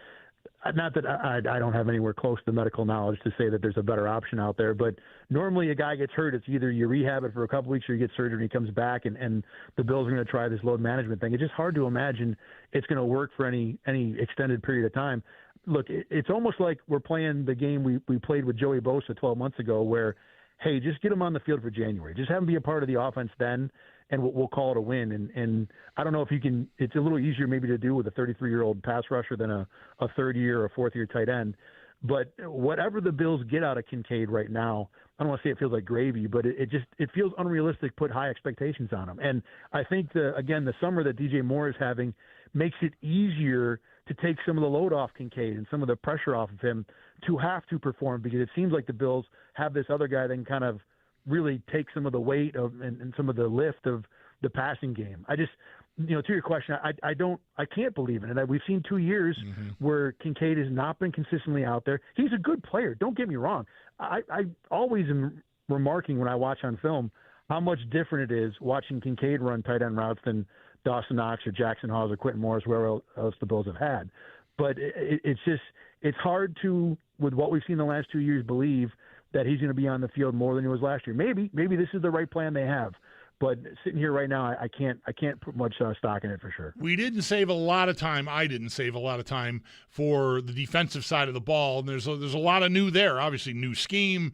not that I don't have anywhere close to medical knowledge to say that there's a better option out there, but normally a guy gets hurt, it's either you rehab it for a couple weeks or you get surgery and he comes back, and the Bills are going to try this load management thing. It's just hard to imagine it's going to work for any extended period of time. Look, it's almost like we're playing the game we played with Joey Bosa 12 months ago where, hey, just get him on the field for January. Just have him be a part of the offense then, and we'll call it a win. And I don't know if you can – it's a little easier maybe to do with a 33-year-old pass rusher than a third-year or fourth-year tight end. But whatever the Bills get out of Kincaid right now, I don't want to say it feels like gravy, but it feels unrealistic to put high expectations on him. And I think, the summer that DJ Moore is having makes it easier to take some of the load off Kincaid and some of the pressure off of him to have to perform, because it seems like the Bills have this other guy that can kind of really take some of the weight of and some of the lift of the passing game. I just, to your question, I can't believe it. And we've seen 2 years where Kincaid has not been consistently out there. He's a good player. Don't get me wrong. I always am remarking when I watch on film how much different it is watching Kincaid run tight end routes than Dawson Knox or Jackson Hawes or Quentin Morris, whoever else the Bills have had. But it's hard to, with what we've seen the last 2 years, believe that he's going to be on the field more than he was last year. Maybe this is the right plan they have. But sitting here right now, I can't put much stock in it for sure. We didn't save a lot of time. I didn't save a lot of time for the defensive side of the ball. And there's a lot of new there. Obviously, new scheme,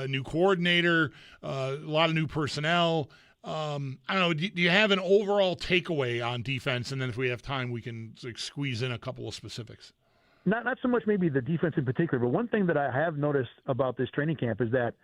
new coordinator, a lot of new personnel. I don't know. Do you have an overall takeaway on defense? And then if we have time, we can squeeze in a couple of specifics. Not so much maybe the defense in particular, but one thing that I have noticed about this training camp is that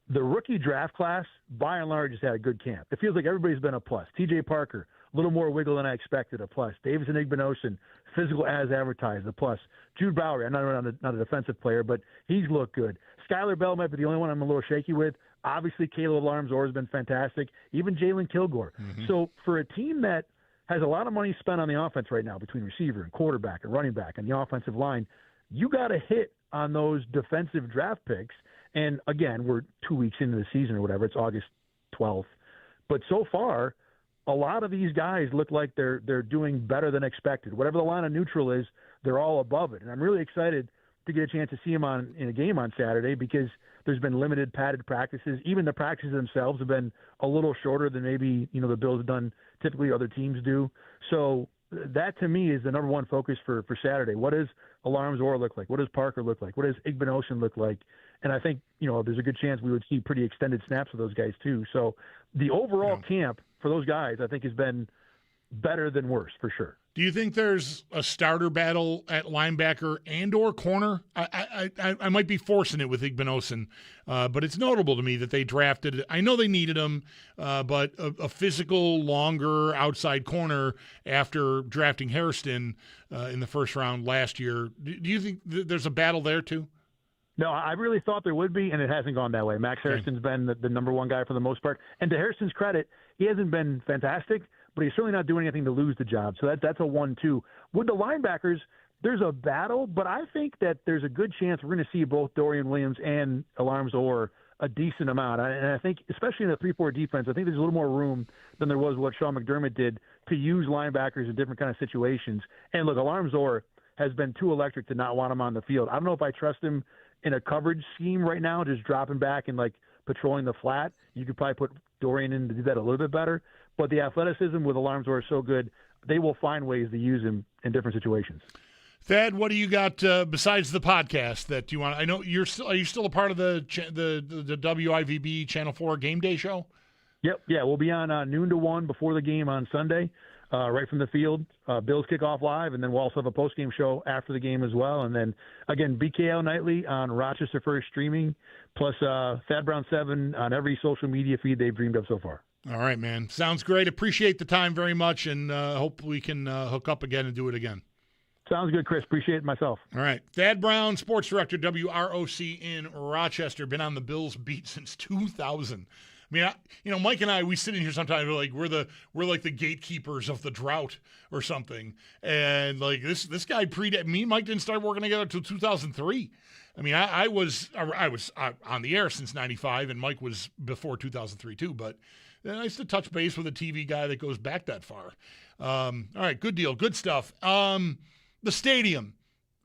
the rookie draft class, by and large, has had a good camp. It feels like everybody's been a plus. T.J. Parker, a little more wiggle than I expected, a plus. Davison Igbinosun, physical as advertised, a plus. Jude Bowery, I'm not a defensive player, but he's looked good. Skylar Bell might be the only one I'm a little shaky with. Obviously, Caleb Alarms-Orr has been fantastic. Even Jalen Kilgore. So for a team that has a lot of money spent on the offense right now between receiver and quarterback and running back and the offensive line, you got to hit on those defensive draft picks. And, again, we're 2 weeks into the season or whatever. It's August 12th. But so far, a lot of these guys look like they're doing better than expected. Whatever the line of neutral is, they're all above it. And I'm really excited to get a chance to see them in a game on Saturday because there's been limited padded practices. Even the practices themselves have been a little shorter than maybe, the Bills have done typically other teams do. So that, to me, is the number one focus for Saturday. What does Alarms-Orr look like? What does Parker look like? What does Igbinosun look like? And I think, there's a good chance we would see pretty extended snaps of those guys too. So the overall camp for those guys, I think, has been better than worse for sure. Do you think there's a starter battle at linebacker and or corner? I might be forcing it with Igbinosun, but it's notable to me that they drafted, I know they needed him, but a physical, longer outside corner after drafting Hairston in the first round last year. Do you think there's a battle there too? No, I really thought there would be, and it hasn't gone that way. Max Hairston's been the number one guy for the most part. And to Hairston's credit, he hasn't been fantastic, but he's certainly not doing anything to lose the job. So that's a 1-2. With the linebackers, there's a battle, but I think that there's a good chance we're going to see both Dorian Williams and Alarms-Orr a decent amount. And I think, especially in the 3-4 defense, I think there's a little more room than there was what Sean McDermott did to use linebackers in different kind of situations. And look, Alarms-Orr has been too electric to not want him on the field. I don't know if I trust him in a coverage scheme right now, just dropping back and patrolling the flat. You could probably put Dorian in to do that a little bit better. But the athleticism with Alarms-Orr is so good, they will find ways to use him in different situations. Thad, what do you got besides the podcast that you want? I know are you still a part of the WIVB Channel 4 Game Day show? Yep. Yeah, we'll be on noon to 1 before the game on Sunday. right from the field. Bills kick off live, and then we'll also have a post-game show after the game as well. And then, again, BKL Nightly on Rochester First streaming, plus Thad Brown 7 on every social media feed they've dreamed of so far. All right, man. Sounds great. Appreciate the time very much, and hope we can hook up again and do it again. Sounds good, Chris. Appreciate it myself. All right. Thad Brown, sports director, WROC in Rochester. Been on the Bills beat since 2000. I mean, Mike and I, we sit in here sometimes. We're like the gatekeepers of the drought or something. And like this guy me and Mike didn't start working together until 2003. I mean, I was on the air since '95, and Mike was before 2003 too. But nice to touch base with a TV guy that goes back that far. All right, good deal, good stuff. The stadium.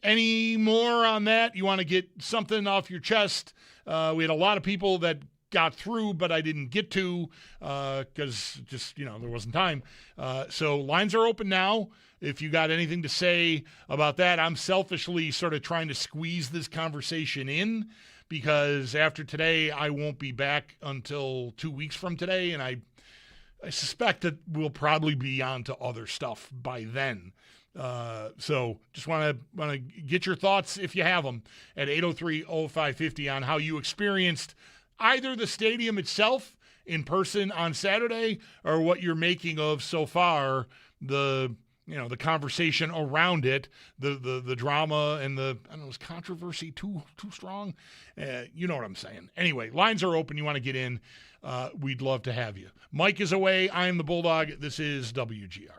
Any more on that? You want to get something off your chest? We had a lot of people that got through, but I didn't get to because there wasn't time. So lines are open now. If you got anything to say about that, I'm selfishly sort of trying to squeeze this conversation in because after today, I won't be back until 2 weeks from today, and I suspect that we'll probably be on to other stuff by then. So just want to get your thoughts if you have them at 803-0550 on how you experienced either the stadium itself in person on Saturday or what you're making of so far the conversation around it, the drama and the, I don't know, is controversy too strong? You know what I'm saying. Anyway, lines are open. You want to get in. We'd love to have you. Mike is away. I'm the Bulldog. This is WGR.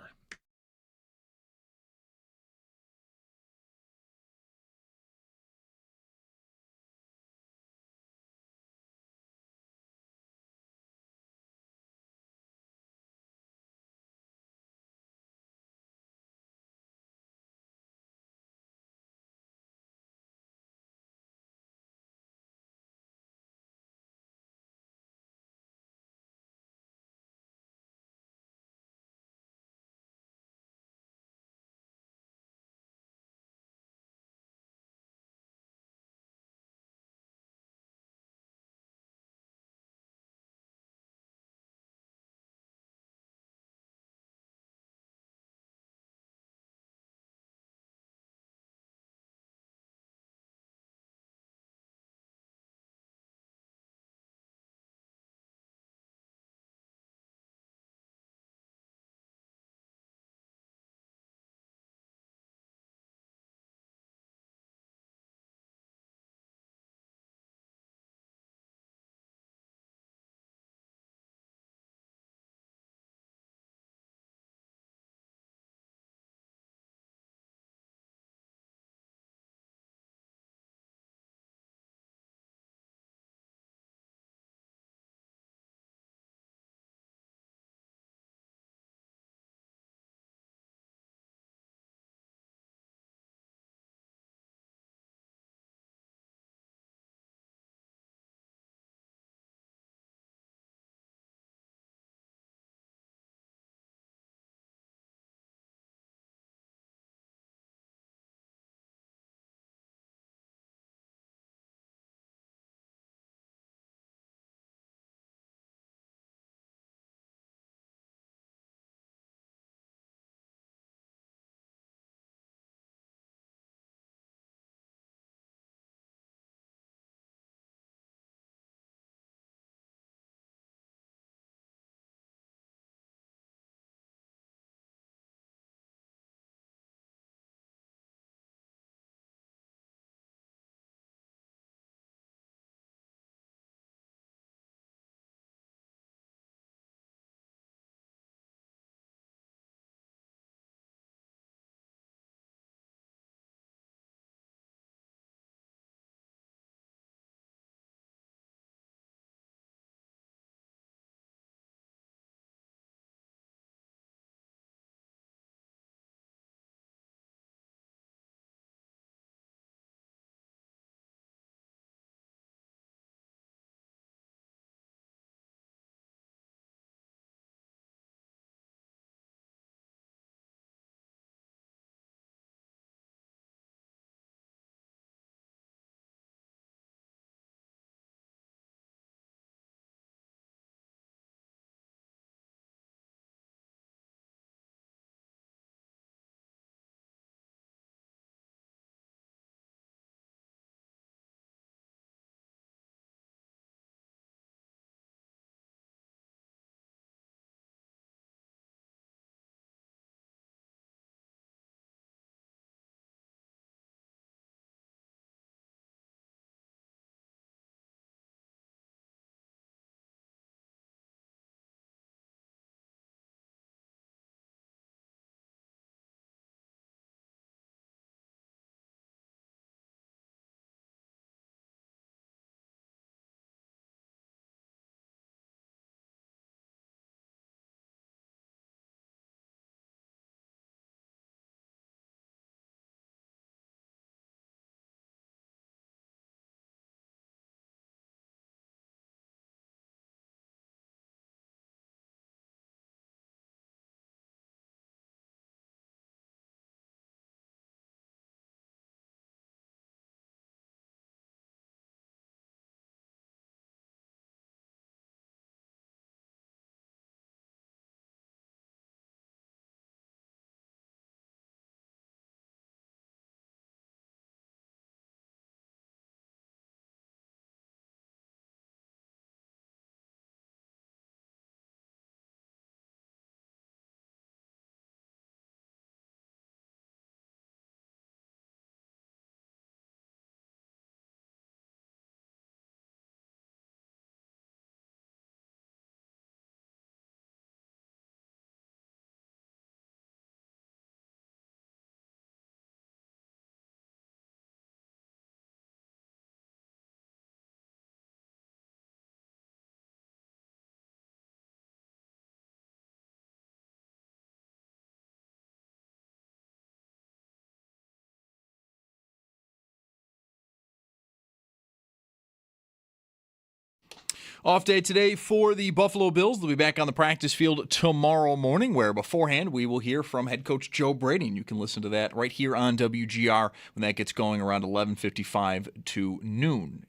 Off day today for the Buffalo Bills. They'll be back on the practice field tomorrow morning, where beforehand we will hear from head coach Joe Brady, and you can listen to that right here on WGR when that gets going around 11:55 to noon.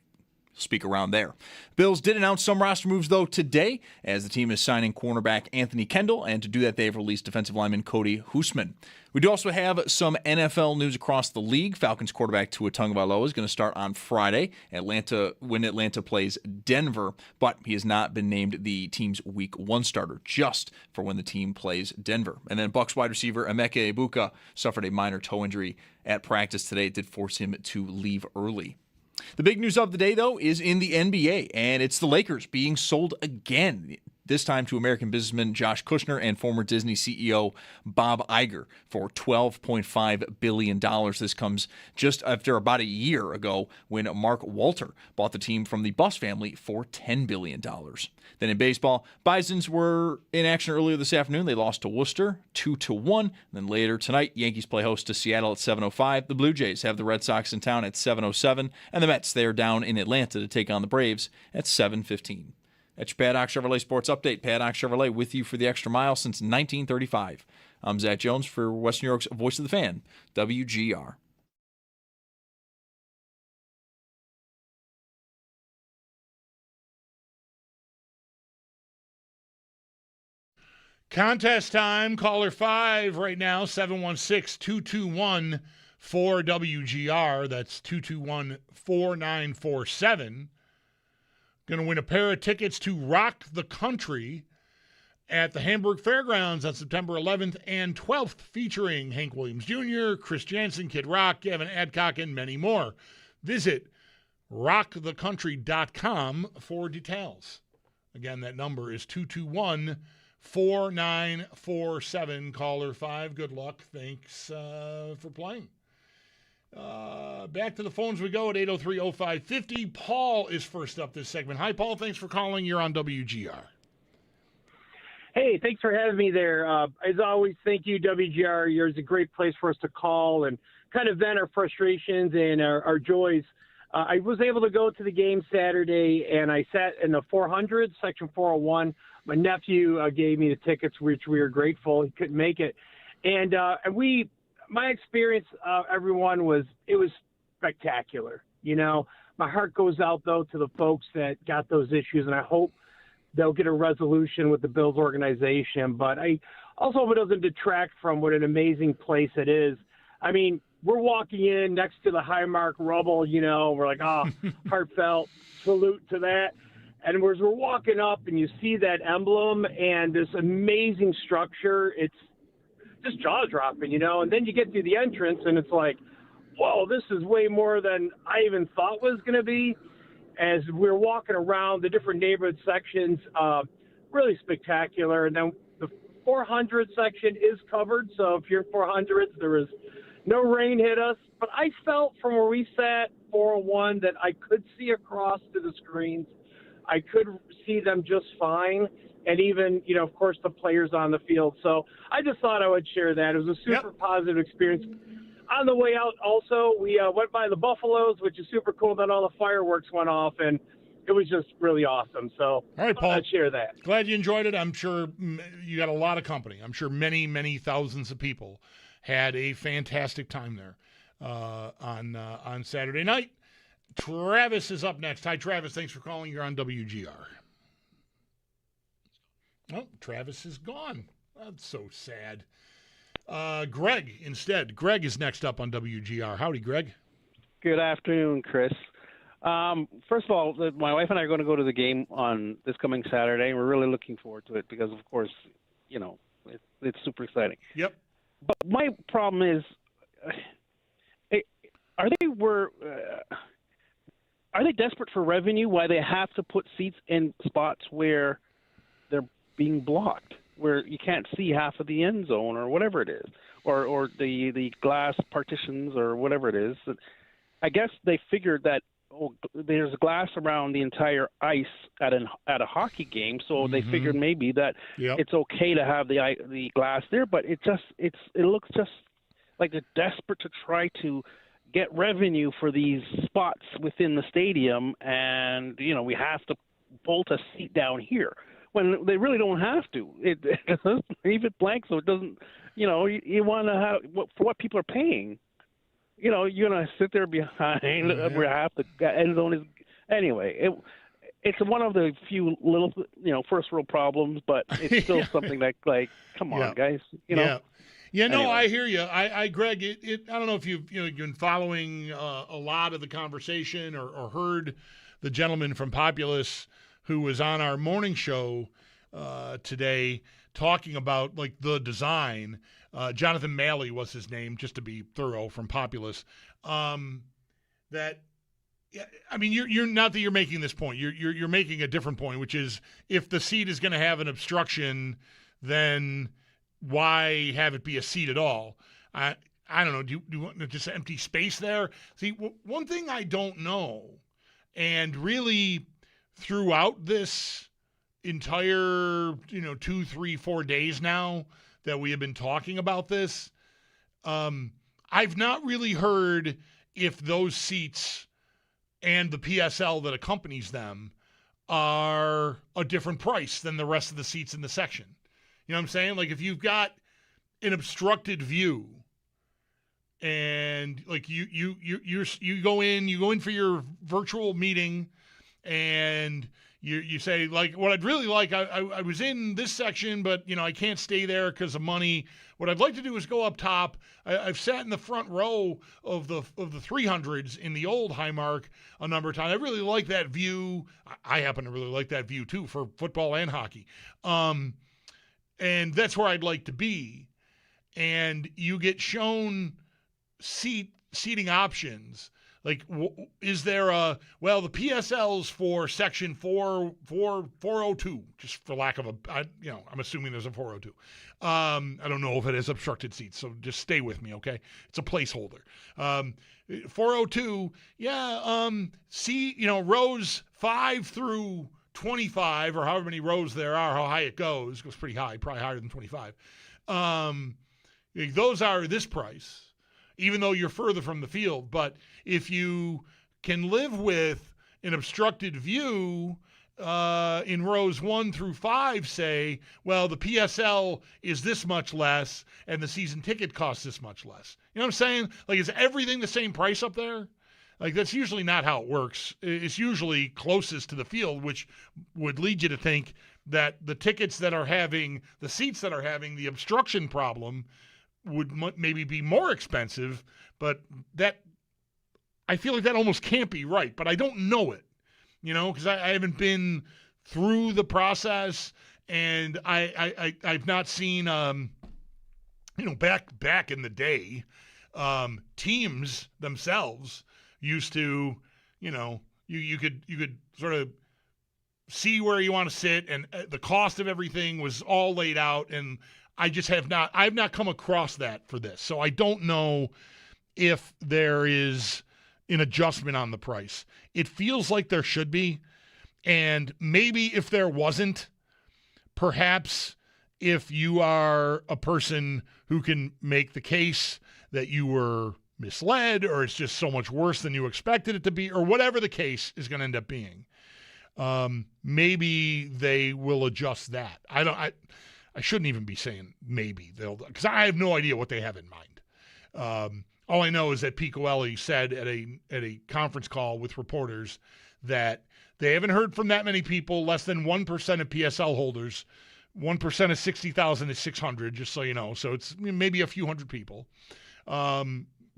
Speak around there. Bills did announce some roster moves, though, today, as the team is signing cornerback Anthony Kendall, and to do that, they have released defensive lineman Cody Hoosman. We do also have some NFL news across the league. Falcons quarterback Tua Tagovailoa is going to start on Friday when Atlanta plays Denver, but he has not been named the team's Week 1 starter, just for when the team plays Denver. And then Bucs wide receiver Emeka Egbuka suffered a minor toe injury at practice today. It did force him to leave early. The big news of the day, though, is in the NBA, and it's the Lakers being sold again, this time to American businessman Josh Kushner and former Disney CEO Bob Iger for $12.5 billion. This comes just after about a year ago when Mark Walter bought the team from the Buss family for $10 billion. Then in baseball, Bisons were in action earlier this afternoon. They lost to Worcester 2-1. And then later tonight, Yankees play host to Seattle at 7:05. The Blue Jays have the Red Sox in town at 7:07. And the Mets, they are down in Atlanta to take on the Braves at 7:15. That's your Paddock Chevrolet Sports Update. Paddock Chevrolet with you for the extra mile since 1935. I'm Zach Jones for West New York's Voice of the Fan, WGR. Contest time. Caller 5 right now, 716-221-4WGR. That's 221-4947. Going to win a pair of tickets to Rock the Country at the Hamburg Fairgrounds on September 11th and 12th, featuring Hank Williams Jr., Chris Jansen, Kid Rock, Gavin Adcock, and many more. Visit rockthecountry.com for details. Again, that number is 221-4947. Caller 5. Good luck. Thanks for playing. Back to the phones we go at 803-0550. Paul is first up this segment. Hi, Paul. Thanks for calling. You're on WGR. Hey, thanks for having me there. As always, thank you, WGR. You're a great place for us to call and kind of vent our frustrations and our joys. I was able to go to the game Saturday, and I sat in the 400, section 401. My nephew gave me the tickets, which we were grateful. He couldn't make it. And my experience, everyone, was spectacular. You know, my heart goes out, though, to the folks that got those issues, and I hope they'll get a resolution with the Bills organization. But I also hope it doesn't detract from what an amazing place it is. I mean, we're walking in next to the Highmark rubble, you know, we're like, heartfelt salute to that. And as we're walking up and you see that emblem and this amazing structure, it's just jaw-dropping, you know. And then you get to the entrance and it's like, whoa, this is way more than I even thought was going to be. As we're walking around the different neighborhood sections, really spectacular. And then the 400 section is covered, so if you're 400s, there was no rain hit us. But I felt from where we sat, 401, that I could see across to the screens. I could see them just fine, and even, you know, of course, the players on the field. So I just thought I would share that. It was a super positive experience. On the way out, also, we went by the Buffaloes, which is super cool. Then all the fireworks went off, and it was just really awesome. So all right, Paul, I'd share that. Glad you enjoyed it. I'm sure you got a lot of company. I'm sure many, many thousands of people had a fantastic time there on Saturday night. Travis is up next. Hi, Travis. Thanks for calling. You're on WGR. Oh, Travis is gone. That's so sad. Greg instead. Greg is next up on WGR. Howdy, Greg. Good afternoon, Chris. First of all, my wife and I are going to go to the game on this coming Saturday, and we're really looking forward to it because, of course, you know, it's super exciting. Yep. But my problem is, are they desperate for revenue? Why they have to put seats in spots where they're being blocked, where you can't see half of the end zone or whatever it is, or the glass partitions or whatever it is? I guess they figured that there's glass around the entire ice at a hockey game, so they figured maybe that it's okay to have the glass there, but it looks just like they're desperate to try to get revenue for these spots within the stadium, and you know we have to bolt a seat down here when they really don't have to. Leave it blank so it doesn't. You want to have for what people are paying. You're gonna sit there behind where half the end zone is. Anyway, it's one of the few little first world problems, but it's still something that come on, guys. No, I hear you. Greg, I don't know if you've been following a lot of the conversation or heard the gentleman from Populous who was on our morning show today talking about the design. Jonathan Malley was his name, just to be thorough, from Populous. You're not that you're making this point. You're making a different point, which is if the seat is going to have an obstruction, then why have it be a seat at all? I don't know. Do you want just empty space there? See, one thing I don't know, and really throughout this entire 2, 3, 4 days now that we have been talking about this, I've not really heard if those seats and the PSL that accompanies them are a different price than the rest of the seats in the section. You know what I'm saying? If you've got an obstructed view and you go in for your virtual meeting and you say, what I'd really like, I was in this section, but I can't stay there because of money. What I'd like to do is go up top. I've sat in the front row of the 300s in the old Highmark a number of times. I really like that view. I happen to really like that view too for football and hockey. And that's where I'd like to be. And you get shown seating options. Is there the PSLs for section 402, just for lack of I'm assuming there's a 402. I don't know if it has obstructed seats, so just stay with me, okay? It's a placeholder. 402, rows 5 through 25, or however many rows there are, how high it goes pretty high, probably higher than 25. Those are this price, even though you're further from the field. But if you can live with an obstructed view in rows 1 through 5, say, the PSL is this much less and the season ticket costs this much less. You know what I'm saying? Is everything the same price up there? That's usually not how it works. It's usually closest to the field, which would lead you to think that the seats that are having the obstruction problem would maybe be more expensive, but that I feel like that almost can't be right, but I don't know it, because I haven't been through the process, and I've not seen, back in the day, teams themselves used to, you could sort of see where you want to sit, and the cost of everything was all laid out, and I've not come across that for this. So I don't know if there is an adjustment on the price. It feels like there should be. And maybe if there wasn't, perhaps if you are a person who can make the case that you were misled, or it's just so much worse than you expected it to be, or whatever the case is going to end up being, maybe they will adjust that. I shouldn't even be saying maybe because I have no idea what they have in mind. All I know is that Picoelli said at a conference call with reporters that they haven't heard from that many people, less than 1% of PSL holders. 1% of 60,000 is 600, just so you know. So it's maybe a few hundred people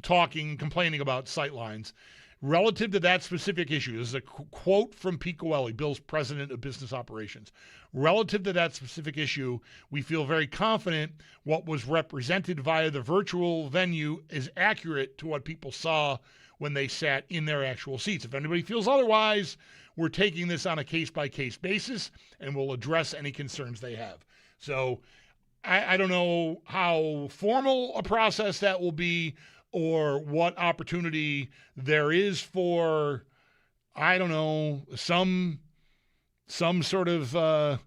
complaining about sightlines. Relative to that specific issue, this is a quote from Picoelli, Bill's president of business operations. Relative to that specific issue, we feel very confident what was represented via the virtual venue is accurate to what people saw when they sat in their actual seats. If anybody feels otherwise, we're taking this on a case-by-case basis, and we'll address any concerns they have. So I don't know how formal a process that will be, or what opportunity there is for, I don't know, some sort of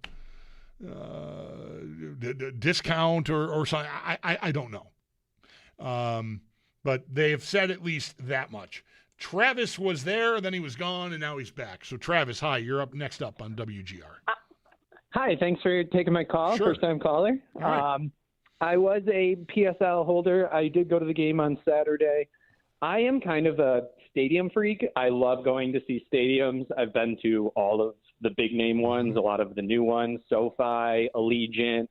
discount or something. I don't know. But they have said at least that much. Travis was there, then he was gone, and now he's back. So, Travis, hi. You're up next up on WGR. Hi, thanks for taking my call. Sure. First-time caller. All right. I was a PSL holder. I did go to the game on Saturday. I am kind of a stadium freak. I love going to see stadiums. I've been to all of the big-name ones, a lot of the new ones, SoFi, Allegiant.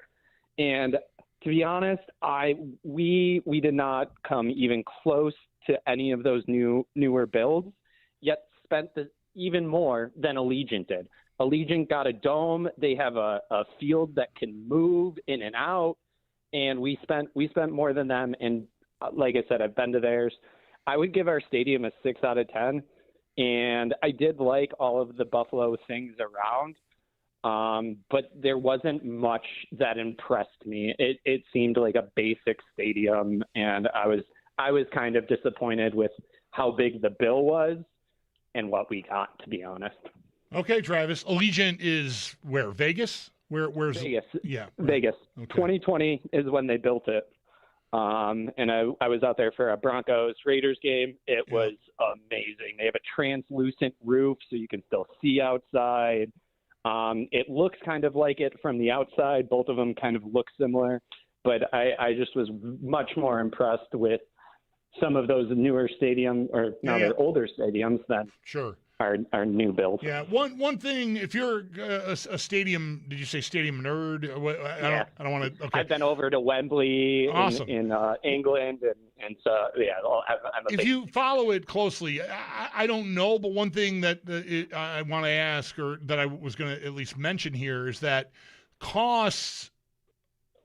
And to be honest, we did not come even close to any of those newer builds, yet spent even more than Allegiant did. Allegiant got a dome. They have a field that can move in and out, and we spent more than them. And like I said, I've been to theirs. I would give our stadium a 6 out of 10, and I did like all of the Buffalo things around, but there wasn't much that impressed me. It seemed like a basic stadium, and I was kind of disappointed with how big the bill was and what we got, to be honest. Okay, Travis. Allegiant is where? Vegas? Where's Vegas? Yeah, right. Vegas. Okay. 2020 is when they built it. And I was out there for a Broncos-Raiders game. It was amazing. They have a translucent roof, so you can still see outside. It looks kind of like it from the outside. Both of them kind of look similar. But I just was much more impressed with some of those newer stadiums, or they're older stadiums than our new build. Yeah, one thing, if you're a stadium, did you say stadium nerd? I don't want to. Okay. I've been over to Wembley Awesome. in England, and so I'm a if big you follow it closely, I don't know, but one thing that I want to ask, or that I was going to at least mention here, is that costs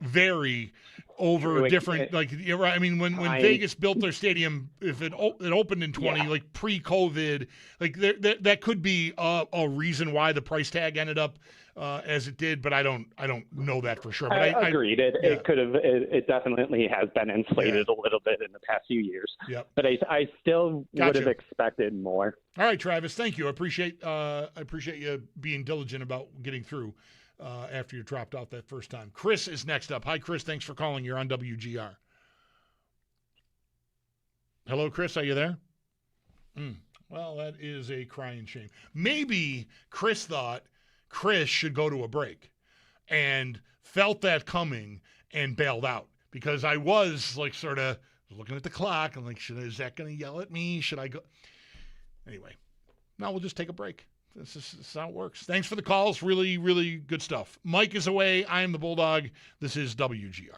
vary over different, like, you're right. I mean, when Vegas built their stadium, if it opened in 20, like pre-COVID, like that could be a reason why the price tag ended up as it did, but I don't know that for sure. But I agreed. It could have. It definitely has been inflated a little bit in the past few years. Yep. But I still would have expected more. All right, Travis. Thank you. I appreciate you being diligent about getting through after you dropped out that first time. Chris is next up. Hi, Chris. Thanks for calling. You're on WGR. Hello, Chris. Are you there? Well, that is a crying shame. Maybe Chris thought Chris should go to a break and felt that coming and bailed out, because I was like sort of looking at the clock. I'm like, is that going to yell at me? Should I go? Anyway, now we'll just take a break. This is how it works. Thanks for the calls. Really, really good stuff. Mike is away. I am the Bulldog. This is WGR.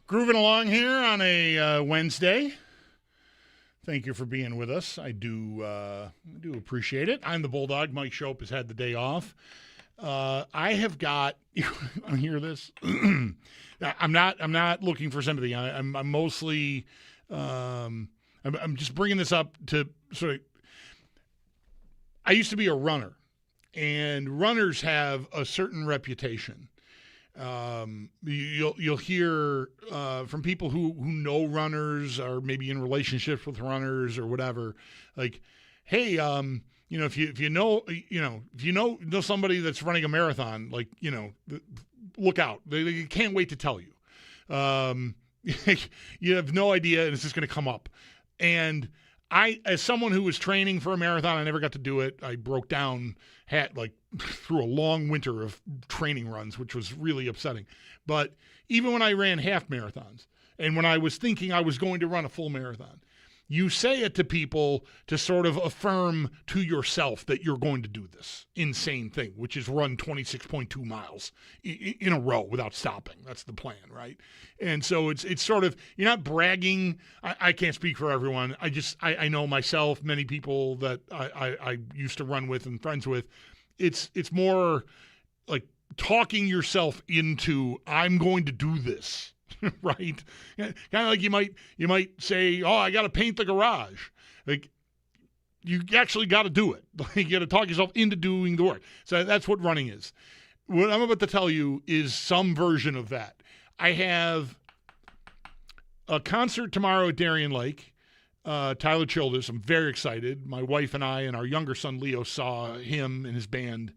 Grooving along here on a Wednesday. Thank you for being with us. I do appreciate it. I'm the Bulldog. Mike Schopp has had the day off. I have got. I hear this. I'm not looking for sympathy. I'm mostly. I'm just bringing this up to sort of. I used to be a runner, and runners have a certain reputation. You'll hear from people who know runners or maybe in relationships with runners or whatever, like, hey, if you know somebody that's running a marathon, like, look out. They can't wait to tell you. You have no idea, and it's just going to come up. And I, as someone who was training for a marathon, I never got to do it. I broke down, through a long winter of training runs, which was really upsetting. But even when I ran half marathons, and when I was thinking I was going to run a full marathon, you say it to people to sort of affirm to yourself that you're going to do this insane thing, which is run 26.2 miles in a row without stopping. That's the plan, right? And so it's sort of, you're not bragging. I can't speak for everyone. I know myself, many people that I used to run with and friends with. It's more like talking yourself into, I'm going to do this. Right? Kind of like you might say, oh, I got to paint the garage. Like, you actually got to do it. You got to talk yourself into doing the work. So that's what running is. What I'm about to tell you is some version of that. I have a concert tomorrow at Darien Lake. Tyler Childers. I'm very excited. My wife and I and our younger son Leo saw him and his band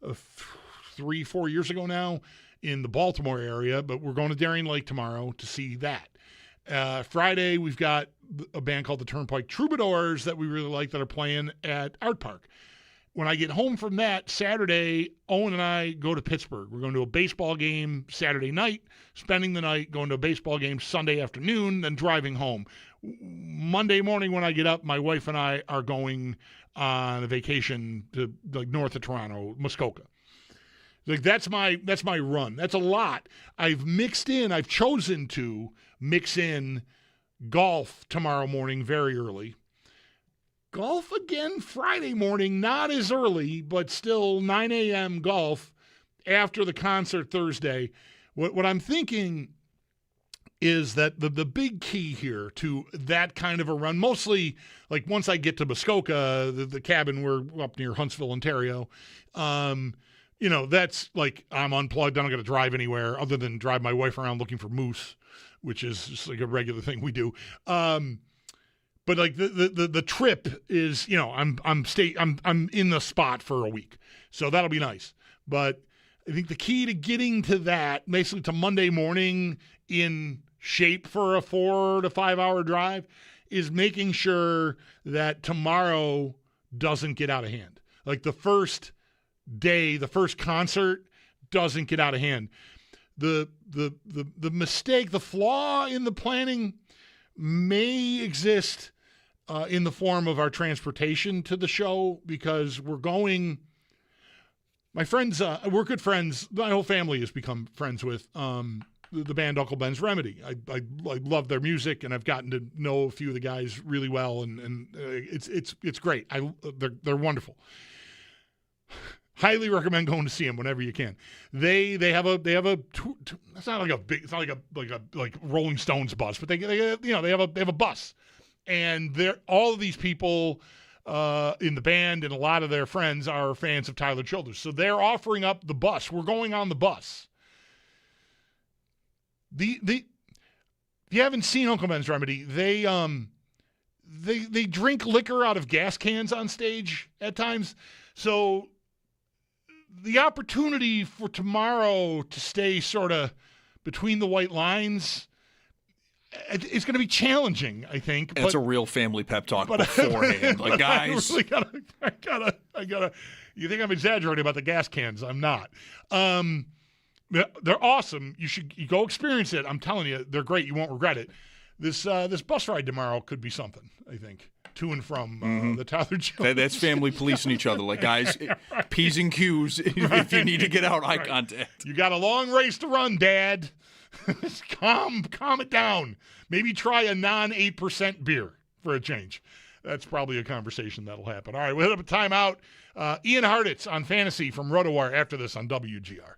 3-4 years ago now in the Baltimore area, but we're going to Darien Lake tomorrow to see that. Friday, we've got a band called the Turnpike Troubadours that we really like that are playing at Art Park. When I get home from that, Saturday, Owen and I go to Pittsburgh. We're going to a baseball game Saturday night, spending the night, going to a baseball game Sunday afternoon, then driving home. Monday morning when I get up, my wife and I are going on a vacation to north of Toronto, Muskoka. Like that's my run. That's a lot. I've chosen to mix in golf tomorrow morning very early. Golf again Friday morning, not as early, but still 9 a.m. golf after the concert Thursday. What I'm thinking is that the big key here to that kind of a run, mostly like once I get to Muskoka, the cabin, we're up near Huntsville, Ontario, that's like I'm unplugged. I don't got to drive anywhere other than drive my wife around looking for moose, which is just like a regular thing we do. But like the trip is, I'm in the spot for a week, so that'll be nice. But I think the key to getting to that, basically to Monday morning in shape for a 4 to 5 hour drive, is making sure that tomorrow doesn't get out of hand. Like the first day, the first concert doesn't get out of hand. The mistake, the flaw in the planning may exist in the form of our transportation to the show, because we're going. My friends, we're good friends. My whole family has become friends with the band Uncle Ben's Remedy. I love their music, and I've gotten to know a few of the guys really well, and it's great. They're wonderful. Highly recommend going to see them whenever you can. They have a it's not like a big, it's not like Rolling Stones bus, but they have a bus, and all of these people in the band and a lot of their friends are fans of Tyler Childers, so they're offering up the bus. We're going on the bus. If you haven't seen Uncle Ben's Remedy, they drink liquor out of gas cans on stage at times, so the opportunity for tomorrow to stay sort of between the white lines, it's going to be challenging, I think. It's a real family pep talk beforehand. Like, guys, I gotta. You think I'm exaggerating about the gas cans? I'm not. They're awesome. You go experience it. I'm telling you, they're great. You won't regret it. This bus ride tomorrow could be something, I think, to and from the Tyler Childers. That's family policing each other. Like, guys, P's and Q's if you need to get out, eye contact. You got a long race to run, Dad. calm it down. Maybe try a non-8% beer for a change. That's probably a conversation that'll happen. All right, we'll hit up a timeout. Ian Hartitz on fantasy from RotoWire after this on WGR.